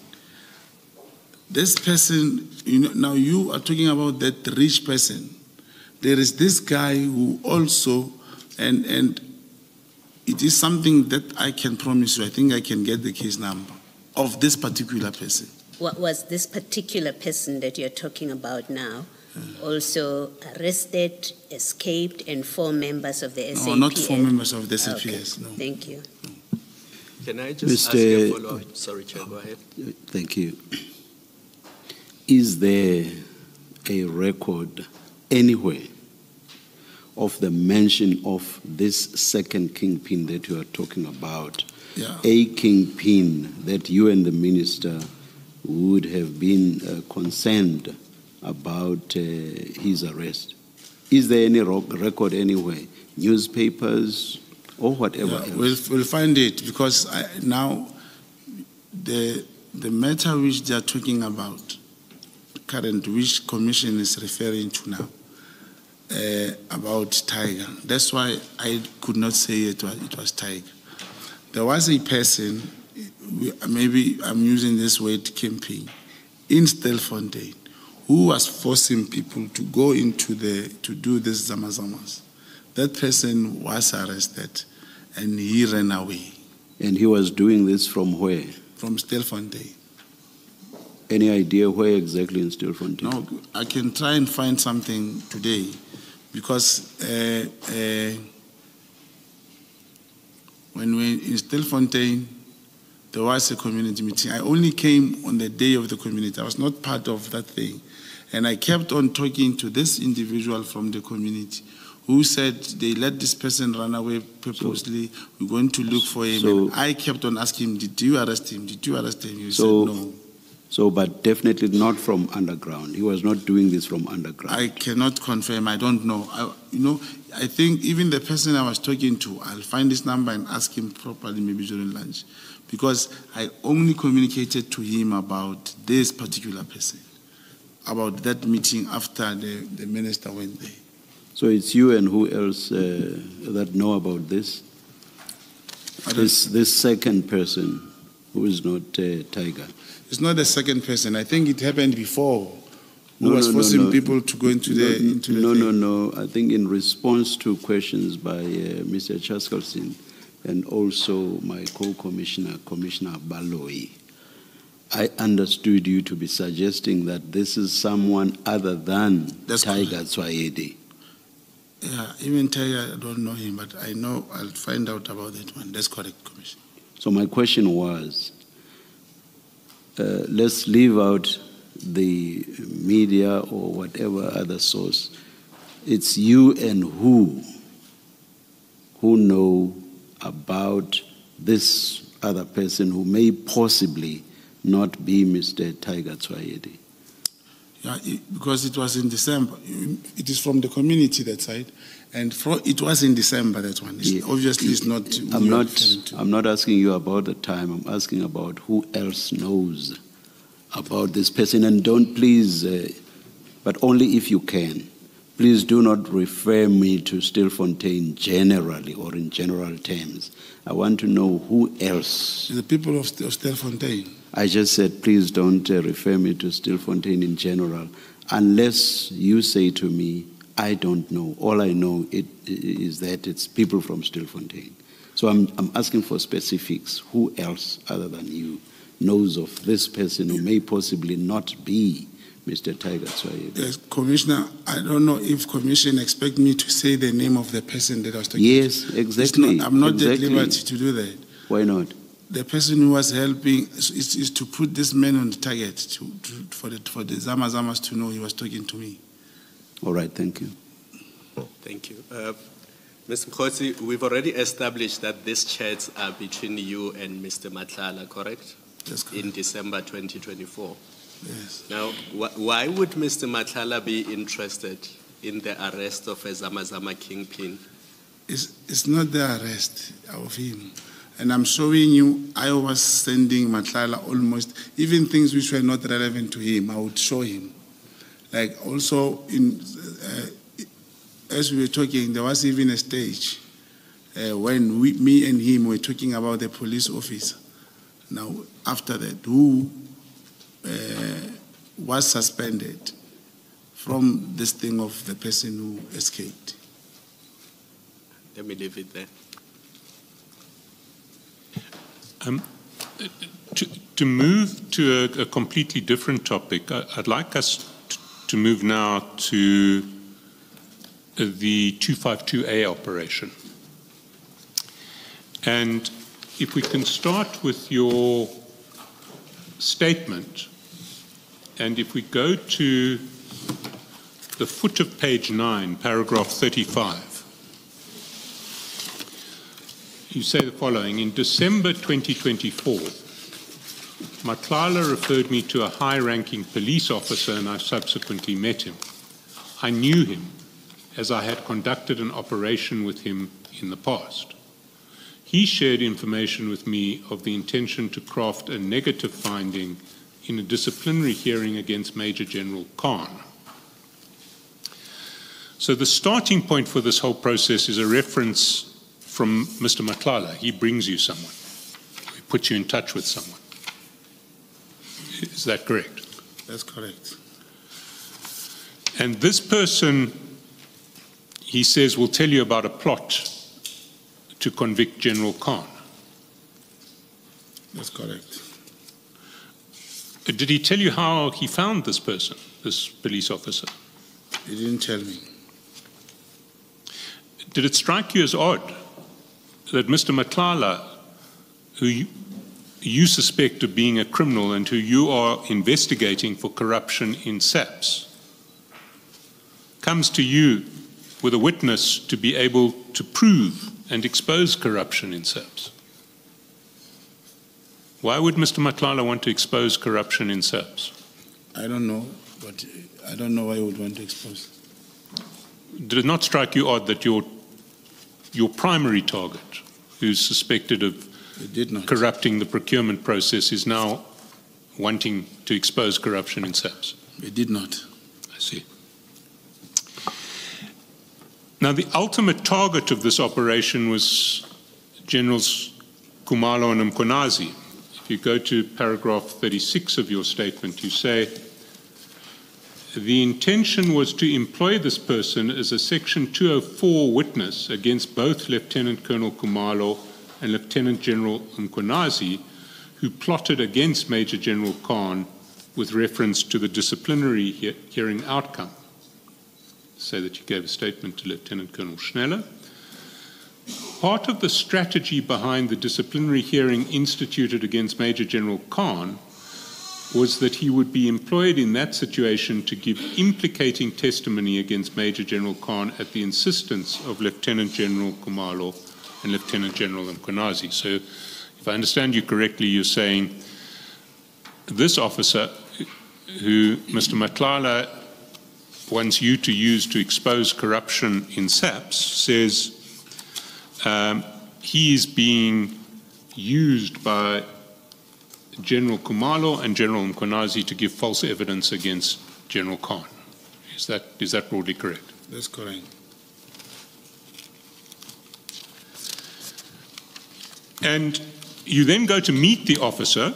S2: This person, now you are talking about that rich person. There is this guy who also, and it is something that I can promise you. I think I can get the case number of this particular person.
S3: What was this particular person that you're talking about now? Also arrested, escaped, and 4 members of the SAPS?
S2: No, not 4 members of the SAPS,
S3: okay.
S2: no.
S3: Thank you.
S4: Can I just ask you a follow-up? Sorry, Chair, go ahead.
S1: Thank you. Is there a record anywhere of the mention of this second kingpin that you are talking about?
S2: Yeah.
S1: A kingpin that you and the minister would have been concerned about his arrest? Is there any record anywhere, newspapers or whatever else?
S2: We'll find it, because now the matter which they are talking about current, which commission is referring to now, about Tiger. That's why I could not say it was Tiger. There was a person, maybe I'm using this word campaign, in Stelfontein, who was forcing people to go into to do this zamazamas. That person was arrested and he ran away.
S1: And he was doing this from where?
S2: From Stelfontein.
S1: Any idea where exactly in Stelfontein?
S2: No, I can try and find something today, because when we in Stelfontein, there was a community meeting. I only came on the day of the community. I was not part of that thing. And I kept on talking to this individual from the community who said they let this person run away purposely. We're going to look for him. And I kept on asking him, did you arrest him? Did you arrest him? He said no.
S1: So, but definitely not from underground. He was not doing this from underground.
S2: I cannot confirm. I don't know. I think even the person I was talking to, I'll find his number and ask him properly, maybe during lunch, because I only communicated to him about this particular person, about that meeting after the minister went there.
S1: So it's you and who else that know about this? This second person who is not Tiger.
S2: It's not the second person. I think it happened before. Who was forcing people to go into the thing.
S1: No. I think in response to questions by Mr. Chaskalson and also my co-commissioner, Commissioner Baloyi, I understood you to be suggesting that this is someone other than Tiger Tswayede.
S2: Yeah, even Tiger, I don't know him, but I know I'll find out about that one. That's correct, Commissioner.
S1: So my question was, let's leave out the media or whatever other source. It's you and who know about this other person who may possibly not be Mr. Tiger Tswayede.
S2: Yeah, because it was in December. It is from the community, that side, and it was in December, that one. Obviously, it's not.
S1: I'm not asking you about the time. I'm asking about who else knows about this person. And don't please, but only if you can, please do not refer me to Stilfontein generally or in general terms. I want to know who else.
S2: The people of Stilfontein.
S1: I just said, please don't refer me to Stilfontein in general, unless you say to me, I don't know. All I know is that it's people from Stilfontein. So I'm asking for specifics. Who else other than you knows of this person who may possibly not be Mr. Tiger Tswayede?
S2: Yes, Commissioner, I don't know if Commission expect me to say the name of the person that I was talking to.
S1: Yes, exactly.
S2: I'm not at liberty to do that.
S1: Why not?
S2: The person who was helping is to put this man on the target for the Zamazamas to know he was talking to me.
S1: All right, thank you.
S4: Thank you. Mr. Mogotsi, we've already established that these chats are between you and Mr. Madlanga, correct?
S2: That's correct.
S4: In December 2024.
S2: Yes.
S4: Now, why would Mr. Madlanga be interested in the arrest of a Zamazama kingpin?
S2: It's not the arrest of him. And I'm showing you, I was sending Madlanga almost, even things which were not relevant to him, I would show him. Like also, as we were talking, there was even a stage when me and him were talking about the police officer. Now, after that, who was suspended from this thing of the person who escaped.
S4: Let me leave it there.
S5: To move to a completely different topic, I'd like us to move now to the 252A operation. And if we can start with your statement, and if we go to the foot of page 9, paragraph 35, you say the following: in December 2024, Madlanga referred me to a high-ranking police officer and I subsequently met him. I knew him as I had conducted an operation with him in the past. He shared information with me of the intention to craft a negative finding in a disciplinary hearing against Major General Khan. So the starting point for this whole process is a reference from Mr. Madlanga. He brings you someone. He puts you in touch with someone. Is that correct?
S6: That's correct.
S5: And this person, he says, will tell you about a plot to convict General Khan.
S6: That's correct.
S5: Did he tell you how he found this person, this police officer?
S6: He didn't tell me.
S5: Did it strike you as odd that Mr. Madlanga, who you suspect of being a criminal and who you are investigating for corruption in SAPS, comes to you with a witness to be able to prove and expose corruption in SAPS? Why would Mr. Madlanga want to expose corruption in SAPS?
S6: I don't know, but I don't know why he would want to expose.
S5: Did it not strike you odd that your primary target, who's suspected of corrupting the procurement process, is now wanting to expose corruption in SAPS?
S6: It did not.
S5: I see. Now, the ultimate target of this operation was Generals Khumalo and Mkhwanazi. If you go to paragraph 36 of your statement, you say, the intention was to employ this person as a Section 204 witness against both Lieutenant Colonel Khumalo and Lieutenant General Mkhwanazi, who plotted against Major General Khan with reference to the disciplinary hearing outcome. Say that you gave a statement to Lieutenant Colonel Schneller. Part of the strategy behind the disciplinary hearing instituted against Major General Khan was that he would be employed in that situation to give implicating testimony against Major General Khan at the insistence of Lieutenant General Khumalo and Lieutenant General Mkhwanazi. So, if I understand you correctly, you're saying this officer, who Mr. Madlanga wants you to use to expose corruption in SAPS, says he is being used by General Khumalo and General Mkhwanazi to give false evidence against General Khan. Is that broadly correct?
S6: That's correct.
S5: And you then go to meet the officer,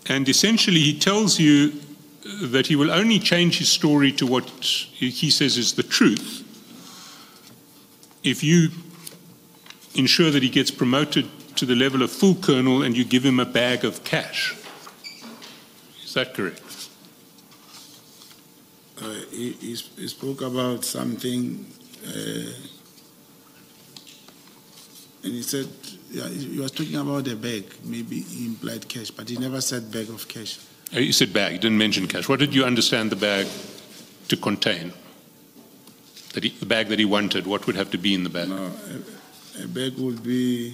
S5: and essentially he tells you that he will only change his story to what he says is the truth if you ensure that he gets promoted to the level of full colonel and you give him a bag of cash. Is that correct?
S6: He spoke about something, and he said, yeah, he was talking about a bag. Maybe he implied cash, but he never said bag of cash.
S5: You said bag, you didn't mention cash. What did you understand the bag to contain? The bag that he wanted, what would have to be in the bag?
S6: No, a bag would be...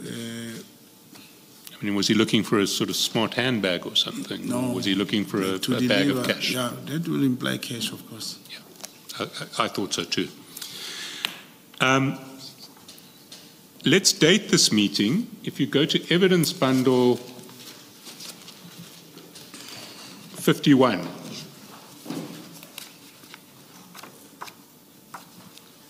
S5: I mean, was he looking for a sort of smart handbag or something?
S6: No.
S5: Or was he looking for a bag of cash?
S6: Yeah, that will imply cash, of course.
S5: Yeah, I thought so too. Let's date this meeting. If you go to evidence bundle 51.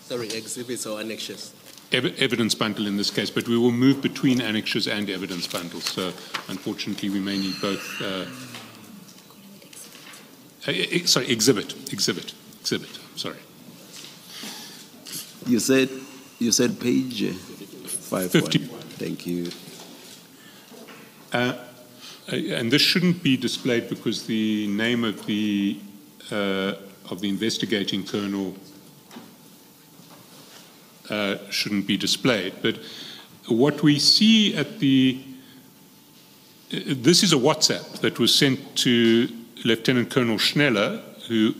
S4: Sorry, exhibits or annexures?
S5: Evidence bundle in this case, but we will move between annexures and evidence bundles. So unfortunately, we may need both. Sorry, exhibit. Sorry.
S1: You said page 51. Thank you.
S5: And this shouldn't be displayed because the name of the investigating colonel shouldn't be displayed. But what we see at this is a WhatsApp that was sent to Lieutenant Colonel Schneller, who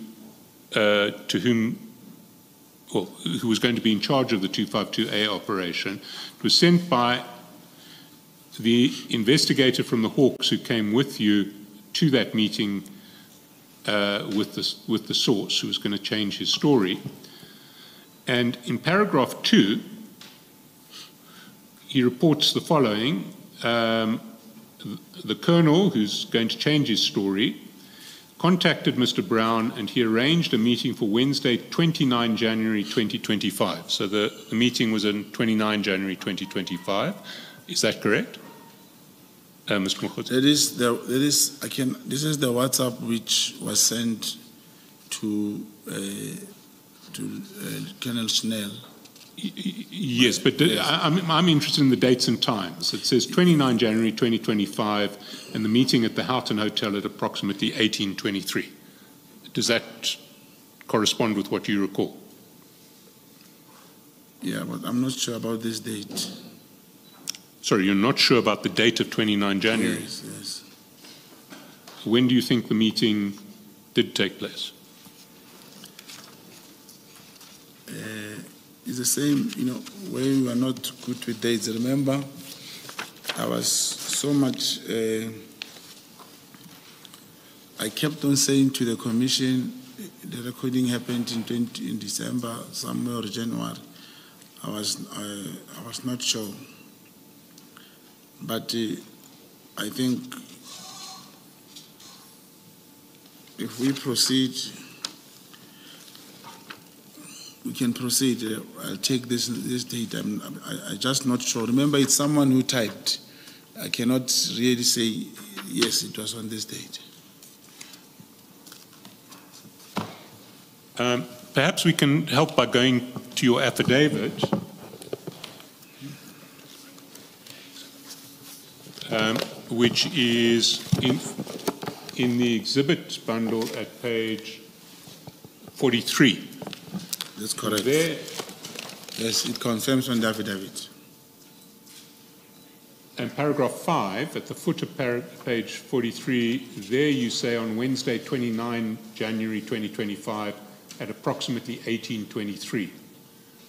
S5: was going to be in charge of the 252A operation. It was sent by the investigator from the Hawks who came with you to that meeting with the source, who was going to change his story. And in paragraph 2, he reports the following. the colonel, who's going to change his story, contacted Mr. Brown and he arranged a meeting for Wednesday, 29 January 2025. So the meeting was on 29 January 2025. Is that correct? Mr. Mogotsi?
S6: This is the WhatsApp which was sent to Colonel Schnell.
S5: Yes, but I'm interested in the dates and times. It says 29 January 2025 and the meeting at the Houghton Hotel at approximately 18:23. Does that correspond with what you recall?
S6: Yeah, but I'm not sure about this date.
S5: Sorry, you're not sure about the date of 29 January?
S6: Yes.
S5: When do you think the meeting did take place?
S6: It's the same, when we were not good with dates. Remember, I was so much, I kept on saying to the commission, the recording happened in December, somewhere or January. I was not sure. But I think if we proceed, we can proceed. I'll take this date. I'm just not sure. Remember, it's someone who typed. I cannot really say, yes, it was on this date.
S5: Perhaps we can help by going to your affidavit. Which is in the exhibit bundle at page 43.
S6: That's correct.
S5: There,
S6: yes, it confirms on the affidavit.
S5: And paragraph 5, at the foot of page 43, there you say on Wednesday, 29 January 2025, at approximately 18:23.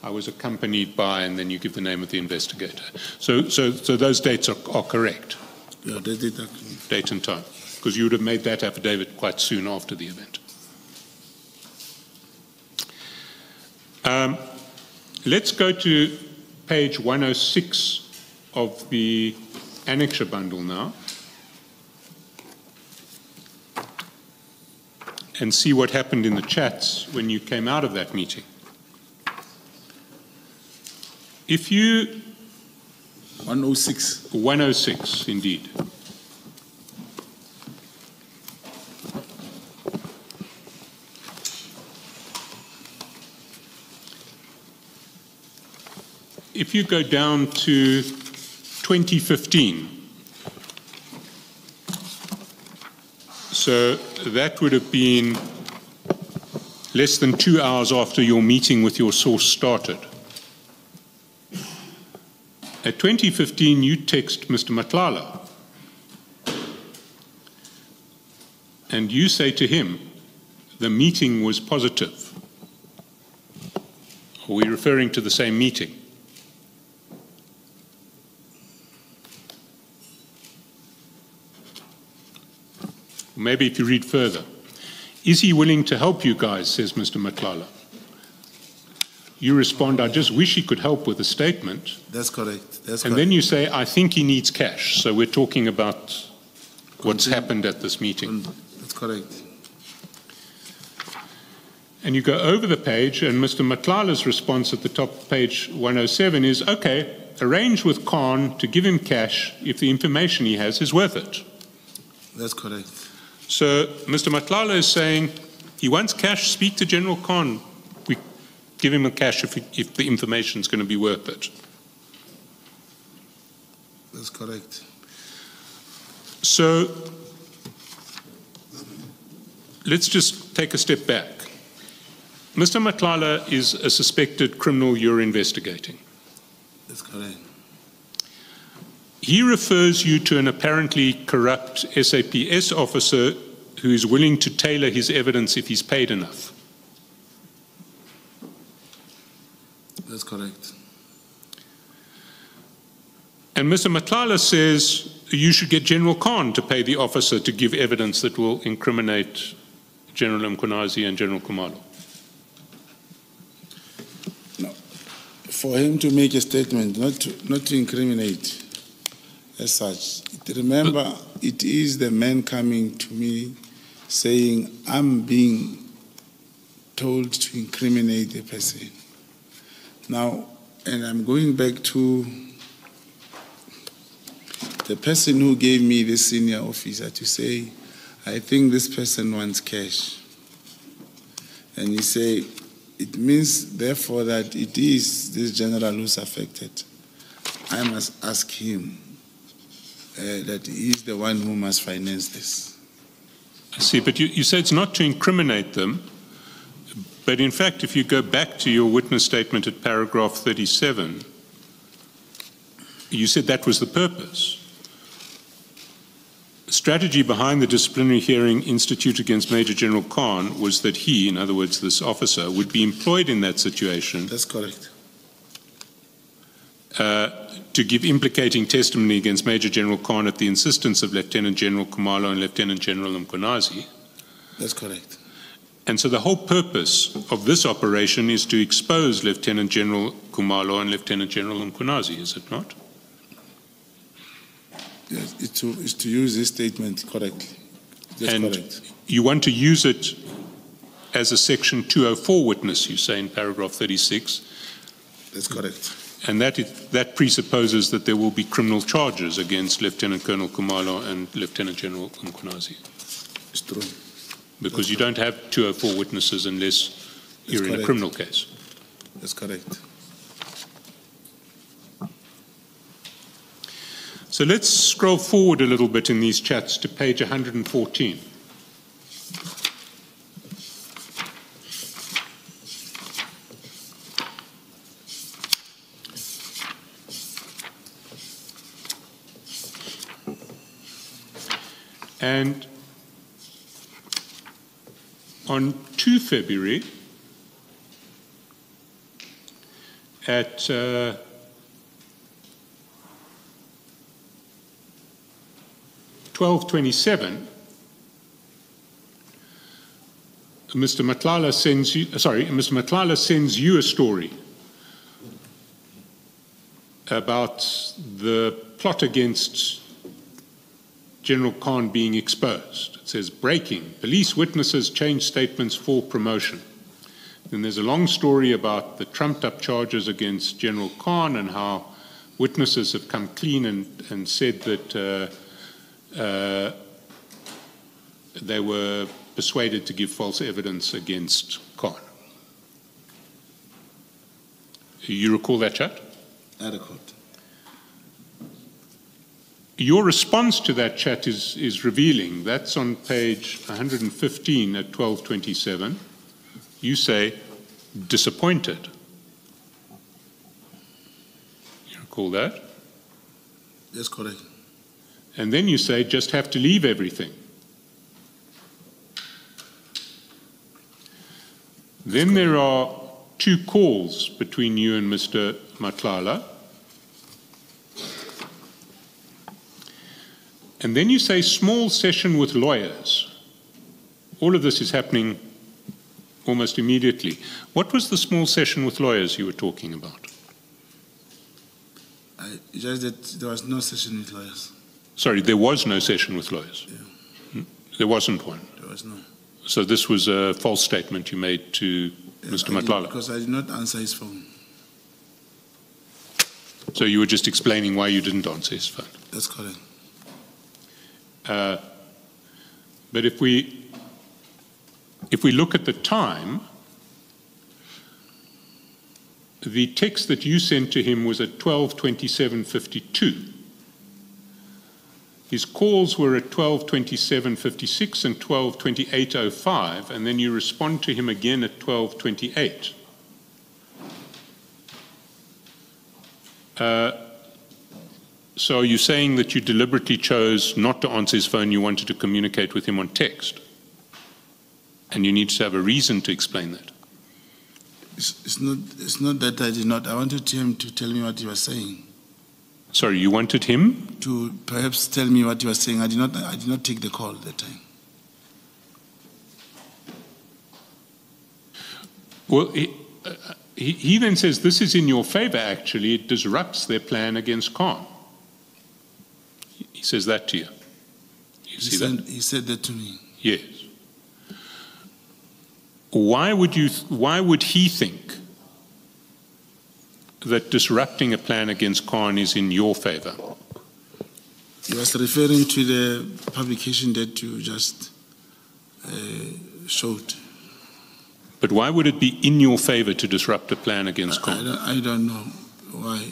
S5: I was accompanied by, and then you give the name of the investigator. So those dates are correct?
S6: Yeah, they did that.
S5: Date and time, because you would have made that affidavit quite soon after the event. Let's go to page 106 of the annexure bundle now and see what happened in the chats when you came out of that meeting. If you...
S6: 106.
S5: 106, indeed. If you go down to 2015, so that would have been less than 2 hours after your meeting with your source started. At 2015, you text Mr. Madlanga, and you say to him, the meeting was positive. Are we referring to the same meeting? Maybe if you read further. Is he willing to help you guys, says Mr. Madlanga. You respond, I just wish he could help with a statement.
S6: That's correct.
S5: And then you say, I think he needs cash. So we're talking about what's happened at this meeting.
S6: That's correct.
S5: And you go over the page, and Mr. Madlanga's response at the top of page 107 is, okay, arrange with Khan to give him cash if the information he has is worth it.
S6: That's correct.
S5: So Mr. Madlanga is saying he wants cash, speak to General Khan. We give him the cash if the information is going to be worth it.
S6: That's correct.
S5: So let's just take a step back. Mr. Madlanga is a suspected criminal you're investigating.
S6: That's correct.
S5: He refers you to an apparently corrupt SAPS officer who is willing to tailor his evidence if he's paid enough.
S6: That's correct.
S5: And Mr. Madlanga says you should get General Khan to pay the officer to give evidence that will incriminate General Mkhonazi and General Khumalo.
S6: No, for him to make a statement, not to incriminate. as such. Remember, it is the man coming to me saying, I'm being told to incriminate the person. Now, and I'm going back to the person who gave me the senior officer to say, I think this person wants cash. And he say, it means therefore that it is this general who's affected. I must ask him that he is the one who must finance this.
S5: I see, but you say it's not to incriminate them, but in fact, if you go back to your witness statement at paragraph 37, you said that was the purpose. The strategy behind the disciplinary hearing instituted against Major General Khan was that he, in other words, this officer, would be employed in that situation.
S6: That's correct.
S5: To give implicating testimony against Major General Khan at the insistence of Lieutenant General Khumalo and Lieutenant General Mkhwanazi.
S6: That's correct.
S5: And so the whole purpose of this operation is to expose Lieutenant General Khumalo and Lieutenant General Mkhwanazi, is it not?
S6: Yes, it's to use this statement correctly. That's
S5: and
S6: correct.
S5: You want to use it as a Section 204 witness, you say in paragraph 36.
S6: That's correct.
S5: And that presupposes that there will be criminal charges against Lieutenant Colonel Khumalo and Lieutenant General Mkhwanazi.
S6: It's true.
S5: Because you don't have 204 witnesses unless you're in a criminal case.
S6: That's correct.
S5: So let's scroll forward a little bit in these chats to page 114. And on 2 February at 12:27, Mr. Madlanga sends you a story about the plot against General Khan being exposed. It says, breaking, police witnesses change statements for promotion. Then there's a long story about the trumped-up charges against General Khan and how witnesses have come clean and said that they were persuaded to give false evidence against Khan. You recall that chat?
S6: I recall.
S5: Your response to that chat is revealing. That's on page 115 at 12:27. You say, disappointed. You recall that?
S6: That's correct.
S5: And then you say, just have to leave everything. Then there are 2 calls between you and Mr. Madlanga. And then you say, small session with lawyers. All of this is happening almost immediately. What was the small session with lawyers you were talking about?
S6: Just that there was no session with lawyers.
S5: Sorry, there was no session with lawyers?
S6: Yeah.
S5: There wasn't one?
S6: There was no.
S5: So this was a false statement you made to Mr. Madlanga?
S6: Because I did not answer his phone.
S5: So you were just explaining why you didn't answer his phone?
S6: That's correct.
S5: But if we look at the time, the text that you sent to him was at 12:27:52. His calls were at 12:27:56 and 12:28:05, and then you respond to him again at 12:28. So are you saying that you deliberately chose not to answer his phone, you wanted to communicate with him on text? And you need to have a reason to explain that.
S6: It's not that I did not. I wanted him to tell me what he was saying.
S5: Sorry, you wanted him?
S6: To perhaps tell me what he was saying. I did not take the call at that time.
S5: Well, he then says this is in your favor, actually. It disrupts their plan against Khan. says that to you. You see that?
S6: He said that to me.
S5: Yes. Why would he think that disrupting a plan against Khan is in your favor?
S6: He was referring to the publication that you just showed.
S5: But why would it be in your favor to disrupt a plan against Khan?
S6: I don't know why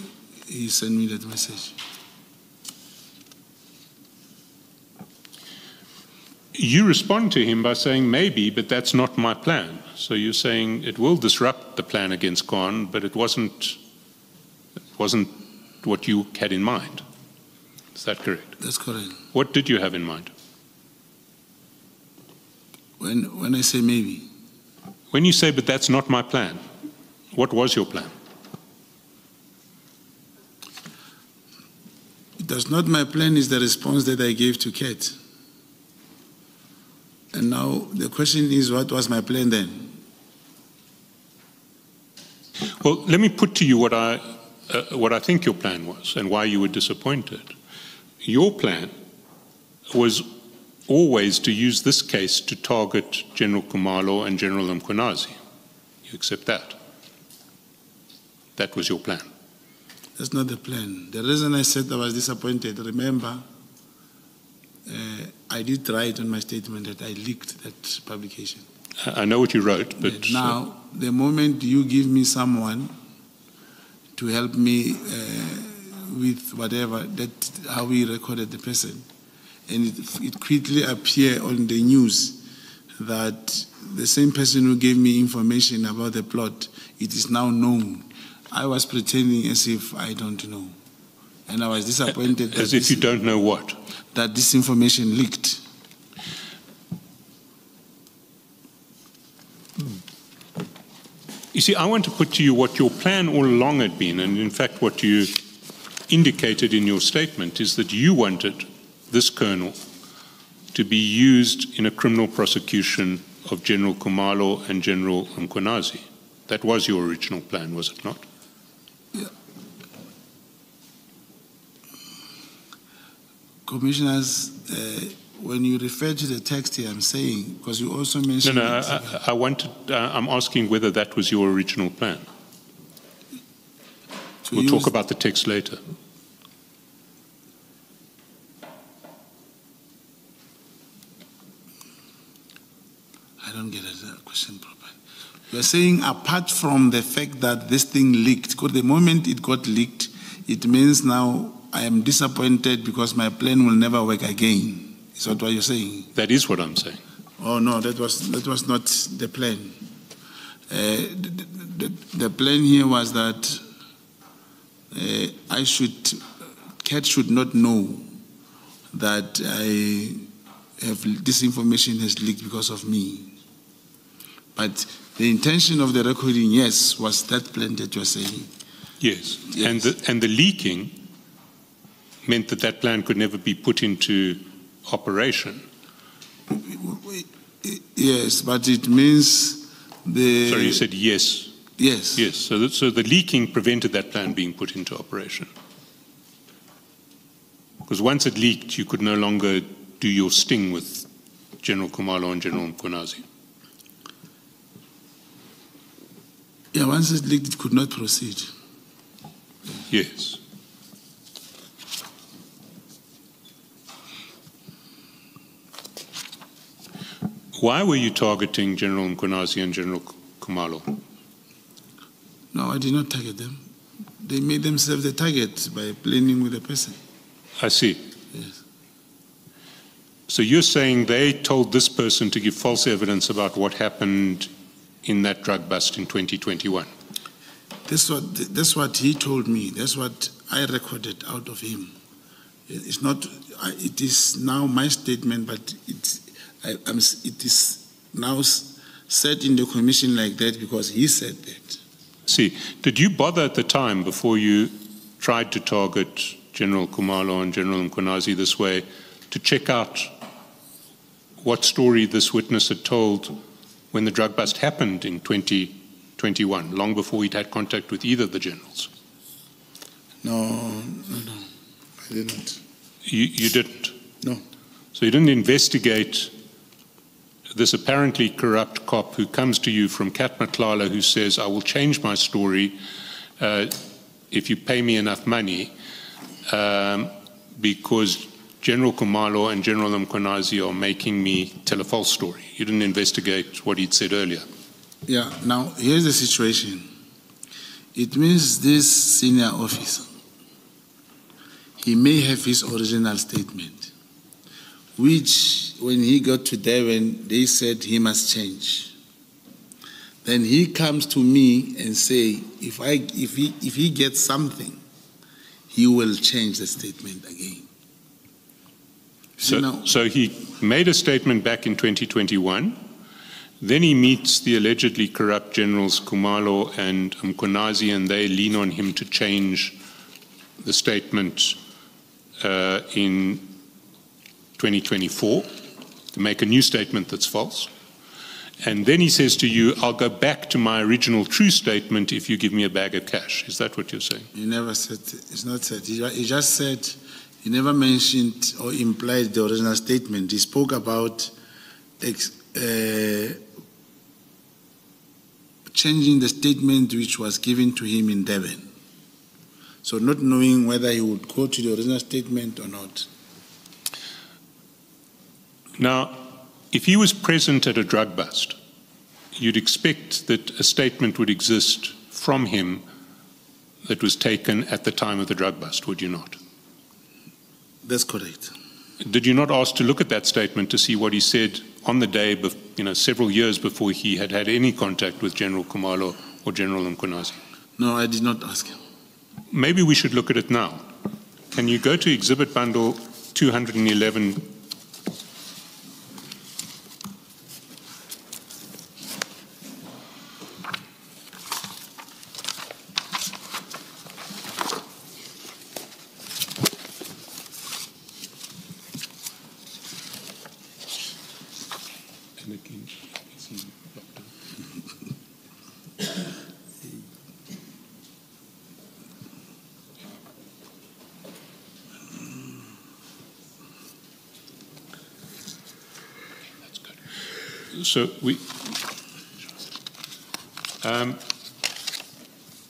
S6: he sent me that message.
S5: You respond to him by saying, maybe, but that's not my plan. So you're saying it will disrupt the plan against Khan, but it wasn't what you had in mind. Is that correct?
S6: That's correct.
S5: What did you have in mind?
S6: When I say maybe.
S5: When you say, but that's not my plan, what was your plan?
S6: That's not my plan is the response that I gave to Kate. And now the question is, what was my plan then?
S5: Well, let me put to you what I think your plan was and why you were disappointed. Your plan was always to use this case to target General Khumalo and General Mkhwanazi. You accept that? That was your plan.
S6: That's not the plan. The reason I said I was disappointed, remember, I did write on my statement that I leaked that publication.
S5: I know what you wrote, but...
S6: Now, the moment you give me someone to help me with whatever, that how we recorded the person, and it quickly appeared on the news that the same person who gave me information about the plot, it is now known. I was pretending as if I don't know. And I was disappointed.
S5: As if you don't know what?
S6: That this information leaked.
S5: You see, I want to put to you what your plan all along had been, and in fact what you indicated in your statement is that you wanted this colonel to be used in a criminal prosecution of General Khumalo and General Mkhwanazi. That was your original plan, was it not?
S6: Yeah. Commissioners, when you refer to the text here, I'm saying, because you also mentioned...
S5: No, I'm asking whether that was your original plan. We'll talk about the text later.
S6: I don't get the question properly. You're saying apart from the fact that this thing leaked, because the moment it got leaked, it means now I am disappointed because my plan will never work again. Is that what you're saying?
S5: That is what I'm saying.
S6: Oh no, that was not the plan. The plan here was that Kat should not know that this information has leaked because of me. But the intention of the recording, yes, was that plan that you're saying.
S5: Yes. And the leaking meant that that plan could never be put into operation.
S6: Yes, but it means the...
S5: Sorry, you said yes.
S6: Yes.
S5: Yes, so the leaking prevented that plan being put into operation. Because once it leaked, you could no longer do your sting with General Khumalo and General Mkhwanazi.
S6: Yeah, once it leaked, it could not proceed.
S5: Yes. Why were you targeting General Mkhwanazi and General Khumalo?
S6: No, I did not target them. They made themselves the target by planning with the person.
S5: I see.
S6: Yes.
S5: So you're saying they told this person to give false evidence about what happened in that drug bust in 2021?
S6: That's what he told me. That's what I recorded out of him. It's not. It is now my statement, but it is now said in the commission like that because he said that.
S5: See, did you bother at the time before you tried to target General Khumalo and General Mkhwanazi this way to check out what story this witness had told when the drug bust happened in 2021, long before he'd had contact with either of the generals?
S6: No, I did not.
S5: You didn't?
S6: No.
S5: So you didn't investigate this apparently corrupt cop who comes to you from Madlanga who says, I will change my story if you pay me enough money, because General Khumalo and General Mkhwanazi are making me tell a false story. You didn't investigate what he'd said earlier.
S6: Yeah, now here's the situation. It means this senior officer, he may have his original statement, which when he got to Durban, they said he must change. Then he comes to me and say, if he gets something, he will change the statement again.
S5: So he made a statement back in 2021. Then he meets the allegedly corrupt generals Khumalo and Mkhwanazi, and they lean on him to change the statement in 2024, to make a new statement that's false. And then he says to you, I'll go back to my original true statement if you give me a bag of cash. Is that what you're saying?
S6: He never said, it's not said. He just said, he never mentioned or implied the original statement. He spoke about changing the statement which was given to him in Durban. So not knowing whether he would go to the original statement or not.
S5: Now, if he was present at a drug bust, you'd expect that a statement would exist from him that was taken at the time of the drug bust, would you not?
S6: That's correct.
S5: Did you not ask to look at that statement to see what he said on the day, several years before he had had any contact with General Khumalo or General Mkhwanazi?
S6: No, I did not ask him.
S5: Maybe we should look at it now. Can you go to Exhibit Bundle 211?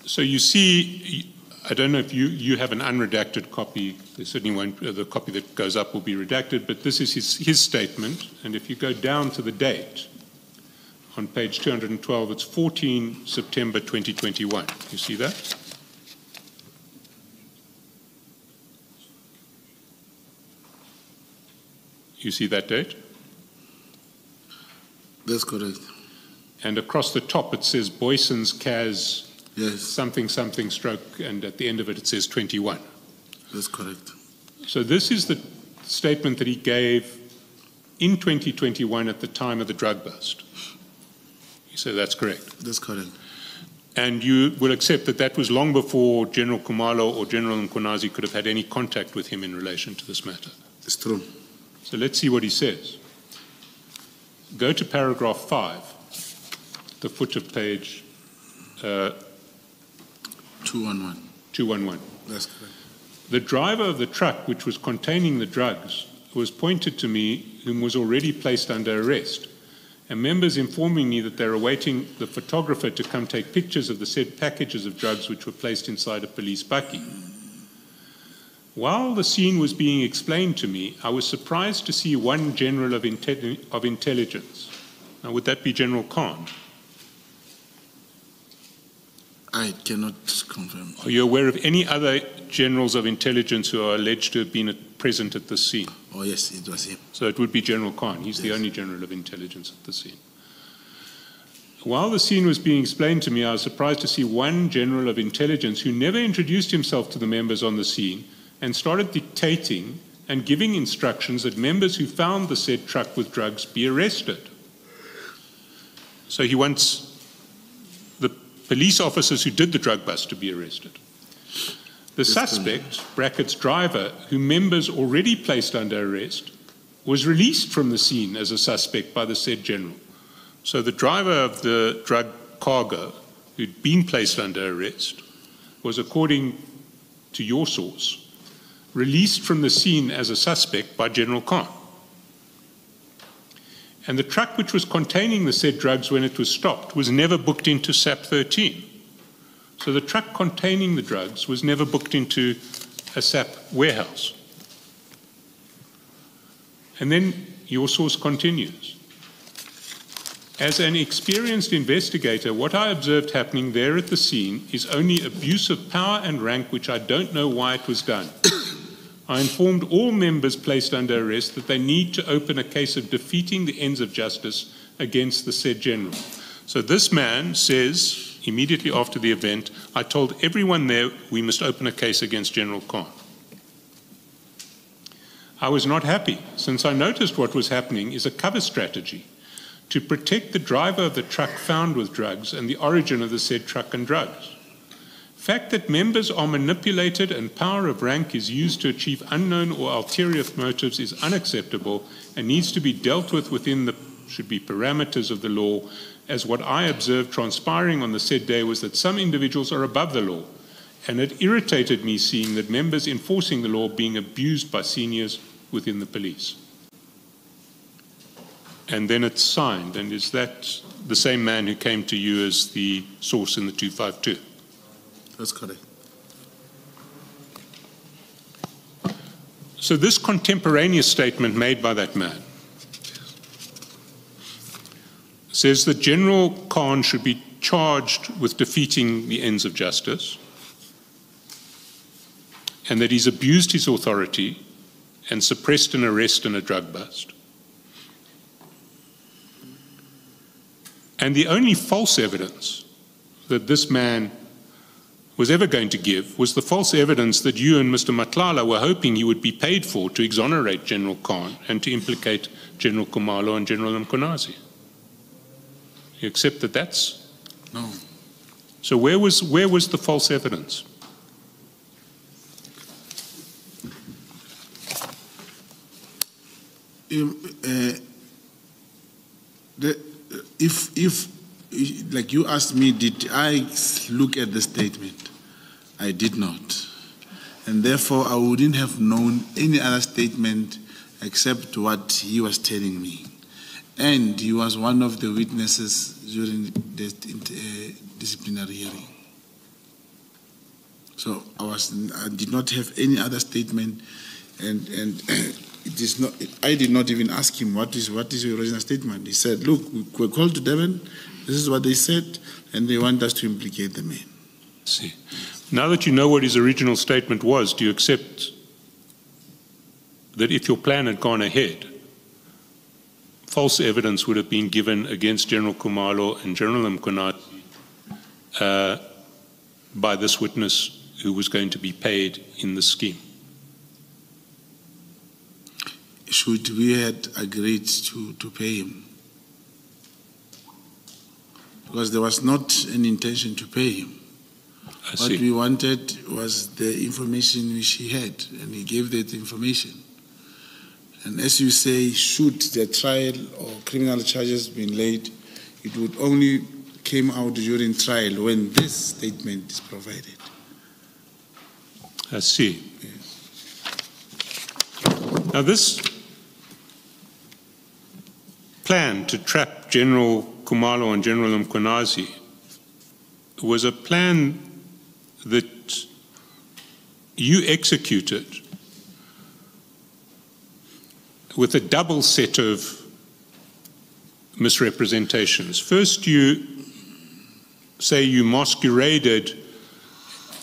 S5: So you see, I don't know if you have an unredacted copy. There certainly won't. The copy that goes up will be redacted, but this is his statement. And if you go down to the date on page 212, it's 14 September 2021. You see that? You see that date?
S6: That's correct.
S5: And across the top it says Boyson's CAS something something stroke, and at the end of it it says 21.
S6: That's correct.
S5: So this is the statement that he gave in 2021 at the time of the drug bust. You say that's correct?
S6: That's correct.
S5: And you will accept that that was long before General Khumalo or General Mkhwanazi could have had any contact with him in relation to this matter?
S6: It's true.
S5: So let's see what he says. Go to paragraph 5, the foot of page
S6: 211.
S5: 211.
S6: That's correct.
S5: The driver of the truck which was containing the drugs was pointed to me, whom was already placed under arrest, and members informing me that they're awaiting the photographer to come take pictures of the said packages of drugs which were placed inside a police bakkie. While the scene was being explained to me, I was surprised to see one general of intelligence. Now, would that be General Khan?
S6: I cannot confirm.
S5: Are you aware of any other generals of intelligence who are alleged to have been present at the scene?
S6: Oh, yes, it was him.
S5: So it would be General Khan. He's the only general of intelligence at the scene. While the scene was being explained to me, I was surprised to see one general of intelligence who never introduced himself to the members on the scene and started dictating and giving instructions that members who found the said truck with drugs be arrested. So he wants the police officers who did the drug bust to be arrested. The suspect, brackets driver, who members already placed under arrest, was released from the scene as a suspect by the said general. So the driver of the drug cargo, who'd been placed under arrest, was, according to your source, released from the scene as a suspect by General Khan. And the truck which was containing the said drugs when it was stopped was never booked into SAP 13. So the truck containing the drugs was never booked into a SAP warehouse. And then your source continues. As an experienced investigator, what I observed happening there at the scene is only abuse of power and rank, which I don't know why it was done. I informed all members placed under arrest that they need to open a case of defeating the ends of justice against the said general. So this man says, immediately after the event, I told everyone there we must open a case against General Khan. I was not happy, since I noticed what was happening is a cover strategy to protect the driver of the truck found with drugs and the origin of the said truck and drugs. Fact that members are manipulated and power of rank is used to achieve unknown or ulterior motives is unacceptable and needs to be dealt with within the parameters of the law, as what I observed transpiring on the said day was that some individuals are above the law, and it irritated me seeing that members enforcing the law being abused by seniors within the police. And then it's signed, and is that the same man who came to you as the source in the 252?
S6: That's correct.
S5: So this contemporaneous statement made by that man says that General Khan should be charged with defeating the ends of justice, and that he's abused his authority and suppressed an arrest and a drug bust. And the only false evidence that this man was ever going to give was the false evidence that you and Mr. Madlanga were hoping he would be paid for to exonerate General Khan and to implicate General Khumalo and General Mkhwanazi. You accept that that's?
S6: No.
S5: So where was the false evidence?
S6: If like you asked me, did I look at the statement? I did not. And therefore, I wouldn't have known any other statement except what he was telling me. And he was one of the witnesses during the disciplinary hearing. So I did not have any other statement, and it is not. I did not even ask him what is your original statement. He said, "Look, we were called to Durban. This is what they said, and they want us to implicate the man."
S5: See, now that you know what his original statement was, do you accept that if your plan had gone ahead, false evidence would have been given against General Khumalo and General Mkhwanazi by this witness who was going to be paid in the scheme?
S6: Should we had agreed to pay him? Because there was not an intention to pay him. What we wanted was the information which he had, and he gave that information. And as you say, should the trial or criminal charges been laid, it would only came out during trial when this statement is provided.
S5: I see.
S6: Yes.
S5: Now this plan to trap General Khumalo and General Mkhwanazi was a plan that you executed with a double set of misrepresentations. First, you say you masqueraded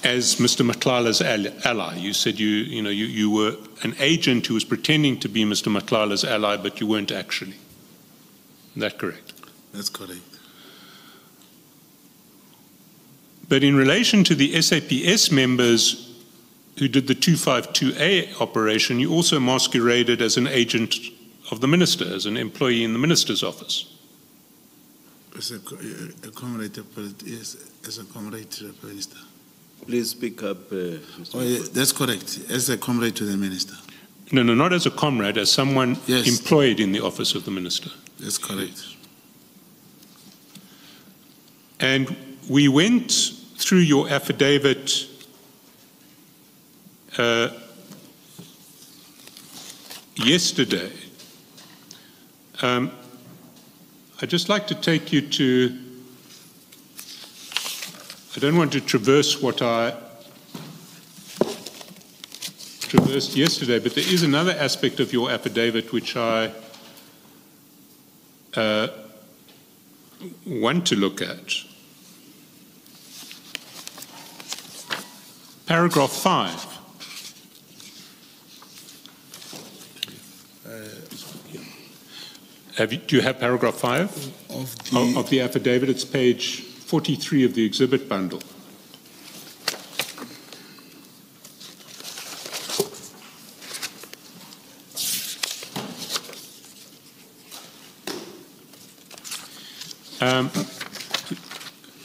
S5: as Mr. Madlanga's ally. You said you were an agent who was pretending to be Mr. Madlanga's ally, but you weren't actually. Is that correct?
S6: That's correct.
S5: But in relation to the SAPS members who did the 252A operation, you also masqueraded as an agent of the minister, as an employee in the minister's office.
S6: As a comrade, yes, as a comrade to the minister.
S1: Please speak up.
S6: Oh, yeah, that's correct. As a comrade to the minister.
S5: No, not as a comrade, as someone employed in the office of the minister.
S6: That's correct.
S5: And we went through your affidavit yesterday, I'd just like to take you to, I don't want to traverse what I traversed yesterday, but there is another aspect of your affidavit which I want to look at. Paragraph 5. Do you have paragraph 5 of the affidavit? It's page 43 of the exhibit bundle.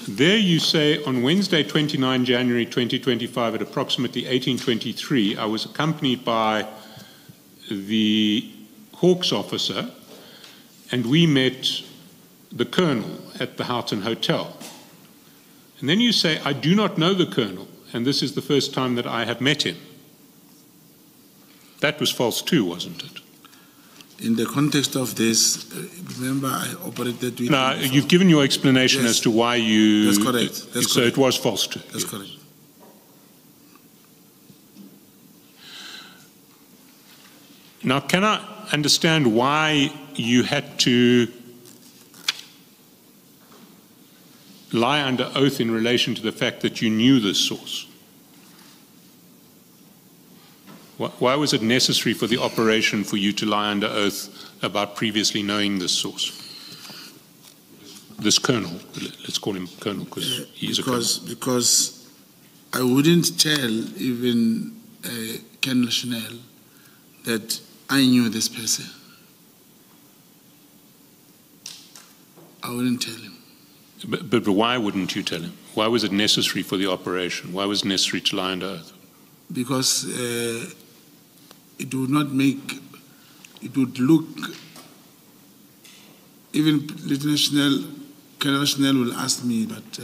S5: There you say, on Wednesday, 29 January 2025, at approximately 18:23, I was accompanied by the Hawks officer, and we met the colonel at the Houghton Hotel. And then you say, I do not know the colonel, and this is the first time that I have met him. That was false too, wasn't it?
S6: In the context of this, remember I operated with...
S5: No, you've given your explanation
S6: Yes.
S5: as to why you...
S6: That's correct. That's
S5: so
S6: correct.
S5: it was false too.
S6: That's correct.
S5: Now, can I understand why you had to lie under oath in relation to the fact that you knew this source? Why was it necessary for the operation for you to lie under oath about previously knowing this source? This colonel, let's call him colonel because he's a colonel.
S6: Because I wouldn't tell even Colonel Chanel that I knew this person. I wouldn't tell him.
S5: But why wouldn't you tell him? Why was it necessary for the operation? Why was it necessary to lie under oath?
S6: Because it would not make, it would look, even Lieutenant Chanel, Colonel Chanel will ask me, but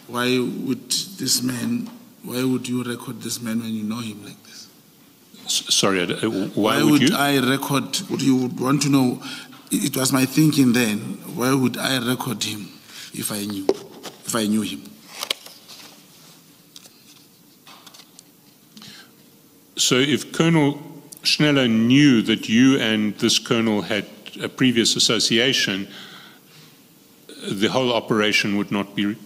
S6: why would this man, why would you record this man when you know him like this?
S5: Sorry, why
S6: would
S5: you?
S6: I record, what you would want to know, it was my thinking then, why would I record him if I knew him?
S5: So if Colonel Schneller knew that you and this colonel had a previous association, the whole operation would not be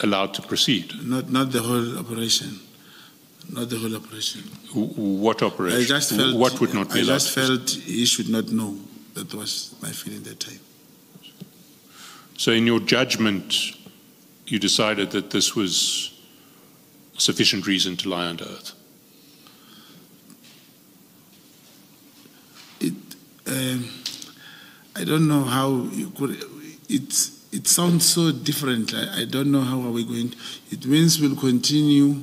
S5: allowed to proceed?
S6: Not the whole operation. Not the whole operation.
S5: What operation?
S6: I just felt,
S5: what would not be allowed?
S6: I just felt he should not know. That was my feeling that time.
S5: So in your judgment, you decided that this was sufficient reason to lie under oath?
S6: I don't know how you could. It sounds so different. I don't know how are we going to. It means we'll continue,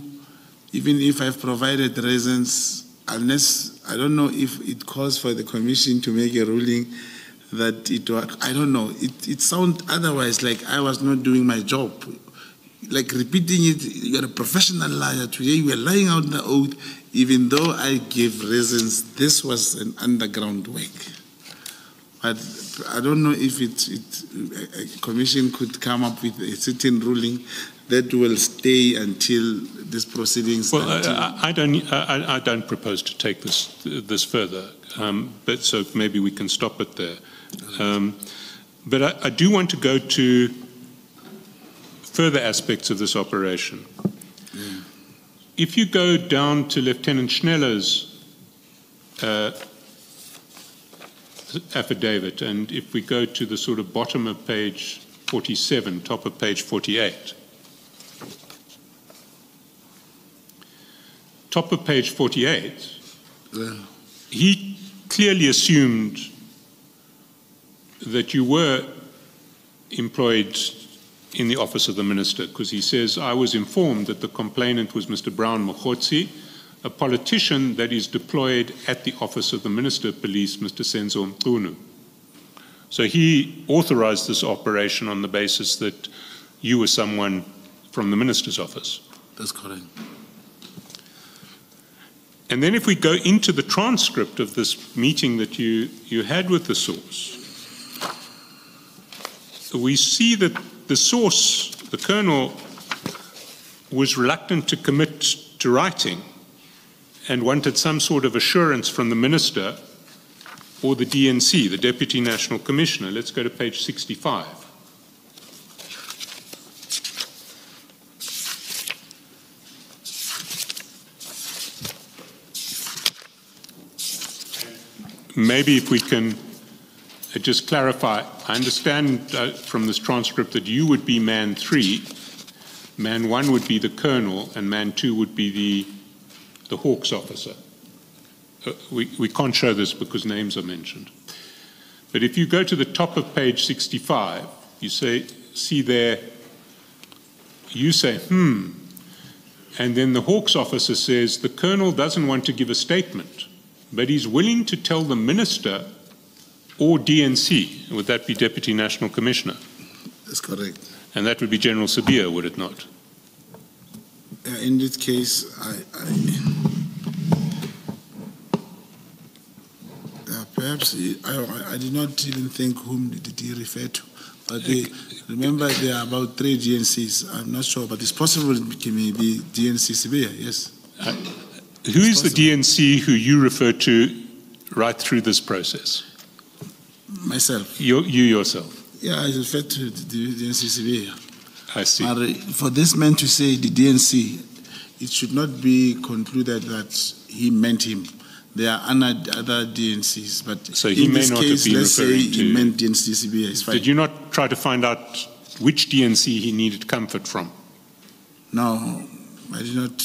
S6: even if I've provided reasons, unless I don't know if it calls for the commission to make a ruling that it was. I don't know. It sounds otherwise like I was not doing my job. Like repeating it, you're a professional liar. Today you were lying out the oath, even though I gave reasons. This was an underground work. But I don't know if a commission could come up with a certain ruling that will stay until this proceedings.
S5: Well, I don't propose to take this further. But so maybe we can stop it there. But I do want to go to further aspects of this operation.
S6: Yeah.
S5: If you go down to Lieutenant Schneller's affidavit, and if we go to the sort of bottom of page 47, top of page 48. Top of page 48, he clearly assumed that you were employed in the office of the minister, because he says, I was informed that the complainant was Mr. Brown Mogotsi, a politician that is deployed at the office of the Minister of Police, Mr. Senzo Mqunu. So he authorized this operation on the basis that you were someone from the minister's office.
S6: That's correct.
S5: And then if we go into the transcript of this meeting that you had with the source, we see that the source, the colonel, was reluctant to commit to writing and wanted some sort of assurance from the minister or the DNC, the Deputy National Commissioner. Let's go to page 65. Maybe if we can just clarify, I understand from this transcript that you would be man 3, man 1 would be the colonel, and man 2 would be the Hawks officer. We can't show this because names are mentioned. But if you go to the top of page 65, you see there, you say, and then the Hawks officer says, the colonel doesn't want to give a statement, but he's willing to tell the minister or DNC. Would that be Deputy National Commissioner?
S6: That's correct.
S5: And that would be General Sabia, would it not?
S6: In this case, perhaps I did not even think whom did he refer to. But remember, there are about 3 DNCs. I'm not sure, but it's possible it may be DNC Sabia, yes.
S5: Who is the DNC who you refer to right through this process?
S6: Myself.
S5: You yourself?
S6: Yeah, I refer to the DNC Sabia.
S5: I see.
S6: But for this man to say the DNC, it should not be concluded that he meant him. There are other DNCs, but
S5: so he
S6: in
S5: may
S6: this
S5: not
S6: case,
S5: have been
S6: let's say
S5: referring to.
S6: He meant DNC Sabia. It's fine.
S5: Did you not try to find out which DNC he needed comfort from?
S6: No, I did not,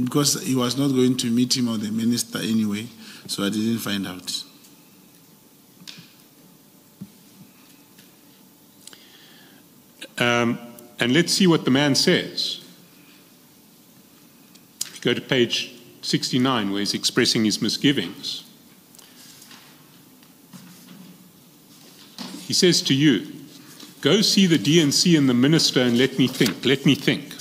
S6: because he was not going to meet him or the minister anyway, so I didn't find out.
S5: And let's see what the man says. If you go to page 69, where he's expressing his misgivings, he says to you, go see the DNC and the minister and let me think, let me think.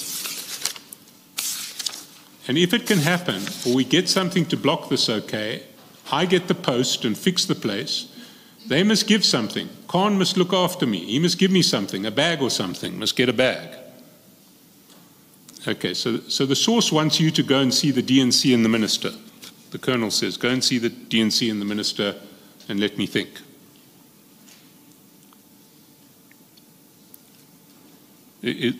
S5: And if it can happen, or we get something to block this okay, I get the post and fix the place, they must give something. Khan must look after me. He must give me something, a bag or something, must get a bag. Okay, so the source wants you to go and see the DNC and the minister. The colonel says, go and see the DNC and the minister and let me think.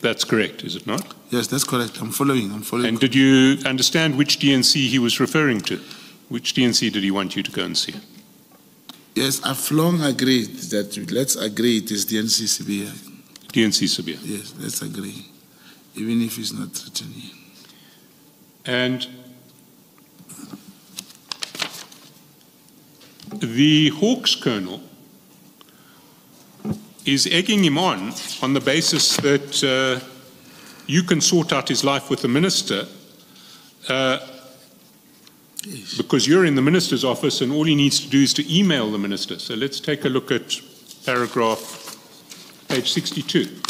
S5: That's correct, is it not?
S6: Yes, that's correct. I'm following.
S5: And did you understand which DNC he was referring to? Which DNC did he want you to go and see?
S6: Yes, I've long agreed that let's agree it is DNC Sabia.
S5: DNC Sabia.
S6: Yes, let's agree, even if it's not written here.
S5: And the Hawks colonel is egging him on the basis that you can sort out his life with the minister because you're in the minister's office and all he needs to do is to email the minister. So let's take a look at paragraph, page 62.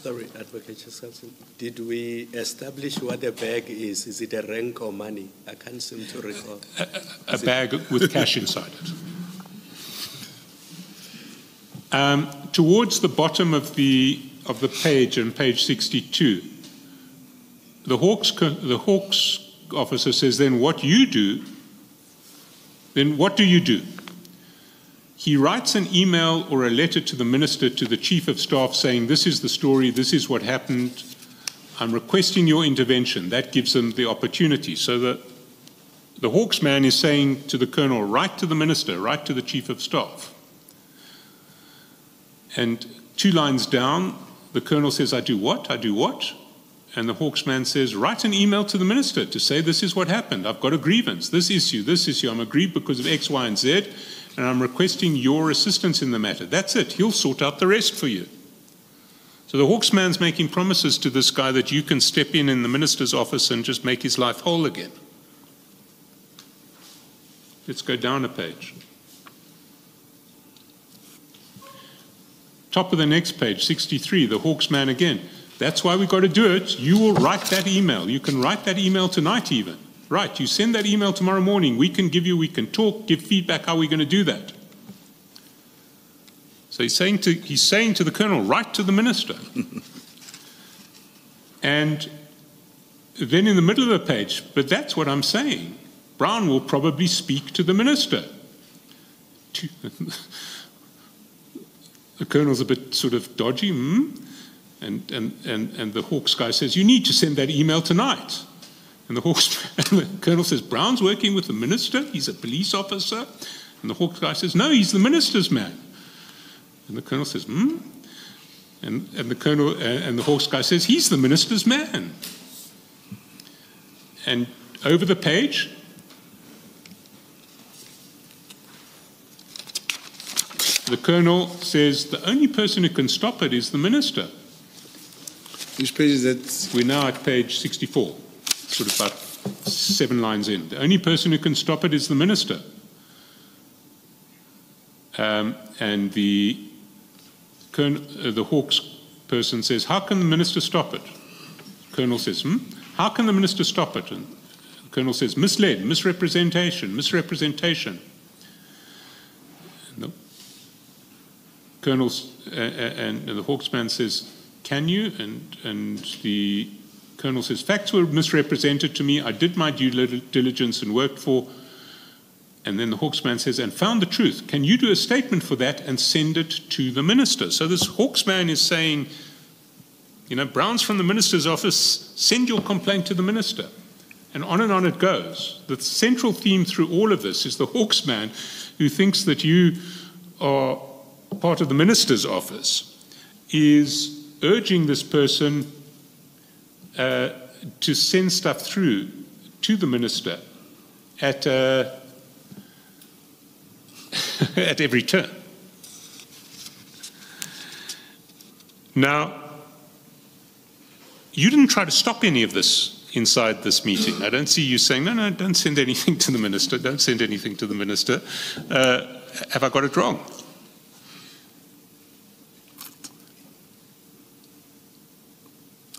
S4: Sorry, Advocate Cheskalson, did we establish what a bag is? Is it a rank or money? I can't seem to recall.
S5: A bag with cash inside it. Towards the bottom of the page, on page 62, the Hawks officer says, then what do you do? He writes an email or a letter to the minister, to the chief of staff, saying, this is the story, this is what happened, I'm requesting your intervention. That gives them the opportunity. So the Hawks man is saying to the colonel, write to the minister, write to the chief of staff. And 2 lines down, the colonel says, I do what? I do what? And the Hawks man says, write an email to the minister to say this is what happened. I've got a grievance, this issue, I'm aggrieved because of X, Y, and Z, and I'm requesting your assistance in the matter. That's it. He'll sort out the rest for you. So the Hawks man's making promises to this guy that you can step in the minister's office and just make his life whole again. Let's go down a page. Top of the next page, 63, the Hawks man again. That's why we've got to do it. You will write that email. You can write that email tonight even. Right, you send that email tomorrow morning. We can talk, give feedback how we're going to do that. So he's saying to the colonel, write to the minister. And then in the middle of the page, but that's what I'm saying. Brown will probably speak to the minister. The colonel's a bit sort of dodgy, and the Hawks guy says, you need to send that email tonight. And the colonel says, Brown's working with the minister, he's a police officer. And the Hawks guy says, no, he's the minister's man. And the colonel says, And the colonel and the Hawks guy says, he's the minister's man. And over the page, the colonel says, the only person who can stop it is the minister.
S6: Which page is that? We're
S5: now at page 64, sort of about 7 lines in. The only person who can stop it is the minister. And the Hawks person says, how can the minister stop it? The colonel says, how can the minister stop it? And the colonel says, misled, misrepresentation. And the colonel and the Hawks man says, can you? And the colonel says, facts were misrepresented to me. I did my due diligence and worked for. And then the Hawks man says, and found the truth. Can you do a statement for that and send it to the minister? So this Hawks man is saying, Brown's from the minister's office, send your complaint to the minister. And on it goes. The central theme through all of this is the Hawks man who thinks that you are part of the minister's office is urging this person to send stuff through to the minister at every turn. Now, you didn't try to stop any of this inside this meeting. I don't see you saying, no, don't send anything to the minister, don't send anything to the minister. Have I got it wrong?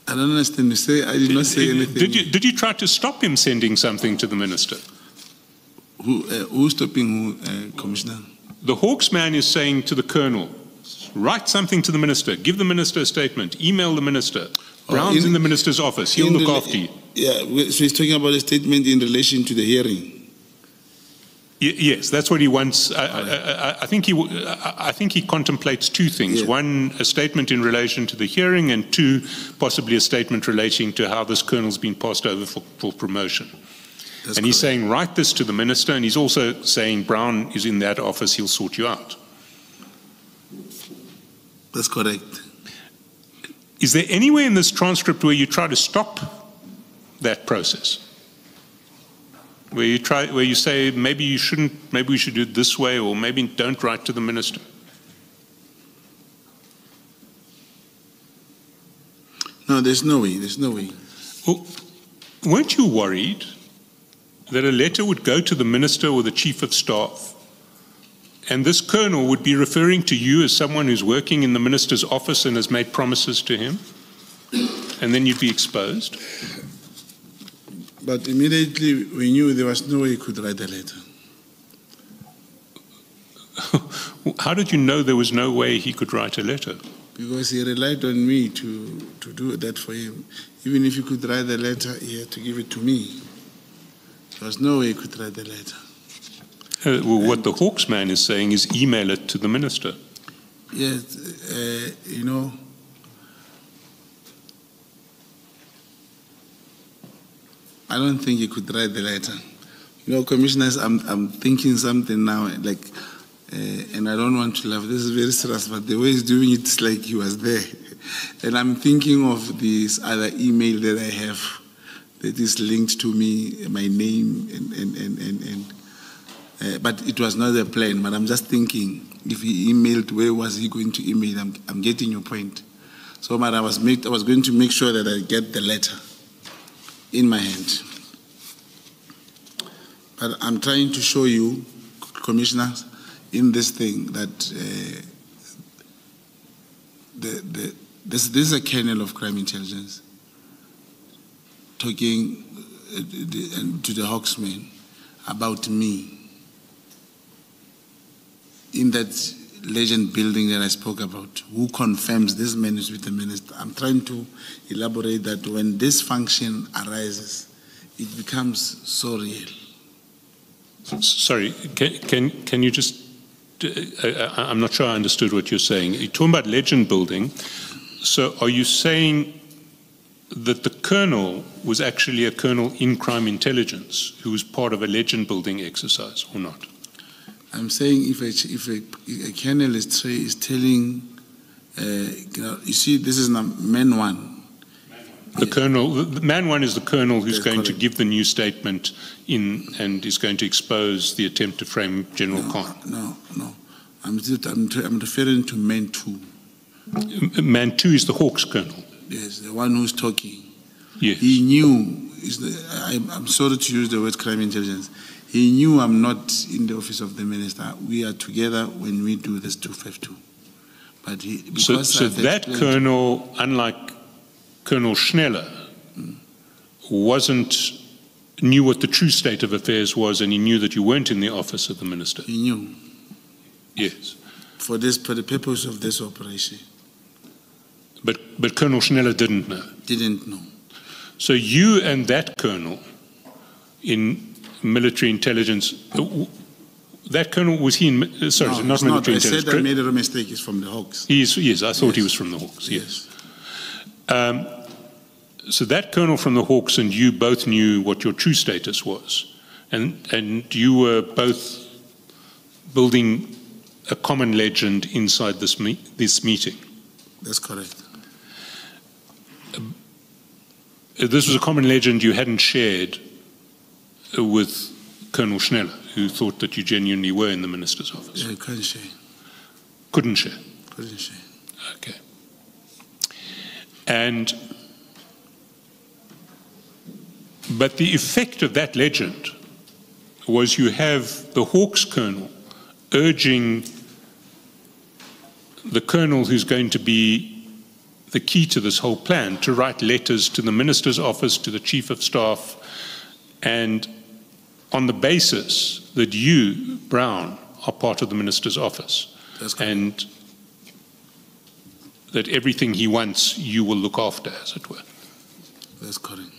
S6: I don't understand. You say I did not say anything.
S5: Did you try to stop him sending something to the minister?
S6: Who's stopping who, Commissioner?
S5: The Hawks man is saying to the colonel, write something to the minister, give the minister a statement, email the minister. Brown's in the minister's office, he'll look after you.
S6: Yeah, so he's talking about a statement in relation to the hearing.
S5: Yes, that's what he wants. I think he contemplates 2 things. Yeah. 1, a statement in relation to the hearing, and 2, possibly a statement relating to how this colonel's been passed over for promotion. That's and he's saying, write this to the minister, and he's also saying, Brown is in that office, he'll sort you out.
S6: That's correct.
S5: Is there anywhere in this transcript where you try to stop that process? Where you say, maybe you shouldn't, maybe we should do it this way, or maybe don't write to the minister?
S6: No, there's no way.
S5: Well, weren't you worried that a letter would go to the minister or the chief of staff, and this colonel would be referring to you as someone who's working in the minister's office and has made promises to him, and then you'd be exposed?
S6: But immediately we knew there was no way he could write a letter.
S5: How did you know there was no way he could write a letter?
S6: Because he relied on me to do that for him. Even if he could write the letter, he had to give it to me. There was no way he could write the letter.
S5: What the Hawks man is saying is email it to the minister.
S6: Yes, I don't think he could write the letter. Commissioners, I'm thinking something now, and I don't want to laugh. This is very serious, but the way he's doing it is like he was there. And I'm thinking of this other email that I have that is linked to me, my name, but it was not a plan. But I'm just thinking, if he emailed, where was he going to email? I'm getting your point. So, but I was going to make sure that I get the letter in my hand. But I'm trying to show you, commissioners, in this thing that this is a kernel of crime intelligence talking to the Hawksmen about me in that legend building that I spoke about. Who confirms this man is with the minister? I'm trying to elaborate that when this function arises, it becomes so real.
S5: Sorry, can you just, I'm not sure I understood what you're saying. You're talking about legend building. So are you saying that the colonel was actually a colonel in crime intelligence who was part of a legend building exercise or not?
S6: I'm saying if a colonel is telling, you see, this is man one.
S5: The colonel, man one is the colonel who's going
S6: correct.
S5: to give the new statement in and is going to expose the attempt to frame General Khan.
S6: No. I'm referring to man two.
S5: Man two is the Hawks colonel.
S6: Yes, the one who's talking.
S5: Yes.
S6: He knew, I'm sorry to use the word crime intelligence, he knew I'm not in the office of the minister. We are together when we do this 252. But
S5: so that colonel, unlike Colonel Schneller, knew what the true state of affairs was, and he knew that you weren't in the office of the minister.
S6: He knew.
S5: Yes.
S6: For the purpose of this operation.
S5: But Colonel Schneller didn't know.
S6: Didn't know.
S5: So you and that colonel in military intelligence, that colonel, was he in, sorry,
S6: No,
S5: not military intelligence.
S6: I said I made a mistake, he's from the Hawks.
S5: Yes, I thought he was from the Hawks, yes. So that colonel from the Hawks and you both knew what your true status was. And you were both building a common legend inside this meeting.
S6: That's correct.
S5: This was a common legend you hadn't shared with Colonel Schneller, who thought that you genuinely were in the minister's office.
S6: Yeah, couldn't share.
S5: Couldn't share?
S6: Couldn't share.
S5: Okay. But the effect of that legend was you have the Hawks colonel urging the colonel who's going to be the key to this whole plan to write letters to the minister's office, to the chief of staff, and on the basis that you, Brown, are part of the minister's office.
S6: That's correct.
S5: And that everything he wants, you will look after, as it were.
S6: That's correct.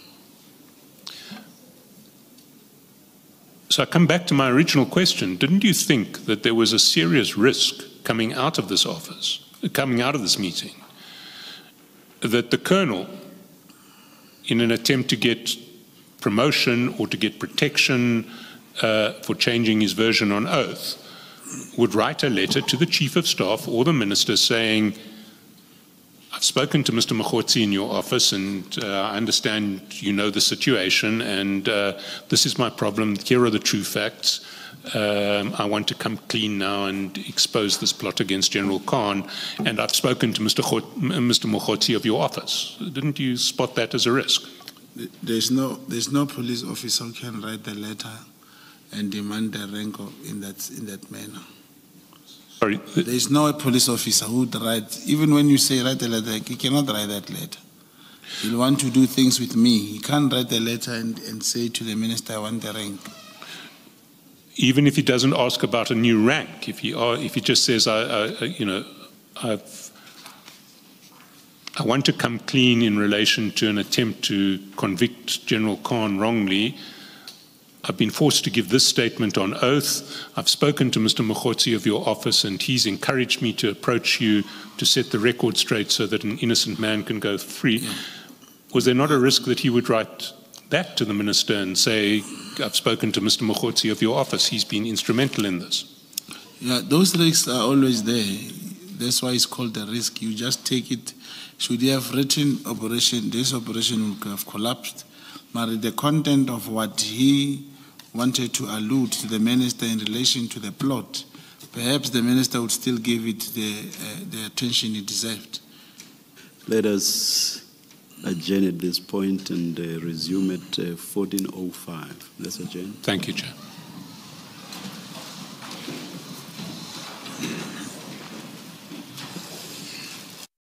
S5: So I come back to my original question. Didn't you think that there was a serious risk coming out of this office, coming out of this meeting, that the colonel, in an attempt to get promotion or to get protection for changing his version on oath, would write a letter to the chief of staff or the minister saying, I've spoken to Mr. Mogotsi in your office, and I understand you know the situation, and this is my problem. Here are the true facts. I want to come clean now and expose this plot against General Khan, and I've spoken to Mr. Mogotsi of your office. Didn't you spot that as a risk?
S6: There's no police officer who can write a letter and demand the rank in that manner.
S5: Sorry?
S6: There is no police officer who would write, even when you say write a letter, he cannot write that letter. He'll want to do things with me. He can't write a letter and say to the minister, I want the rank.
S5: Even if he doesn't ask about a new rank, if he just says, I want to come clean in relation to an attempt to convict General Khan wrongly, I've been forced to give this statement on oath. I've spoken to Mr. Mogotsi of your office, and he's encouraged me to approach you to set the record straight so that an innocent man can go free. Yeah. Was there not a risk that he would write that to the minister and say, I've spoken to Mr. Mogotsi of your office, he's been instrumental in this?
S6: Yeah, those risks are always there. That's why it's called a risk. You just take it. Should you have written operation, this operation would have collapsed. But the content of what he wanted to allude to the minister in relation to the plot, perhaps the minister would still give it the attention it deserved.
S1: Let us adjourn at this point and resume at 14:05. Let's adjourn.
S5: Thank you, Chair.